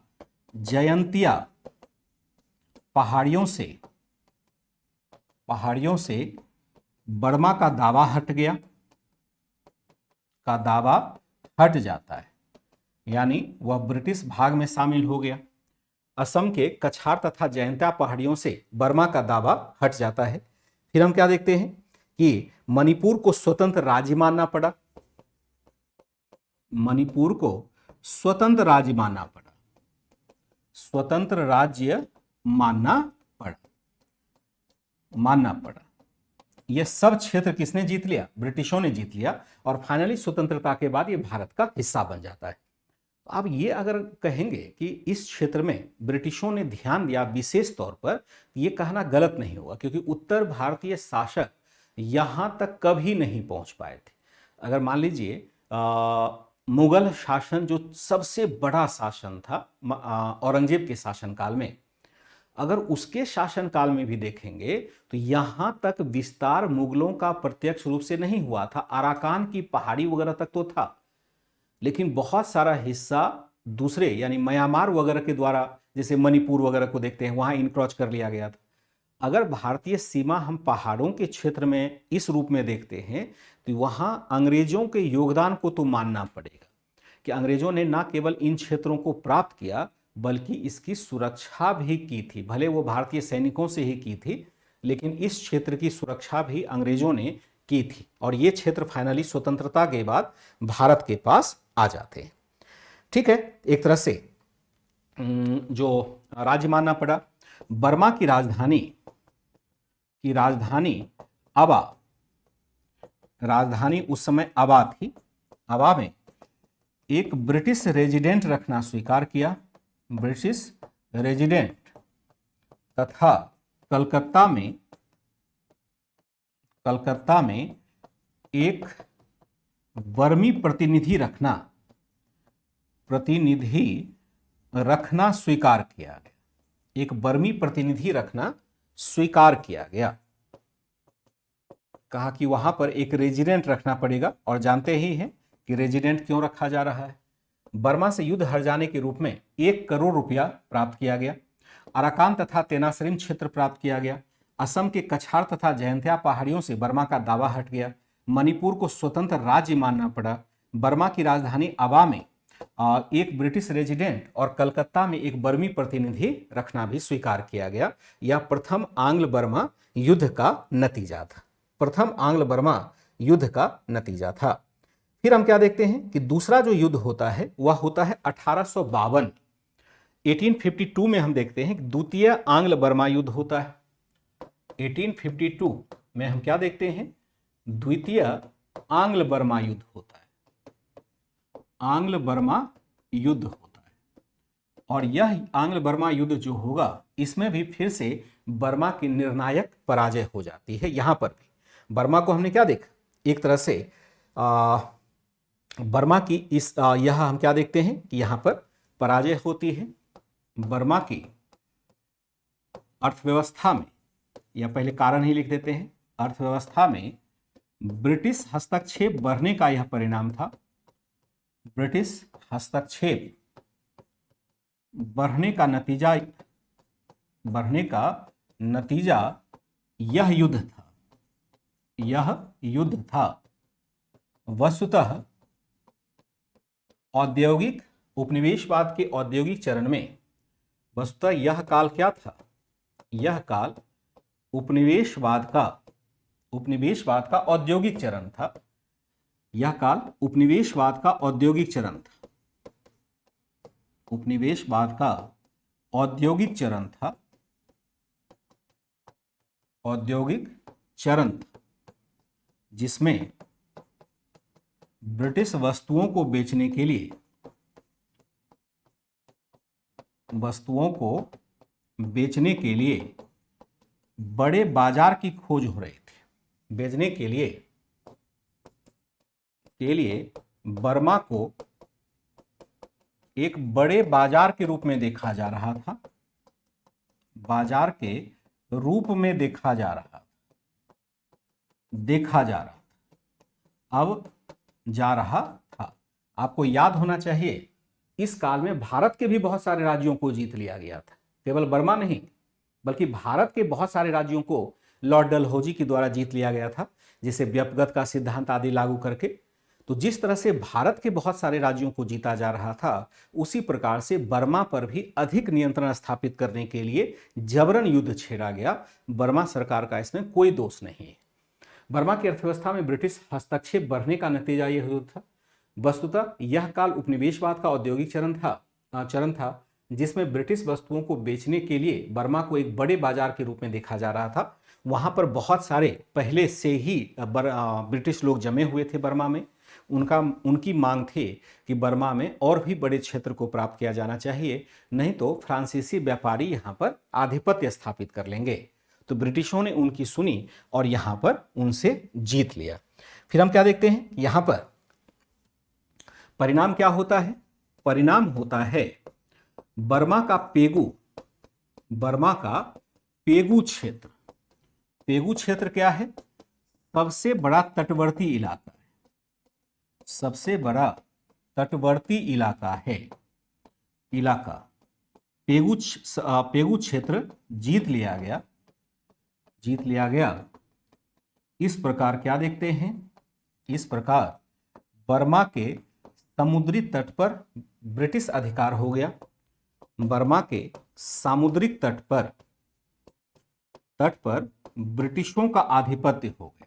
जयंतिया पहाड़ियों से बर्मा का दावा हट जाता है, यानी वह ब्रिटिश भाग में शामिल हो गया। असम के कछार तथा जयंतिया पहाड़ियों से बर्मा का दावा हट जाता है। फिर हम क्या देखते हैं कि मणिपुर को स्वतंत्र राज्य मानना पड़ा। मणिपुर को स्वतंत्र राज्य मानना पड़ा। यह सब क्षेत्र किसने जीत लिया? ब्रिटिशों ने जीत लिया, और फाइनली स्वतंत्रता के बाद यह भारत का हिस्सा बन जाता है। अब ये अगर कहेंगे कि इस क्षेत्र में ब्रिटिशों ने ध्यान दिया विशेष तौर पर, ये कहना गलत नहीं होगा, क्योंकि उत्तर भारतीय शासक यहां तक कभी नहीं पहुंच पाए थे। अगर मान लीजिए मुगल शासन जो सबसे बड़ा शासन था औरंगजेब के शासनकाल में, अगर उसके शासनकाल में भी देखेंगे तो यहां तक विस्तार मुगलों का प्रत्यक्ष रूप से नहीं हुआ था। अराकान की पहाड़ी वगैरह तक तो था, लेकिन बहुत सारा हिस्सा दूसरे यानी म्यांमार वगैरह के द्वारा, जैसे मणिपुर वगैरह को देखते हैं, वहां इनक्रॉच कर लिया गया था। अगर भारतीय सीमा हम पहाड़ों के क्षेत्र में इस रूप में देखते हैं तो वहां अंग्रेजों के योगदान को तो मानना पड़ेगा कि अंग्रेजों ने न केवल इन क्षेत्रों को प्राप्त किया बल्कि इसकी सुरक्षा भी की थी। भले वो भारतीय सैनिकों से ही की थी, लेकिन इस क्षेत्र की सुरक्षा भी अंग्रेजों ने की थी, और ये क्षेत्र फाइनली स्वतंत्रता के बाद भारत के पास आ जाते हैं। ठीक है। एक तरह से जो राज्य मानना पड़ा। बर्मा की राजधानी उस समय अबा थी। अबा में एक ब्रिटिश रेजिडेंट रखना स्वीकार किया। ब्रिटिश रेजिडेंट तथा कलकत्ता में एक बर्मी प्रतिनिधि रखना स्वीकार किया गया। एक बर्मी प्रतिनिधि रखना स्वीकार किया गया। कहा कि वहां पर एक रेजिडेंट रखना पड़ेगा, और जानते ही हैं कि रेजिडेंट क्यों रखा जा रहा है। बर्मा से युद्ध हर जाने के रूप में 1 करोड़ रुपया प्राप्त किया गया। अराकान तथा तेनासरिम क्षेत्र प्राप्त किया गया। असम के कछार तथा जयंतिया पहाड़ियों से बर्मा का दावा हट गया। मणिपुर को स्वतंत्र राज्य मानना पड़ा। बर्मा की राजधानी अबा में एक ब्रिटिश रेजिडेंट और कलकत्ता में एक बर्मी प्रतिनिधि रखना भी स्वीकार किया गया। यह प्रथम आंग्ल बर्मा युद्ध का नतीजा था। प्रथम आंग्ल बर्मा युद्ध का नतीजा था। फिर हम क्या देखते हैं कि दूसरा जो युद्ध होता है वह होता है 1852। 1852 में हम देखते हैं कि द्वितीय आंग्ल बर्मा युद्ध होता है। 1852 में हम क्या देखते हैं, द्वितीय आंग्ल बर्मा युद्ध होता है। आंग्ल बर्मा युद्ध होता है, और यह आंग्ल बर्मा युद्ध जो होगा इसमें भी फिर से बर्मा की निर्णायक पराजय हो जाती है। यहां पर भी बर्मा को हमने क्या देखा, एक तरह से बर्मा की यह हम क्या देखते हैं कि यहां पर पराजय होती है। बर्मा की अर्थव्यवस्था में, या पहले कारण ही लिख देते हैं, अर्थव्यवस्था में ब्रिटिश हस्तक्षेप बढ़ने का यह परिणाम था। ब्रिटिश हस्तक्षेप बढ़ने का नतीजा यह युद्ध था। यह युद्ध था। वस्तुतः औद्योगिक उपनिवेशवाद के औद्योगिक चरण में, वस्तुतः यह काल क्या था, यह काल उपनिवेशवाद का औद्योगिक चरण था। यह काल उपनिवेशवाद का औद्योगिक चरण था। उपनिवेशवाद का औद्योगिक चरण था। औद्योगिक चरण था जिसमें ब्रिटिश वस्तुओं को बेचने के लिए बड़े बाजार की खोज हो रही थी। बेचने के लिए बर्मा को एक बड़े बाजार के रूप में देखा जा रहा था। बाजार के रूप में देखा जा रहा था। अब जा रहा था। आपको याद होना चाहिए इस काल में भारत के भी बहुत सारे राज्यों को जीत लिया गया था। केवल बर्मा नहीं, बल्कि भारत के बहुत सारे राज्यों को लॉर्ड डलहौजी के द्वारा जीत लिया गया था, जिसे व्यपगत का सिद्धांत आदि लागू करके। तो जिस तरह से भारत के बहुत सारे राज्यों को जीता जा रहा था, उसी प्रकार से बर्मा पर भी अधिक नियंत्रण स्थापित करने के लिए जबरन युद्ध छेड़ा गया। बर्मा सरकार का इसमें कोई दोष नहीं है। बर्मा की अर्थव्यवस्था में ब्रिटिश हस्तक्षेप बढ़ने का नतीजा यह युद्ध था। वस्तुतः यह काल उपनिवेशवाद का औद्योगिक चरण था जिसमें ब्रिटिश वस्तुओं को बेचने के लिए बर्मा को एक बड़े बाजार के रूप में देखा जा रहा था। वहां पर बहुत सारे पहले से ही ब्रिटिश लोग जमे हुए थे बर्मा में। उनकी मांग थी कि बर्मा में और भी बड़े क्षेत्र को प्राप्त किया जाना चाहिए, नहीं तो फ्रांसीसी व्यापारी यहां पर आधिपत्य स्थापित कर लेंगे। तो ब्रिटिशों ने उनकी सुनी और यहां पर उनसे जीत लिया। फिर हम क्या देखते हैं, यहां पर परिणाम क्या होता है। परिणाम होता है बर्मा का पेगू क्षेत्र। पेगू क्षेत्र क्या है, सबसे बड़ा तटवर्ती इलाका है। सबसे बड़ा तटवर्ती इलाका है। पेगू क्षेत्र जीत लिया गया। इस प्रकार क्या देखते हैं, इस प्रकार बर्मा के समुद्री तट पर ब्रिटिश अधिकार हो गया। बर्मा के सामुद्रिक तट पर ब्रिटिशों का आधिपत्य हो गया।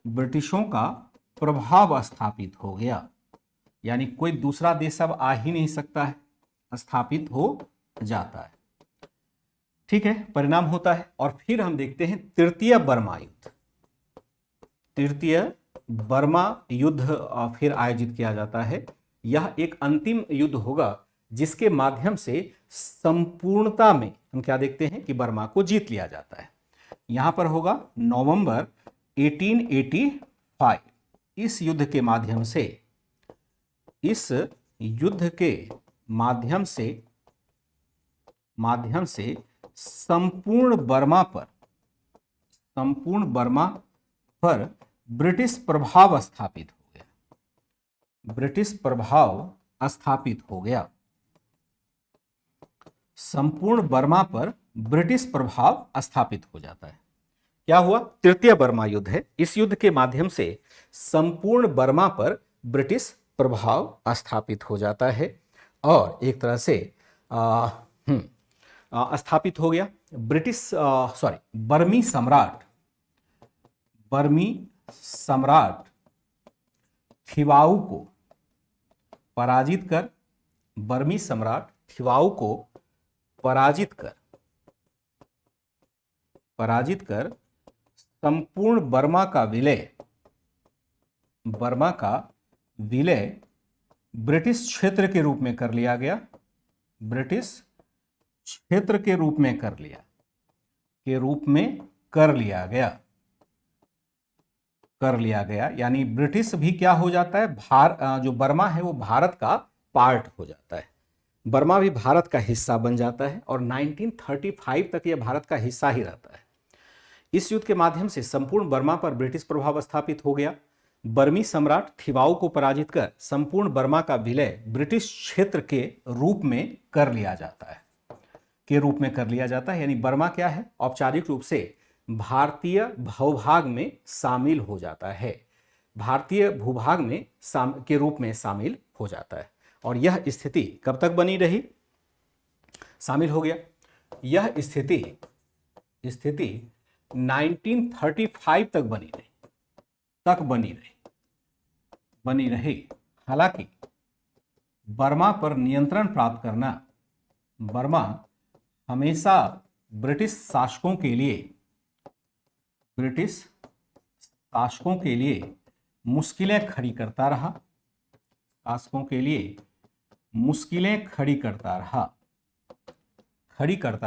ब्रिटिशों का प्रभाव स्थापित हो गया, यानी कोई दूसरा देश अब आ ही नहीं सकता है, स्थापित हो जाता है। ठीक है, परिणाम होता है। और फिर हम देखते हैं तृतीय बर्मा युद्ध। तृतीय बर्मा युद्ध फिर आयोजित किया जाता है। यह एक अंतिम युद्ध होगा जिसके माध्यम से संपूर्णता में हम क्या देखते हैं कि बर्मा को जीत लिया जाता है। यहां पर होगा नवंबर 1885। इस युद्ध के माध्यम से, इस युद्ध के माध्यम से संपूर्ण बर्मा पर ब्रिटिश प्रभाव स्थापित हो गया। ब्रिटिश प्रभाव स्थापित हो गया। संपूर्ण बर्मा पर ब्रिटिश प्रभाव स्थापित हो जाता है। क्या हुआ? तृतीय बर्मा युद्ध है। इस युद्ध के माध्यम से संपूर्ण बर्मा पर ब्रिटिश प्रभाव स्थापित हो जाता है और एक तरह से स्थापित हो गया। बर्मी सम्राट थिवाऊ को पराजित कर, बर्मी सम्राट थिवाऊ को पराजित कर संपूर्ण बर्मा का विलय ब्रिटिश क्षेत्र के रूप में कर लिया गया। ब्रिटिश क्षेत्र के रूप में कर लिया गया। यानी ब्रिटिश भी क्या हो जाता है, जो बर्मा है वो भारत का पार्ट हो जाता है। बर्मा भी भारत का हिस्सा बन जाता है और 1935 तक यह भारत का हिस्सा ही रहता है। इस युद्ध के माध्यम से संपूर्ण बर्मा पर ब्रिटिश प्रभाव स्थापित हो गया। बर्मी सम्राट थिवाऊ को पराजित कर संपूर्ण बर्मा का विलय ब्रिटिश क्षेत्र के रूप में कर लिया जाता है। यानी बर्मा क्या है, औपचारिक रूप से भारतीय भूभाग में शामिल हो जाता है। भारतीय भूभाग में के रूप में शामिल हो जाता है। और यह स्थिति कब तक बनी रही? शामिल हो गया। यह स्थिति 1935 तक बनी रही। हालांकि बर्मा पर नियंत्रण प्राप्त करना बर्मा हमेशा ब्रिटिश शासकों के लिए मुश्किलें खड़ी करता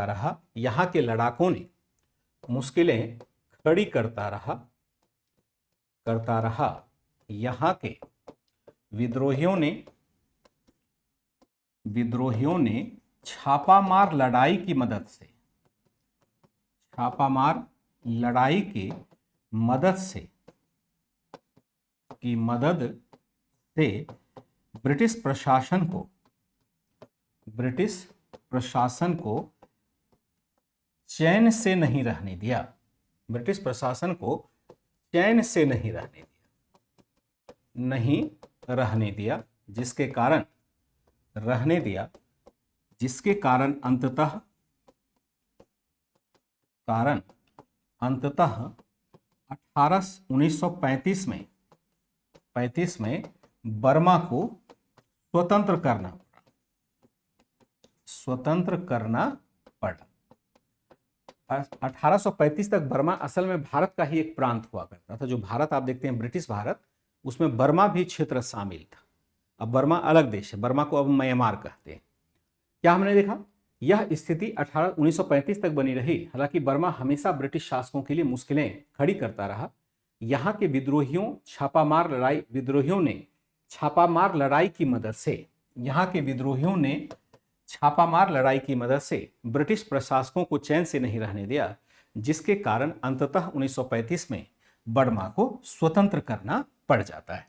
रहा। यहाँ के लड़ाकों ने मुश्किलें खड़ी करता रहा। यहाँ के विद्रोहियों ने छापामार लड़ाई की मदद से ब्रिटिश प्रशासन को चैन से नहीं रहने दिया। जिसके कारण अंततः 1935 में बर्मा को स्वतंत्र करना पड़ा। 1835 तक बर्मा असल में भारत का ही एक प्रांत हुआ करता था। जो भारत आप देखते हैं ब्रिटिश भारत, उसमें बर्मा भी क्षेत्र शामिल था। अब बर्मा अलग देश है, बर्मा को अब म्यांमार कहते हैं। क्या हमने देखा? यह स्थिति 1935 तक बनी रही। हालांकि बर्मा हमेशा ब्रिटिश शासकों के लिए मुश्किलें खड़ी करता रहा। यहाँ के विद्रोहियों ने छापामार लड़ाई की मदद से ब्रिटिश प्रशासकों को चैन से नहीं रहने दिया, जिसके कारण अंततः 1935 में बर्मा को स्वतंत्र करना पड़ जाता है।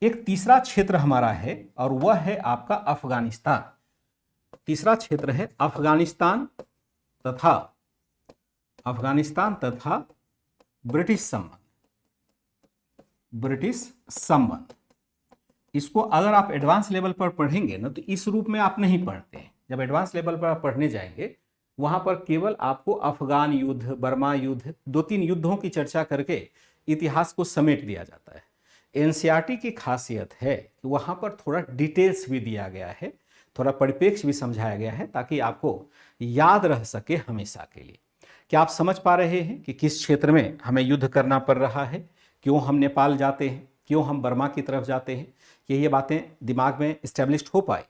एक तीसरा क्षेत्र हमारा है और वह है आपका अफगानिस्तान। तीसरा क्षेत्र है अफगानिस्तान तथा ब्रिटिश संबंध। इसको अगर आप एडवांस लेवल पर पढ़ेंगे ना, तो इस रूप में आप नहीं पढ़ते हैं। जब एडवांस लेवल पर आप पढ़ने जाएंगे, वहां पर केवल आपको अफगान युद्ध, बर्मा युद्ध, 2-3 युद्धों की चर्चा करके इतिहास को समेट दिया जाता है। एनसीईआरटी की खासियत है कि वहां पर थोड़ा डिटेल्स भी दिया गया है, थोड़ा परिप्रेक्ष्य भी समझाया गया है, ताकि आपको याद रह सके हमेशा के लिए। क्या आप समझ पा रहे हैं कि किस क्षेत्र में हमें युद्ध करना पड़ रहा है, क्यों हम नेपाल जाते हैं, क्यों हम बर्मा की तरफ जाते हैं, कि ये बातें दिमाग में इस्टेब्लिश्ड हो पाए।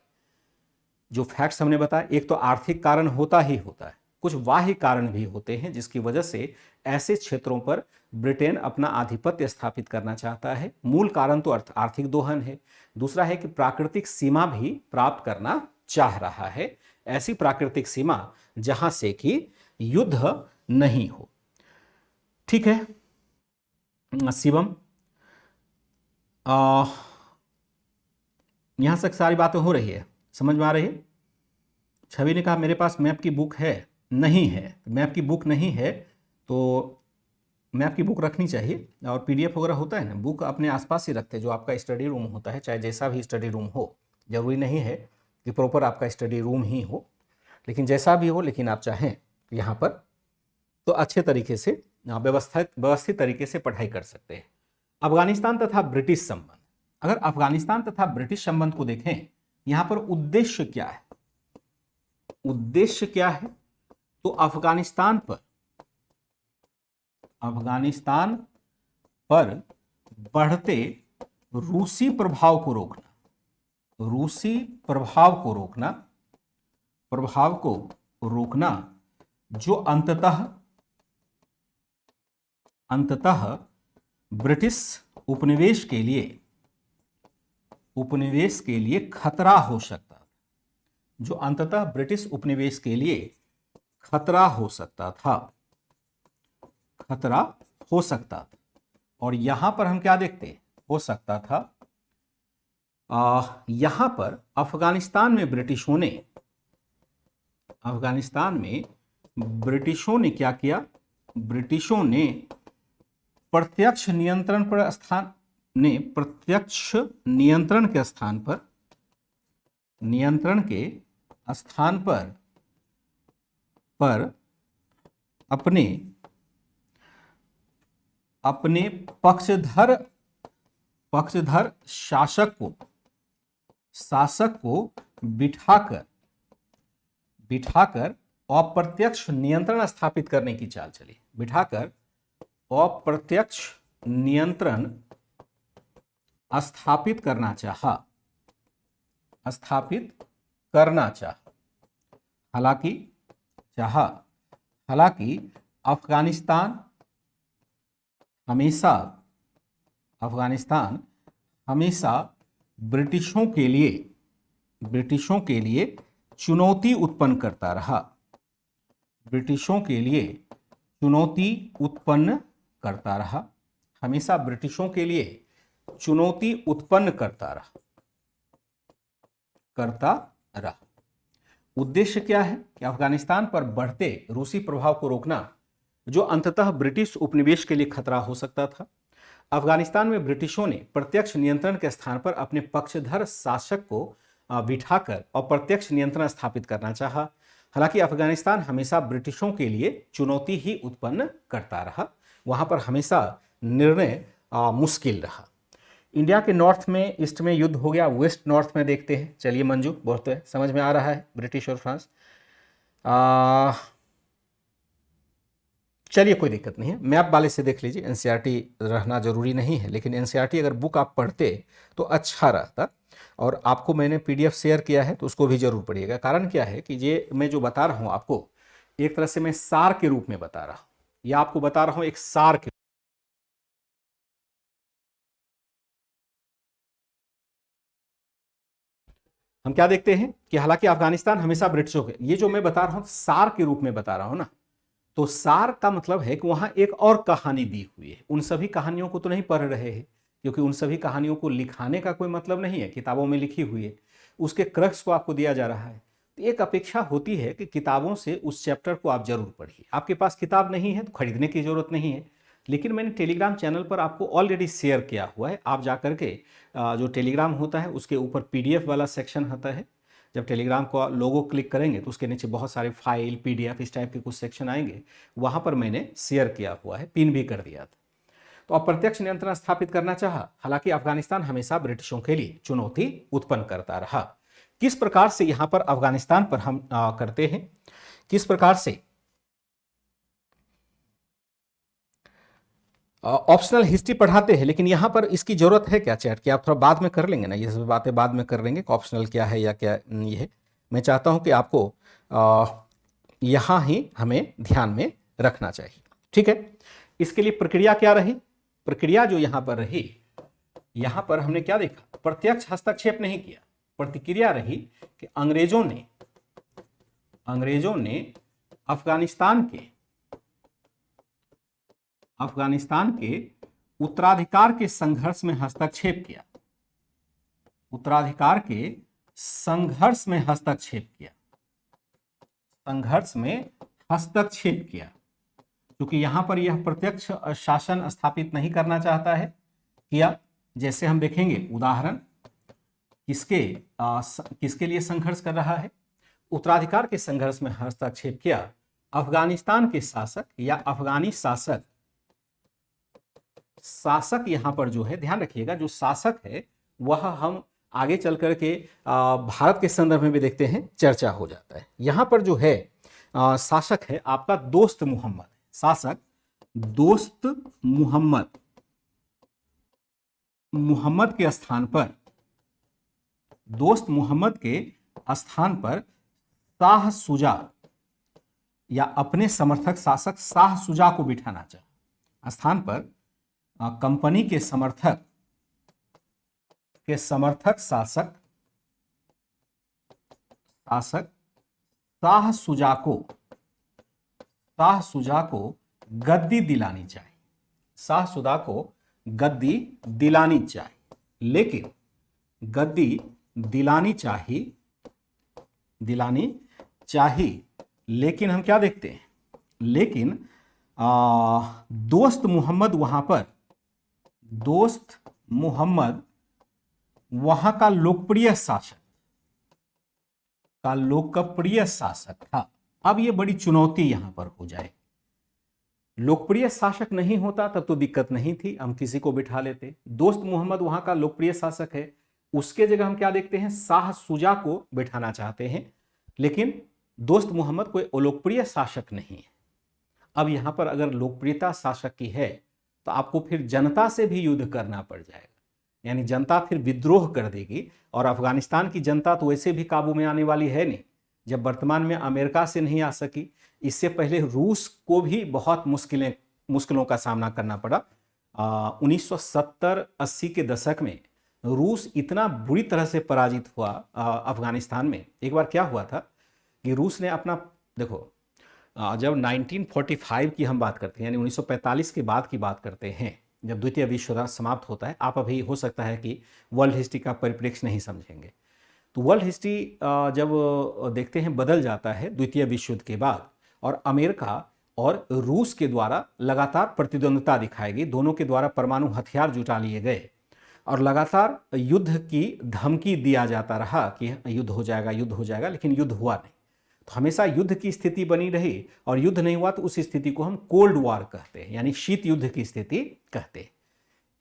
जो फैक्ट्स हमने बताए, एक तो आर्थिक कारण होता ही होता है, कुछ बाह्य कारण भी होते हैं जिसकी वजह से ऐसे क्षेत्रों पर ब्रिटेन अपना आधिपत्य स्थापित करना चाहता है। मूल कारण तो आर्थिक दोहन है, दूसरा है कि प्राकृतिक सीमा भी प्राप्त करना चाह रहा है, ऐसी प्राकृतिक सीमा जहां से कि युद्ध नहीं हो। ठीक है शिवम, यहां तक सारी बातें हो रही है, समझ में आ रही है। छवि ने कहा मेरे पास मैप की बुक है, नहीं है, मैप की बुक नहीं है तो मैप की बुक रखनी चाहिए, और पीडीएफ वगैरह होता है ना, बुक अपने आसपास ही रखते हैं, जो आपका स्टडी रूम होता है, चाहे जैसा भी स्टडी रूम हो, जरूरी नहीं है कि प्रॉपर आपका स्टडी रूम ही हो, लेकिन जैसा भी हो, लेकिन आप चाहें यहाँ पर तो अच्छे तरीके से व्यवस्थित तरीके से पढ़ाई कर सकते हैं। अफगानिस्तान तथा ब्रिटिश संबंध, अगर अफगानिस्तान तथा ब्रिटिश संबंध को देखें, यहां पर उद्देश्य क्या है, उद्देश्य क्या है, तो अफगानिस्तान पर बढ़ते रूसी प्रभाव को रोकना, रूसी प्रभाव को रोकना, जो अंततः ब्रिटिश उपनिवेश के लिए खतरा हो सकता था, जो अंततः ब्रिटिश उपनिवेश के लिए खतरा हो सकता था। और यहां पर हम क्या देखते हैं, हो सकता था, यहां पर अफगानिस्तान में ब्रिटिशों ने क्या किया, ब्रिटिशों ने प्रत्यक्ष नियंत्रण के स्थान पर अपने पक्षधर शासक को बिठाकर अप्रत्यक्ष नियंत्रण स्थापित करने की चाल चली, अप्रत्यक्ष नियंत्रण स्थापित करना चाहा। हालांकि अफगानिस्तान हमेशा ब्रिटिशों के लिए चुनौती उत्पन्न करता रहा, हमेशा ब्रिटिशों के लिए चुनौती उत्पन्न करता रहा। उद्देश्य क्या है कि अफगानिस्तान पर बढ़ते रूसी प्रभाव को रोकना, जो अंततः ब्रिटिश उपनिवेश के लिए खतरा हो सकता था। अफगानिस्तान में ब्रिटिशों ने प्रत्यक्ष नियंत्रण के स्थान पर अपने पक्षधर शासक को बिठाकर अप्रत्यक्ष नियंत्रण स्थापित करना चाहा। हालांकि अफगानिस्तान हमेशा ब्रिटिशों के लिए चुनौती ही उत्पन्न करता रहा, वहां पर हमेशा निर्णय मुश्किल रहा। इंडिया के नॉर्थ में, ईस्ट में युद्ध हो गया, वेस्ट नॉर्थ में देखते हैं। चलिए मंजू, बहुत समझ में आ रहा है ब्रिटिश और फ्रांस। चलिए कोई दिक्कत नहीं है, मैप वाले से देख लीजिए, एनसीईआरटी रहना जरूरी नहीं है, लेकिन एनसीईआरटी अगर बुक आप पढ़ते तो अच्छा रहता। और आपको मैंने पीडीएफ शेयर किया है तो उसको भी जरूर पढ़िएगा। कारण क्या है कि ये मैं जो बता रहा हूं आपको, एक तरह से मैं सार के रूप में बता रहा हूं, या आपको बता रहा हूं एक सार के। हम क्या देखते हैं कि हालांकि अफगानिस्तान हमेशा ब्रिटिशों के, ये जो मैं बता रहा हूं सार के रूप में बता रहा हूं ना, तो सार का मतलब है कि वहां एक और कहानी दी हुई है। उन सभी कहानियों को तो नहीं पढ़ रहे हैं, क्योंकि उन सभी कहानियों को लिखाने का कोई मतलब नहीं है, किताबों में लिखी हुई है, उसके क्रक्स को आपको दिया जा रहा है। तो एक अपेक्षा होती है कि किताबों से उस चैप्टर को आप जरूर पढ़िए। आपके पास किताब नहीं है तो खरीदने की जरूरत नहीं है, लेकिन मैंने टेलीग्राम चैनल पर आपको ऑलरेडी शेयर किया हुआ है। आप जाकर के जो टेलीग्राम होता है उसके ऊपर पीडीएफ वाला सेक्शन होता है। जब टेलीग्राम को लोगो क्लिक करेंगे तो उसके नीचे बहुत सारे फाइल, पीडीएफ, इस टाइप के कुछ सेक्शन आएंगे, वहां पर मैंने शेयर किया हुआ है, पिन भी कर दिया था। तो अप्रत्यक्ष नियंत्रण स्थापित करना चाहा। हालांकि अफगानिस्तान हमेशा ब्रिटिशों के लिए चुनौती उत्पन्न करता रहा। किस प्रकार से यहां पर अफगानिस्तान पर हम करते हैं, किस प्रकार से ऑप्शनल हिस्ट्री पढ़ाते हैं, लेकिन यहाँ पर इसकी ज़रूरत है क्या चैट कि आप थोड़ा बाद में कर लेंगे ना, ये सब बातें बाद में कर लेंगे, ऑप्शनल क्या है या क्या ये है। मैं चाहता हूँ कि आपको यहाँ ही हमें ध्यान में रखना चाहिए, ठीक है। इसके लिए प्रक्रिया क्या रही? प्रक्रिया जो यहाँ पर रही, यहाँ पर हमने क्या देखा, प्रत्यक्ष हस्तक्षेप नहीं किया। प्रतिक्रिया रही कि अंग्रेजों ने अफगानिस्तान के उत्तराधिकार के संघर्ष में हस्तक्षेप किया। उत्तराधिकार के संघर्ष में हस्तक्षेप किया, क्योंकि यहां पर यह प्रत्यक्ष शासन स्थापित नहीं करना चाहता है, किया। जैसे हम देखेंगे उदाहरण, किसके लिए संघर्ष कर रहा है? उत्तराधिकार के संघर्ष में हस्तक्षेप किया अफगानिस्तान के शासक या अफगानी शासक यहां पर जो है, ध्यान रखिएगा, जो शासक है वह हम आगे चल करके भारत के संदर्भ में भी देखते हैं, चर्चा हो जाता है। यहां पर जो है शासक है आपका दोस्त मोहम्मद, शासक दोस्त मोहम्मद के स्थान पर शाह सुजा या अपने समर्थक शासक शाह सुजा को बिठाना चाहे। स्थान पर कंपनी के समर्थक शासक शाह सुजा को गद्दी दिलानी चाहिए। शाह सुजा को गद्दी दिलानी चाहिए, लेकिन गद्दी दिलानी चाहिए, लेकिन हम क्या देखते हैं, लेकिन दोस्त मोहम्मद वहां का लोकप्रिय शासक था। अब ये बड़ी चुनौती यहां पर हो जाए। लोकप्रिय शासक नहीं होता तब तो दिक्कत नहीं थी, हम किसी को बिठा लेते। दोस्त मोहम्मद वहां का लोकप्रिय शासक है, उसके जगह हम क्या देखते हैं, शाह सुजा को बिठाना चाहते हैं, लेकिन दोस्त मोहम्मद कोई अलोकप्रिय शासक नहीं है। अब यहां पर अगर लोकप्रियता शासक की है तो आपको फिर जनता से भी युद्ध करना पड़ जाएगा, यानी जनता फिर विद्रोह कर देगी, और अफगानिस्तान की जनता तो वैसे भी काबू में आने वाली है नहीं। जब वर्तमान में अमेरिका से नहीं आ सकी, इससे पहले रूस को भी बहुत मुश्किलों का सामना करना पड़ा। 1970-80 के दशक में रूस इतना बुरी तरह से पराजित हुआ अफगानिस्तान में। एक बार क्या हुआ था कि रूस ने अपना, देखो जब 1945 की हम बात करते हैं, यानी 1945 के बाद की बात करते हैं, जब द्वितीय विश्व युद्ध समाप्त होता है, आप अभी हो सकता है कि वर्ल्ड हिस्ट्री का परिप्रेक्ष्य नहीं समझेंगे, तो वर्ल्ड हिस्ट्री जब देखते हैं बदल जाता है द्वितीय विश्व युद्ध के बाद, और अमेरिका और रूस के द्वारा लगातार प्रतिद्वंद्विता दिखाई गई, दोनों के द्वारा परमाणु हथियार जुटा लिए गए और लगातार युद्ध की धमकी दिया जाता रहा कि युद्ध हो जाएगा, लेकिन युद्ध हुआ नहीं। तो हमेशा युद्ध की स्थिति बनी रही, और युद्ध नहीं हुआ तो उस स्थिति को हम कोल्ड वॉर कहते हैं, यानी शीत युद्ध की स्थिति कहते हैं।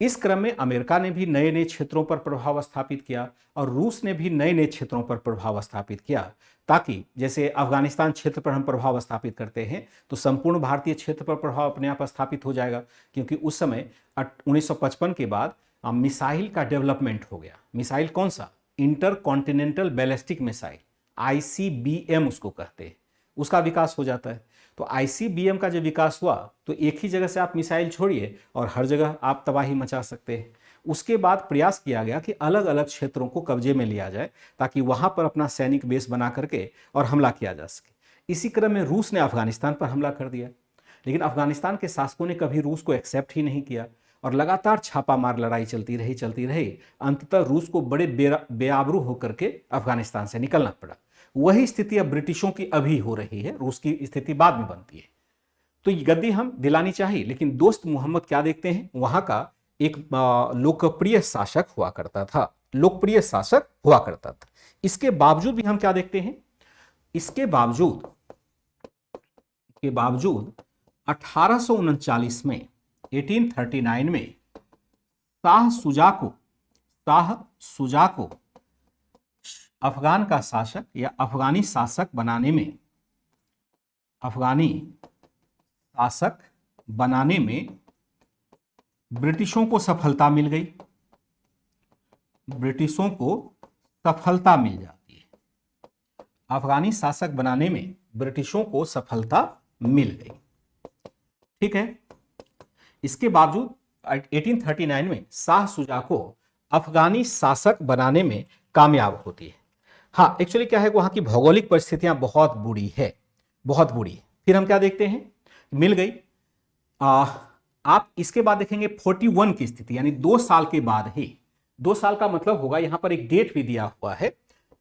इस क्रम में अमेरिका ने भी नए नए क्षेत्रों पर प्रभाव स्थापित किया, और रूस ने भी नए नए क्षेत्रों पर प्रभाव स्थापित किया, ताकि जैसे अफगानिस्तान क्षेत्र पर हम प्रभाव स्थापित करते हैं तो संपूर्ण भारतीय क्षेत्र पर प्रभाव अपने आप स्थापित हो जाएगा, क्योंकि उस समय 1955 के बाद मिसाइल का डेवलपमेंट हो गया। मिसाइल कौन सा? Inter continental ballistic missile, ICBM उसको कहते हैं, उसका विकास हो जाता है। तो ICBM का जब विकास हुआ तो एक ही जगह से आप मिसाइल छोड़िए और हर जगह आप तबाही मचा सकते हैं। उसके बाद प्रयास किया गया कि अलग अलग क्षेत्रों को कब्जे में लिया जाए, ताकि वहां पर अपना सैनिक बेस बना करके और हमला किया जा सके। इसी क्रम में रूस ने अफगानिस्तान पर हमला कर दिया, लेकिन अफगानिस्तान के शासकों ने कभी रूस को एक्सेप्ट ही नहीं किया, और लगातार छापामार लड़ाई चलती रही। अंततः रूस को बड़े बेआबरू होकर के अफगानिस्तान से निकलना पड़ा। वही स्थिति अब ब्रिटिशों की अभी हो रही है, रूस की स्थिति बाद में बनती है। तो ये गद्दी हम दिलानी चाहिए, लेकिन दोस्त मोहम्मद क्या देखते हैं, वहां का एक लोकप्रिय शासक हुआ करता था, इसके बावजूद भी हम क्या देखते हैं, इसके बावजूद 1839 में 1839 में शाह सुजा को अफगान का शासक या अफगानी शासक बनाने में ब्रिटिशों को सफलता मिल गई, ब्रिटिशों को सफलता मिल जाती है, अफगानी शासक बनाने में ब्रिटिशों को सफलता मिल गई। ठीक है। इसके बावजूद 1839 में शाह शुजा को अफगानी शासक बनाने में कामयाब होती है। हाँ, एक्चुअली क्या है, वहां की भौगोलिक परिस्थितियां बहुत बुरी है, बहुत बुरी है। फिर हम क्या देखते हैं, मिल गई। आप इसके बाद देखेंगे 41 की स्थिति, यानी 2 साल के बाद ही, 2 साल का मतलब होगा, यहां पर एक डेट भी दिया हुआ है,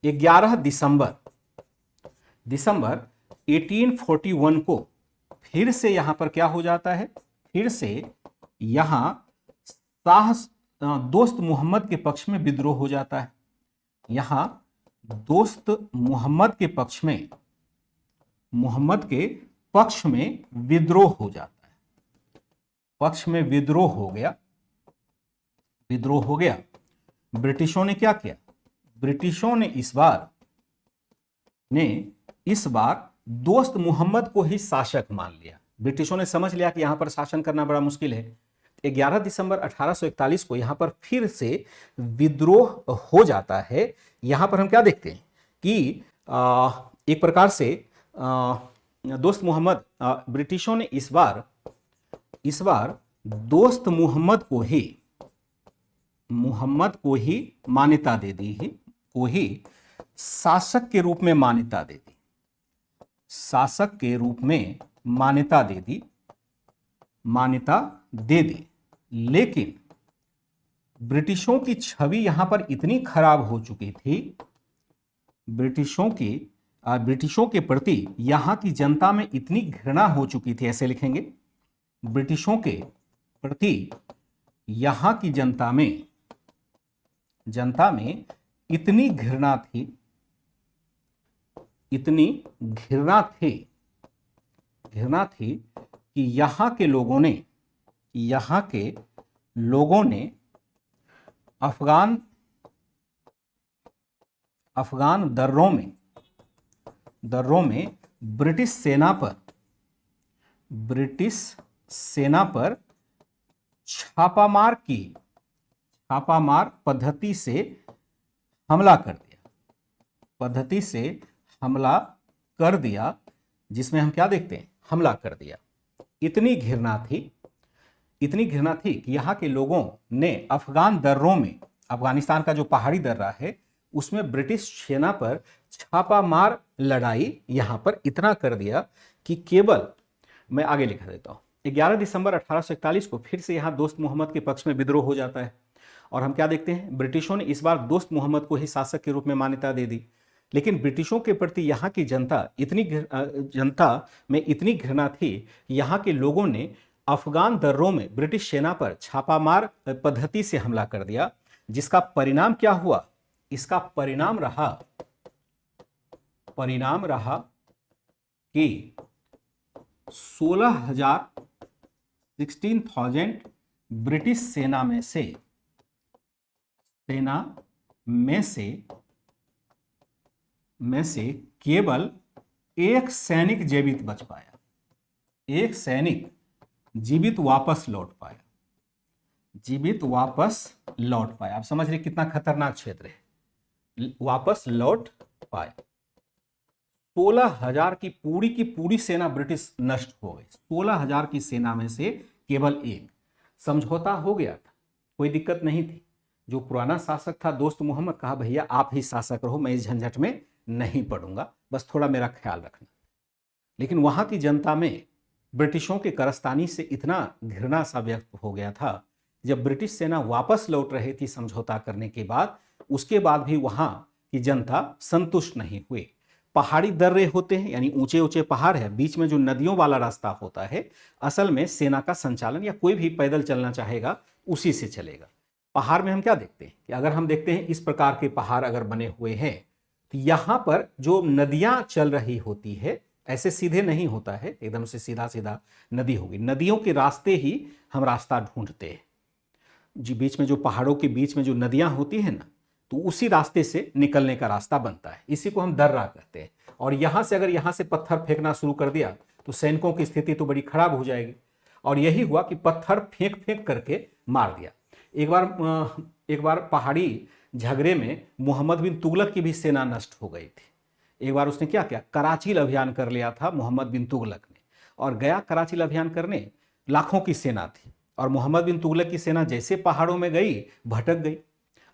11 दिसंबर 1841 को फिर से यहां पर क्या हो जाता है, फिर से यहां शाह दोस्त मोहम्मद के पक्ष में विद्रोह हो जाता है। यहां दोस्त मोहम्मद के पक्ष में, मोहम्मद के पक्ष में विद्रोह हो जाता है, पक्ष में विद्रोह हो गया, विद्रोह हो गया। ब्रिटिशों ने क्या किया, ब्रिटिशों ने इस बार दोस्त मोहम्मद को ही शासक मान लिया। ब्रिटिशों ने समझ लिया कि यहां पर शासन करना बड़ा मुश्किल है। 11 दिसंबर 1841 को यहां पर फिर से विद्रोह हो जाता है। यहां पर हम क्या देखते हैं कि एक प्रकार से दोस्त मोहम्मद, ब्रिटिशों ने इस बार दोस्त मोहम्मद को ही मान्यता दे दी है, को ही शासक के रूप में मान्यता दे दी, शासक के रूप में मान्यता दे दी। लेकिन ब्रिटिशों की छवि यहां पर इतनी खराब हो चुकी थी, ब्रिटिशों के प्रति यहां की जनता में इतनी घृणा हो चुकी थी, ऐसे लिखेंगे, ब्रिटिशों के प्रति यहां की जनता में इतनी घृणा थी कि यहां के लोगों ने अफगान दर्रों में ब्रिटिश सेना पर छापामार पद्धति से हमला कर दिया, जिसमें हम क्या देखते हैं, हमला कर दिया। इतनी घृणा थी कि यहाँ के लोगों ने अफगान दर्रों में, अफगानिस्तान का जो पहाड़ी दर्रा है उसमें ब्रिटिश सेना पर छापामार लड़ाई यहां पर इतना कर दिया कि केवल, मैं आगे लिखा देता हूं, 11 दिसंबर 1841 को फिर से यहां दोस्त मोहम्मद के पक्ष में विद्रोह हो जाता है। और हम क्या देखते हैं, ब्रिटिशों ने इस बार दोस्त मोहम्मद को ही शासक के रूप में मान्यता दे दी। लेकिन ब्रिटिशों के प्रति यहाँ की जनता में इतनी घृणा थी, यहाँ के लोगों ने अफगान दर्रों में ब्रिटिश सेना पर छापामार पद्धति से हमला कर दिया, जिसका परिणाम क्या हुआ, इसका परिणाम रहा कि 16,000 ब्रिटिश सेना में से केवल एक सैनिक जीवित बच पाया, एक सैनिक जीवित वापस लौट पाया। आप समझ रहे कितना खतरनाक क्षेत्र है, वापस लौट पाया। 16,000 की पूरी सेना ब्रिटिश नष्ट हो गई। 16,000 की सेना में से केवल एक। समझौता हो गया था, कोई दिक्कत नहीं थी। जो पुराना शासक था दोस्त मोहम्मद, कहा भैया आप ही शासक रहो, मैं इस झंझट में नहीं पड़ूंगा, बस थोड़ा मेरा ख्याल रखना। लेकिन वहां की जनता में ब्रिटिशों के कारस्तानी से इतना घृणा सा व्यक्त हो गया था, जब ब्रिटिश सेना वापस लौट रही थी समझौता करने के बाद, उसके बाद भी वहां की जनता संतुष्ट नहीं हुई। पहाड़ी दर्रे होते हैं, यानी ऊंचे ऊंचे पहाड़ है, बीच में जो नदियों वाला रास्ता होता है, असल में सेना का संचालन या कोई भी पैदल चलना चाहेगा उसी से चलेगा। पहाड़ में हम क्या देखते हैं कि अगर हम देखते हैं इस प्रकार के पहाड़ अगर बने हुए हैं, तो यहां पर जो नदियां चल रही होती है, ऐसे सीधे नहीं होता है, एकदम से सीधा सीधा नदी होगी, नदियों के रास्ते ही हम रास्ता ढूंढते हैं। जी, बीच में जो पहाड़ों के बीच में जो नदियां होती है ना, तो उसी रास्ते से निकलने का रास्ता बनता है, इसी को हम दर्रा कहते हैं। और यहां से अगर यहां से पत्थर फेंकना शुरू कर दिया तो सैनिकों की स्थिति तो बड़ी खराब हो जाएगी। और यही हुआ कि पत्थर फेंक करके मार दिया। एक बार पहाड़ी झगड़े में मोहम्मद बिन तुगलक की भी सेना नष्ट हो गई थी। एक बार उसने क्या किया, कराचील अभियान कर लिया था मोहम्मद बिन तुगलक ने, और गया कराचील अभियान करने, लाखों की सेना थी, और मोहम्मद बिन तुगलक की सेना जैसे पहाड़ों में गई भटक गई।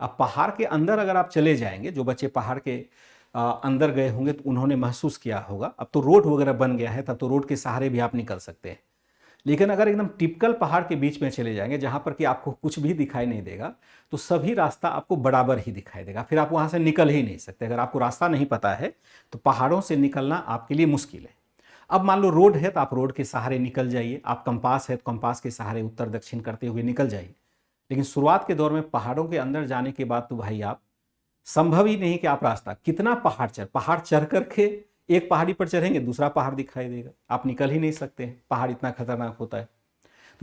अब पहाड़ के अंदर अगर आप चले जाएंगे, जो बच्चे पहाड़ के अंदर गए होंगे तो उन्होंने महसूस किया होगा, अब तो रोड वगैरह बन गया है, तब तो रोड के सहारे भी आप निकल सकते हैं। लेकिन अगर एकदम टिपिकल पहाड़ के बीच में चले जाएंगे जहां पर कि आपको कुछ भी दिखाई नहीं देगा, तो सभी रास्ता आपको बराबर ही दिखाई देगा, फिर आप वहां से निकल ही नहीं सकते। अगर आपको रास्ता नहीं पता है तो पहाड़ों से निकलना आपके लिए मुश्किल है। अब मान लो रोड है तो आप रोड के सहारे निकल जाइए, आप कंपास है तो कंपास के सहारे उत्तर दक्षिण करते हुए निकल जाइए। लेकिन शुरुआत के दौर में पहाड़ों के अंदर जाने के बाद तो भाई आप संभव ही नहीं कि आप रास्ता, कितना पहाड़ चढ़ करके एक पहाड़ी पर चढ़ेंगे दूसरा पहाड़ दिखाई देगा, आप निकल ही नहीं सकते हैं, पहाड़ इतना खतरनाक होता है।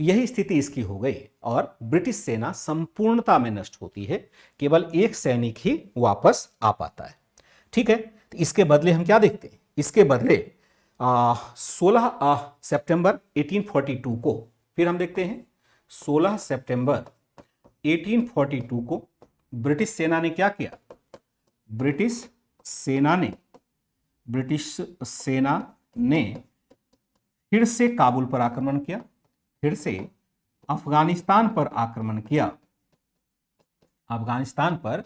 तो यही स्थिति इसकी हो गई और ब्रिटिश सेना संपूर्णता में नष्ट होती है, केवल एक सैनिक ही वापस आ पाता है। ठीक है, तो इसके बदले हम क्या देखते हैं, इसके बदले 16 सितंबर 1842 को, फिर हम देखते हैं 16 सितंबर 1842 को ब्रिटिश सेना ने क्या किया, ब्रिटिश सेना ने फिर से काबुल पर आक्रमण किया, फिर से अफगानिस्तान पर आक्रमण किया, अफगानिस्तान पर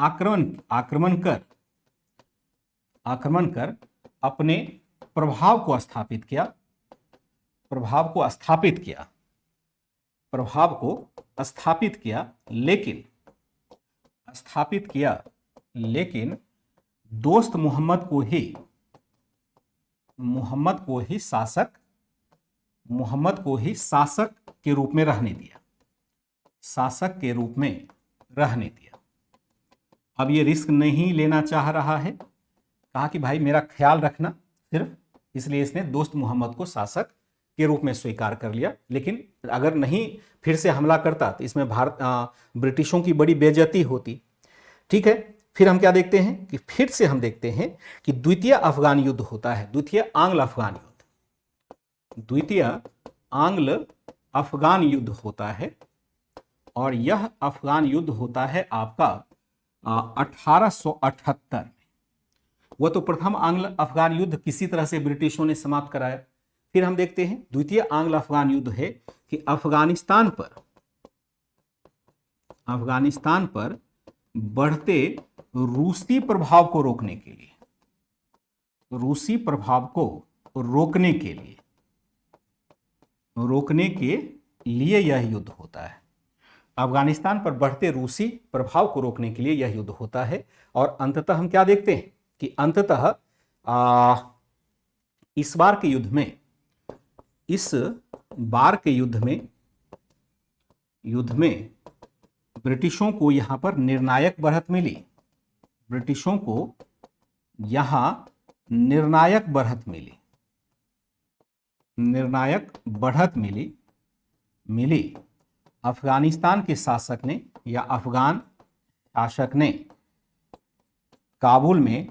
आक्रमण कर अपने प्रभाव को स्थापित किया, लेकिन दोस्त मोहम्मद को ही शासक के रूप में रहने दिया, अब ये रिस्क नहीं लेना चाह रहा है, कहा कि भाई मेरा ख्याल रखना सिर्फ, इसलिए इसने दोस्त मोहम्मद को शासक के रूप में स्वीकार कर लिया। लेकिन अगर नहीं फिर से हमला करता तो इसमें ब्रिटिशों की बड़ी बेइज्जती होती। ठीक है, फिर हम क्या देखते हैं कि फिर से हम देखते हैं कि द्वितीय अफगान युद्ध होता है, द्वितीय आंग्ल अफगान युद्ध होता है, और यह अफगान युद्ध होता है आपका 1878 में। वह तो प्रथम आंग्ल अफगान युद्ध किसी तरह से ब्रिटिशों ने समाप्त कराया। फिर हम देखते हैं द्वितीय आंग्ल अफगान युद्ध है कि अफगानिस्तान पर बढ़ते रूसी प्रभाव को रोकने के लिए यह युद्ध होता है। अफगानिस्तान पर बढ़ते रूसी प्रभाव को रोकने के लिए यह युद्ध होता है। और अंततः हम क्या देखते हैं कि अंततः इस बार के युद्ध में ब्रिटिशों को यहां पर निर्णायक बढ़त मिली। अफगानिस्तान के शासक ने या अफगान शासक ने काबुल में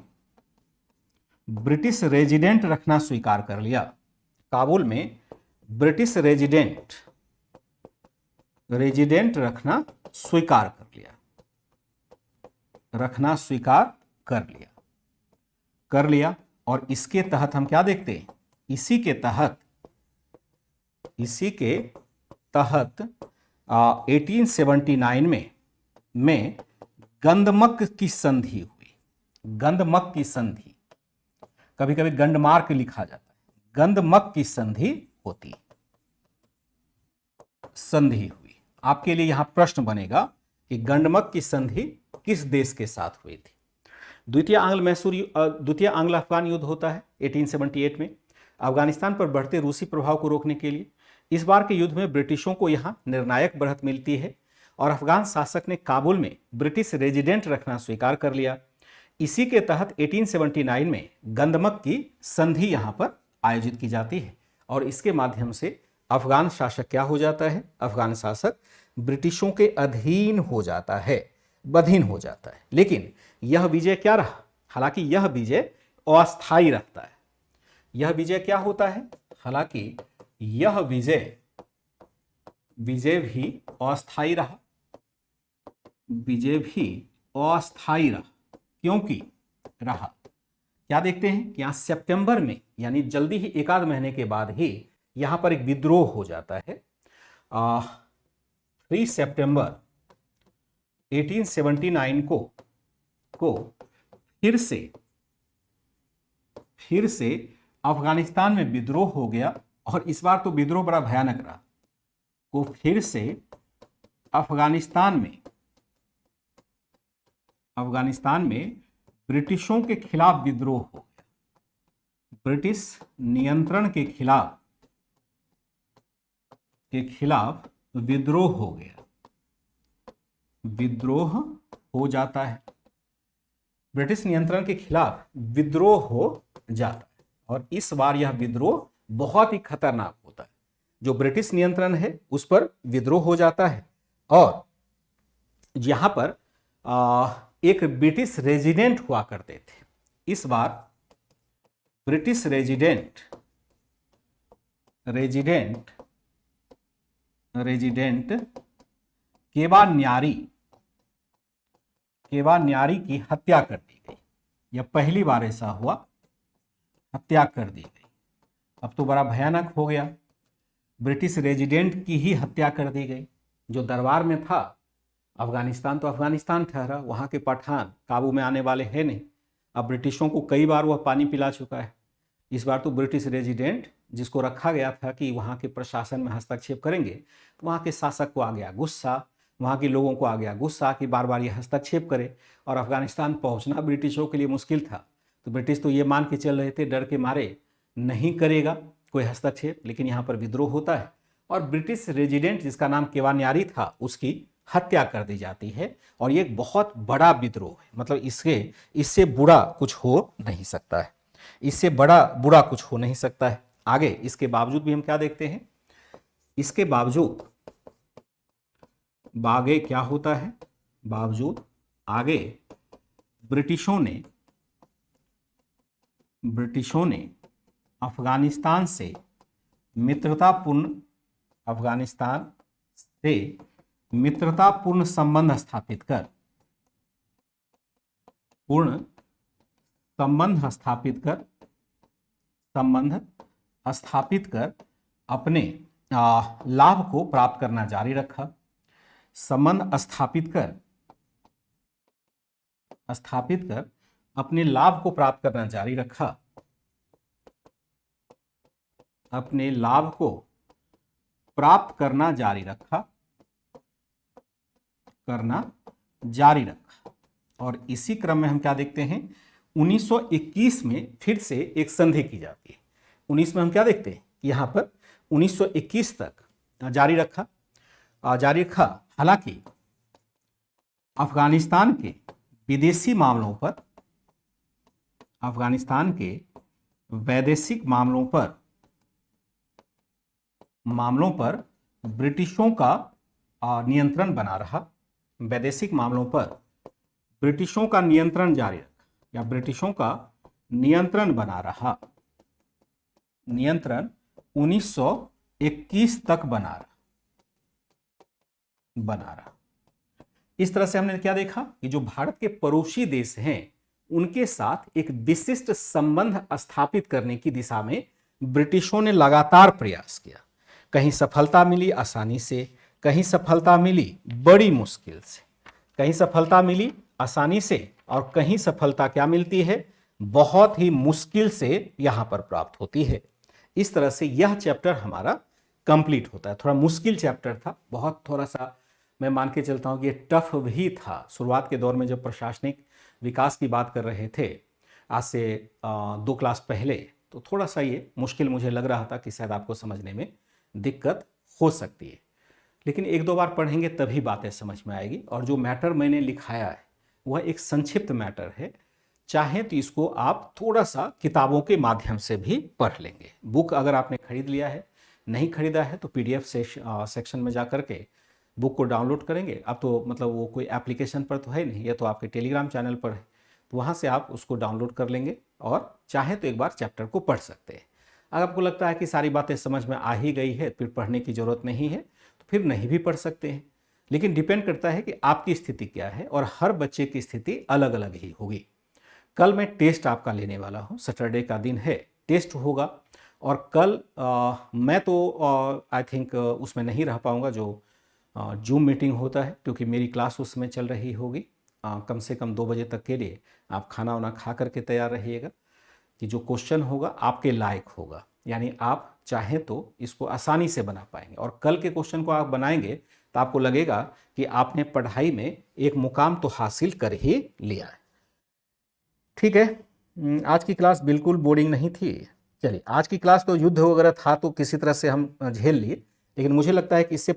ब्रिटिश रेजिडेंट रखना स्वीकार कर लिया। काबुल में ब्रिटिश रेजिडेंट रखना स्वीकार कर लिया। और इसके तहत हम क्या देखते हैं, इसी के तहत 1879 में गंदमक की संधि हुई। गंदमक की संधि, कभी कभी गंडमार्क लिखा जाता है, गंदमक की संधि हुई। आपके लिए यहां प्रश्न बनेगा कि गंडमक की संधि किस देश के साथ हुई थी। द्वितीय आंग्ल अफगान युद्ध होता है 1878 में, अफगानिस्तान पर बढ़ते रूसी प्रभाव को रोकने के लिए। इस बार के युद्ध में ब्रिटिशों को यहां निर्णायक बढ़त मिलती है और अफगान शासक ने काबुल में ब्रिटिश रेजिडेंट रखना स्वीकार कर लिया। इसी के तहत 1879 में गंदमक की संधि यहां पर आयोजित की जाती है और इसके माध्यम से अफगान शासक क्या हो जाता है, अफगान शासक ब्रिटिशों के अधीन हो जाता है, बधीन हो जाता है। लेकिन यह विजय क्या रहा, हालांकि यह विजय अस्थायी रहता है। यह विजय क्या होता है, हालांकि यह विजय विजय भी अस्थायी रहा, विजय भी अस्थायी रहा। क्योंकि रहा, क्या देखते हैं कि यहां सितंबर में, यानी जल्दी ही एक आध महीने के बाद ही यहां पर एक विद्रोह हो जाता है। 3 सितंबर 1879 को फिर से अफगानिस्तान में विद्रोह हो गया, और इस बार तो विद्रोह बड़ा भयानक रहा। को फिर से अफगानिस्तान में ब्रिटिशों के खिलाफ विद्रोह हो गया, ब्रिटिश नियंत्रण के खिलाफ विद्रोह हो गया, विद्रोह हो जाता है, ब्रिटिश नियंत्रण के खिलाफ विद्रोह हो जाता है। और इस बार यह विद्रोह बहुत ही खतरनाक होता है। जो ब्रिटिश नियंत्रण है उस पर विद्रोह हो जाता है, और यहां पर एक ब्रिटिश रेजिडेंट हुआ करते थे। इस बार ब्रिटिश रेजिडेंट केवा न्यारी की हत्या कर दी गई। यह पहली बार ऐसा हुआ, हत्या कर दी गई। अब तो बड़ा भयानक हो गया, ब्रिटिश रेजिडेंट की ही हत्या कर दी गई। जो दरबार में था, अफगानिस्तान तो अफगानिस्तान ठहरा, वहां के पठान काबू में आने वाले हैं नहीं। अब ब्रिटिशों को कई बार वह पानी पिला चुका है। इस बार तो ब्रिटिश रेजिडेंट जिसको रखा गया था कि वहाँ के प्रशासन में हस्तक्षेप करेंगे, तो वहाँ के शासक को आ गया गुस्सा, वहाँ के लोगों को आ गया गुस्सा कि बार बार ये हस्तक्षेप करे, और अफगानिस्तान पहुँचना ब्रिटिशों के लिए मुश्किल था। तो ब्रिटिश तो ये मान के चल रहे थे, डर के मारे नहीं करेगा कोई हस्तक्षेप, लेकिन यहाँ पर विद्रोह होता है, और ब्रिटिश रेजिडेंट जिसका नाम केवा न्यारी था उसकी हत्या कर दी जाती है। और ये एक बहुत बड़ा विद्रोह है, मतलब इससे बुरा कुछ हो नहीं सकता है, इससे बुरा कुछ हो नहीं सकता है। आगे इसके बावजूद भी हम क्या देखते हैं, इसके बावजूद आगे क्या होता है, बावजूद आगे ब्रिटिशों ने अफगानिस्तान से मित्रतापूर्ण संबंध स्थापित कर अपने लाभ को प्राप्त करना जारी रखा। संबंध स्थापित कर अपने लाभ को प्राप्त करना जारी रखा, अपने लाभ को प्राप्त करना जारी रखा। और इसी क्रम में हम क्या देखते हैं, 1921 में फिर से एक संधि की जाती है। 19 में हम क्या देखते हैं, यहां पर 1921 तक जारी रखा। हालांकि अफगानिस्तान के विदेशी मामलों पर, अफगानिस्तान के वैदेशिक मामलों पर ब्रिटिशों का नियंत्रण बना रहा। वैदेशिक मामलों पर ब्रिटिशों का नियंत्रण जारी रखा, या ब्रिटिशों का नियंत्रण बना रहा। नियंत्रण 1921 तक बना रहा। इस तरह से हमने क्या देखा कि जो भारत के पड़ोसी देश हैं उनके साथ एक विशिष्ट संबंध स्थापित करने की दिशा में ब्रिटिशों ने लगातार प्रयास किया। कहीं सफलता मिली आसानी से, कहीं सफलता मिली बड़ी मुश्किल से, कहीं सफलता मिली आसानी से, और कहीं सफलता क्या मिलती है, बहुत ही मुश्किल से यहां पर प्राप्त होती है। इस तरह से यह चैप्टर हमारा कंप्लीट होता है। थोड़ा मुश्किल चैप्टर था, बहुत थोड़ा सा मैं मान के चलता हूं कि ये टफ भी था। शुरुआत के दौर में जब प्रशासनिक विकास की बात कर रहे थे आज से 2 क्लास पहले, तो थोड़ा सा ये मुश्किल मुझे लग रहा था कि शायद आपको समझने में दिक्कत हो सकती है, लेकिन 1-2 बार पढ़ेंगे तभी बातें समझ में आएगी। और जो मैटर मैंने लिखाया है वह एक संक्षिप्त मैटर है, चाहे तो इसको आप थोड़ा सा किताबों के माध्यम से भी पढ़ लेंगे। बुक अगर आपने खरीद लिया है, नहीं खरीदा है तो PDF सेक्शन में जा करके बुक को डाउनलोड करेंगे। अब तो मतलब वो कोई एप्लीकेशन पर तो है नहीं, ये तो आपके टेलीग्राम चैनल पर है, तो वहाँ से आप उसको डाउनलोड कर लेंगे और चाहे तो एक बार चैप्टर को पढ़ सकते हैं। अगर आपको लगता है कि सारी बातें समझ में आ ही गई है, फिर पढ़ने की ज़रूरत नहीं है, तो तो फिर नहीं भी पढ़ सकते हैं। लेकिन डिपेंड करता है कि आपकी स्थिति क्या है, और हर बच्चे की स्थिति अलग अलग ही होगी। कल मैं टेस्ट आपका लेने वाला हूँ, सैटरडे का दिन है, टेस्ट होगा। और कल मैं तो आई थिंक उसमें नहीं रह पाऊँगा, जो जूम मीटिंग होता है, क्योंकि मेरी क्लास उसमें चल रही होगी। कम से कम 2 बजे तक के लिए आप खाना वाना खा करके तैयार रहिएगा, कि जो क्वेश्चन होगा आपके लायक होगा, यानी आप चाहें तो इसको आसानी से बना पाएंगे। और कल के क्वेश्चन को आप बनाएंगे तो आपको लगेगा कि आपने पढ़ाई में एक मुकाम तो हासिल कर ही लिया है। ठीक है, आज की क्लास बिल्कुल बोरिंग नहीं थी। चलिए, आज की क्लास तो युद्ध वगैरह था तो किसी तरह से हम झेल लिए, लेकिन मुझे लगता है कि इससे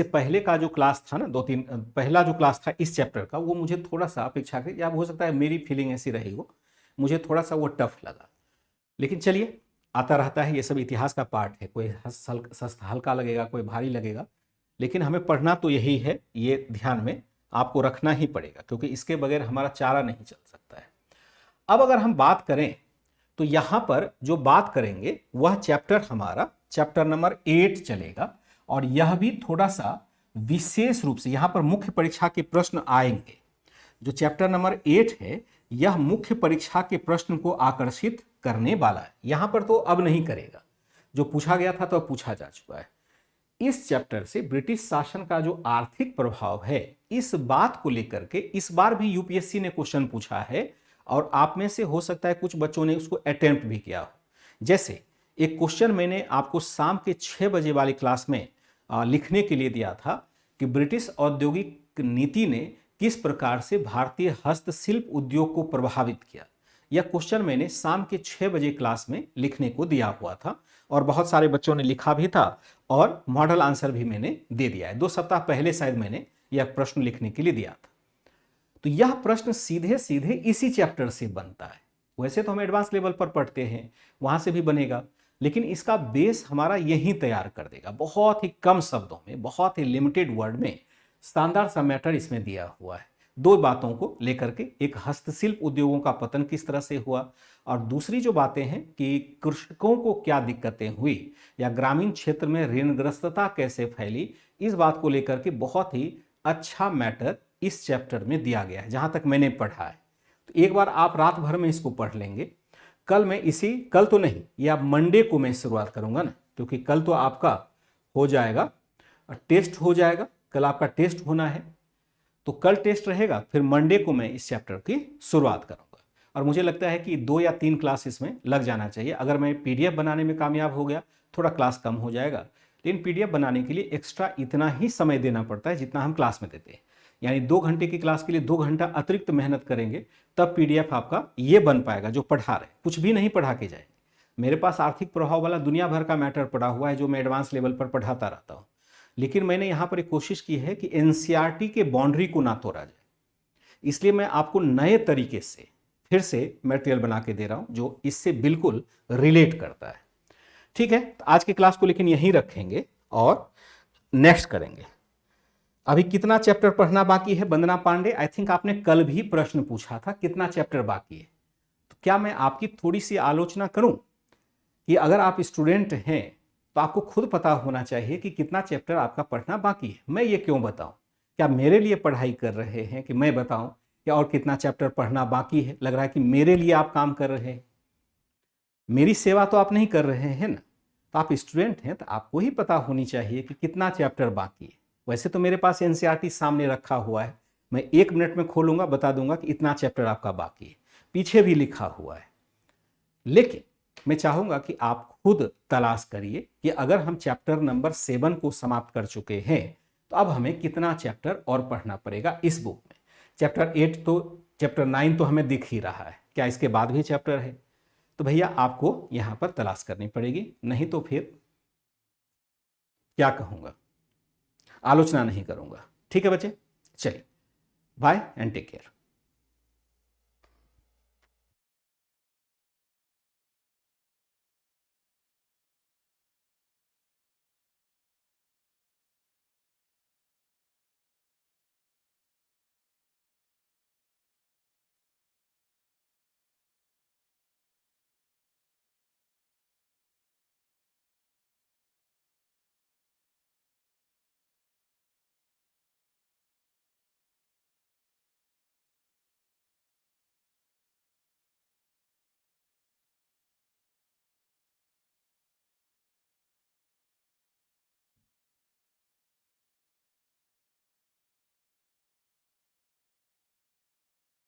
पहले का जो क्लास था ना, 2-3 पहला जो क्लास था इस चैप्टर का, वो मुझे थोड़ा सा अपेक्षाकृत, या हो सकता है मेरी फीलिंग ऐसी रही हो, मुझे थोड़ा सा वो टफ लगा। लेकिन चलिए, आता रहता है, ये सब इतिहास का पार्ट है, कोई हल्का लगेगा, कोई भारी लगेगा, लेकिन हमें पढ़ना तो यही है, ये ध्यान में आपको रखना ही पड़ेगा, क्योंकि इसके बगैर हमारा चारा नहीं चल सकता है। अब अगर हम बात करें तो यहां पर जो बात करेंगे वह चैप्टर हमारा चैप्टर नंबर 8 चलेगा, और यह भी थोड़ा सा विशेष रूप से यहां पर मुख्य परीक्षा के प्रश्न आएंगे। जो चैप्टर नंबर 8 है, यह मुख्य परीक्षा के प्रश्न को आकर्षित करने वाला है। यहां पर तो अब नहीं करेगा, जो पूछा गया था तो अब पूछा जा चुका है। इस चैप्टर से ब्रिटिश शासन का जो आर्थिक प्रभाव है, इस बात को लेकर के इस बार भी यूपीएससी ने क्वेश्चन पूछा है, और आप में से हो सकता है कुछ बच्चों ने उसको अटेम्प्ट भी किया हो। जैसे एक क्वेश्चन मैंने आपको शाम के 6 बजे वाली क्लास में लिखने के लिए दिया था कि ब्रिटिश औद्योगिक नीति ने किस प्रकार से भारतीय हस्तशिल्प उद्योग को प्रभावित किया। यह क्वेश्चन मैंने शाम के 6 बजे क्लास में लिखने को दिया हुआ था, और बहुत सारे बच्चों ने लिखा भी था, और मॉडल आंसर भी मैंने दे दिया है। 2 सप्ताह पहले शायद मैंने यह प्रश्न लिखने के लिए दिया था। तो यह प्रश्न सीधे सीधे इसी चैप्टर से बनता है। वैसे तो हम एडवांस लेवल पर पढ़ते हैं, वहां से भी बनेगा, लेकिन इसका बेस हमारा यही तैयार कर देगा। बहुत ही कम शब्दों में, बहुत ही लिमिटेड वर्ड में शानदार सा मैटर इसमें दिया हुआ है। 2 बातों को लेकर के, एक हस्तशिल्प उद्योगों का पतन किस तरह से हुआ, और दूसरी जो बातें हैं कि कृषकों को क्या दिक्कतें हुई, या ग्रामीण क्षेत्र में ऋणग्रस्तता कैसे फैली, इस बात को लेकर के बहुत ही अच्छा मैटर इस चैप्टर में दिया गया है, जहां तक मैंने पढ़ा है। तो एक बार आप रात भर में इसको पढ़ लेंगे। कल तो नहीं, या मंडे को मैं शुरुआत करूंगा ना, क्योंकि कल तो आपका हो जाएगा, टेस्ट हो जाएगा, कल आपका टेस्ट होना है, तो कल टेस्ट रहेगा, फिर मंडे को मैं इस चैप्टर की शुरुआत करूंगा। और मुझे लगता है कि 2 या 3 क्लास इसमें लग जाना चाहिए। अगर मैं पीडीएफ बनाने में कामयाब हो गया, थोड़ा क्लास कम हो जाएगा, लेकिन पीडीएफ बनाने के लिए एक्स्ट्रा इतना ही समय देना पड़ता है जितना हम क्लास में देते हैं। यानी 2 घंटे की क्लास के लिए 2 घंटा अतिरिक्त मेहनत करेंगे, तब पीडीएफ आपका ये बन पाएगा जो पढ़ा रहे, कुछ भी नहीं पढ़ा के जाए। मेरे पास आर्थिक प्रभाव वाला दुनिया भर का मैटर पड़ा हुआ है, जो मैं एडवांस लेवल पर पढ़ाता रहता हूँ, लेकिन मैंने यहाँ पर एक कोशिश की है कि एनसीईआरटी के बाउंड्री को ना तोड़ा जाए। इसलिए मैं आपको नए तरीके से फिर से मटेरियल बना के दे रहा हूँ, जो इससे बिल्कुल रिलेट करता है। ठीक है, तो आज की क्लास को लेकिन यहीं रखेंगे और नेक्स्ट करेंगे। अभी कितना चैप्टर पढ़ना बाकी है वंदना पांडे? आई थिंक आपने कल भी प्रश्न पूछा था कितना चैप्टर बाकी है। तो क्या मैं आपकी थोड़ी सी आलोचना करूं कि अगर आप स्टूडेंट हैं तो आपको खुद पता होना चाहिए कि कितना चैप्टर आपका पढ़ना बाकी है। मैं ये क्यों बताऊं? क्या मेरे लिए पढ़ाई कर रहे हैं कि मैं बताऊं या और कितना चैप्टर पढ़ना बाकी है? लग रहा है कि मेरे लिए आप काम कर रहे हैं, मेरी सेवा तो आप नहीं कर रहे हैं ना। तो आप स्टूडेंट हैं तो आपको ही पता होनी चाहिए कि कितना चैप्टर बाकी है। वैसे तो मेरे पास एनसीईआरटी सामने रखा हुआ है, मैं 1 मिनट में खोलूंगा, बता दूंगा कि इतना चैप्टर आपका बाकी है, पीछे भी लिखा हुआ है। लेकिन मैं चाहूंगा कि आप खुद तलाश करिए कि अगर हम चैप्टर नंबर 7 को समाप्त कर चुके हैं तो अब हमें कितना चैप्टर और पढ़ना पड़ेगा इस बुक में। चैप्टर 9 तो हमें दिख ही रहा है, क्या इसके बाद भी चैप्टर है? तो भैया आपको यहां पर तलाश करनी पड़ेगी, नहीं तो फिर क्या कहूंगा, आलोचना नहीं करूंगा। ठीक है बच्चे, चलिए बाय एंड टेक केयर।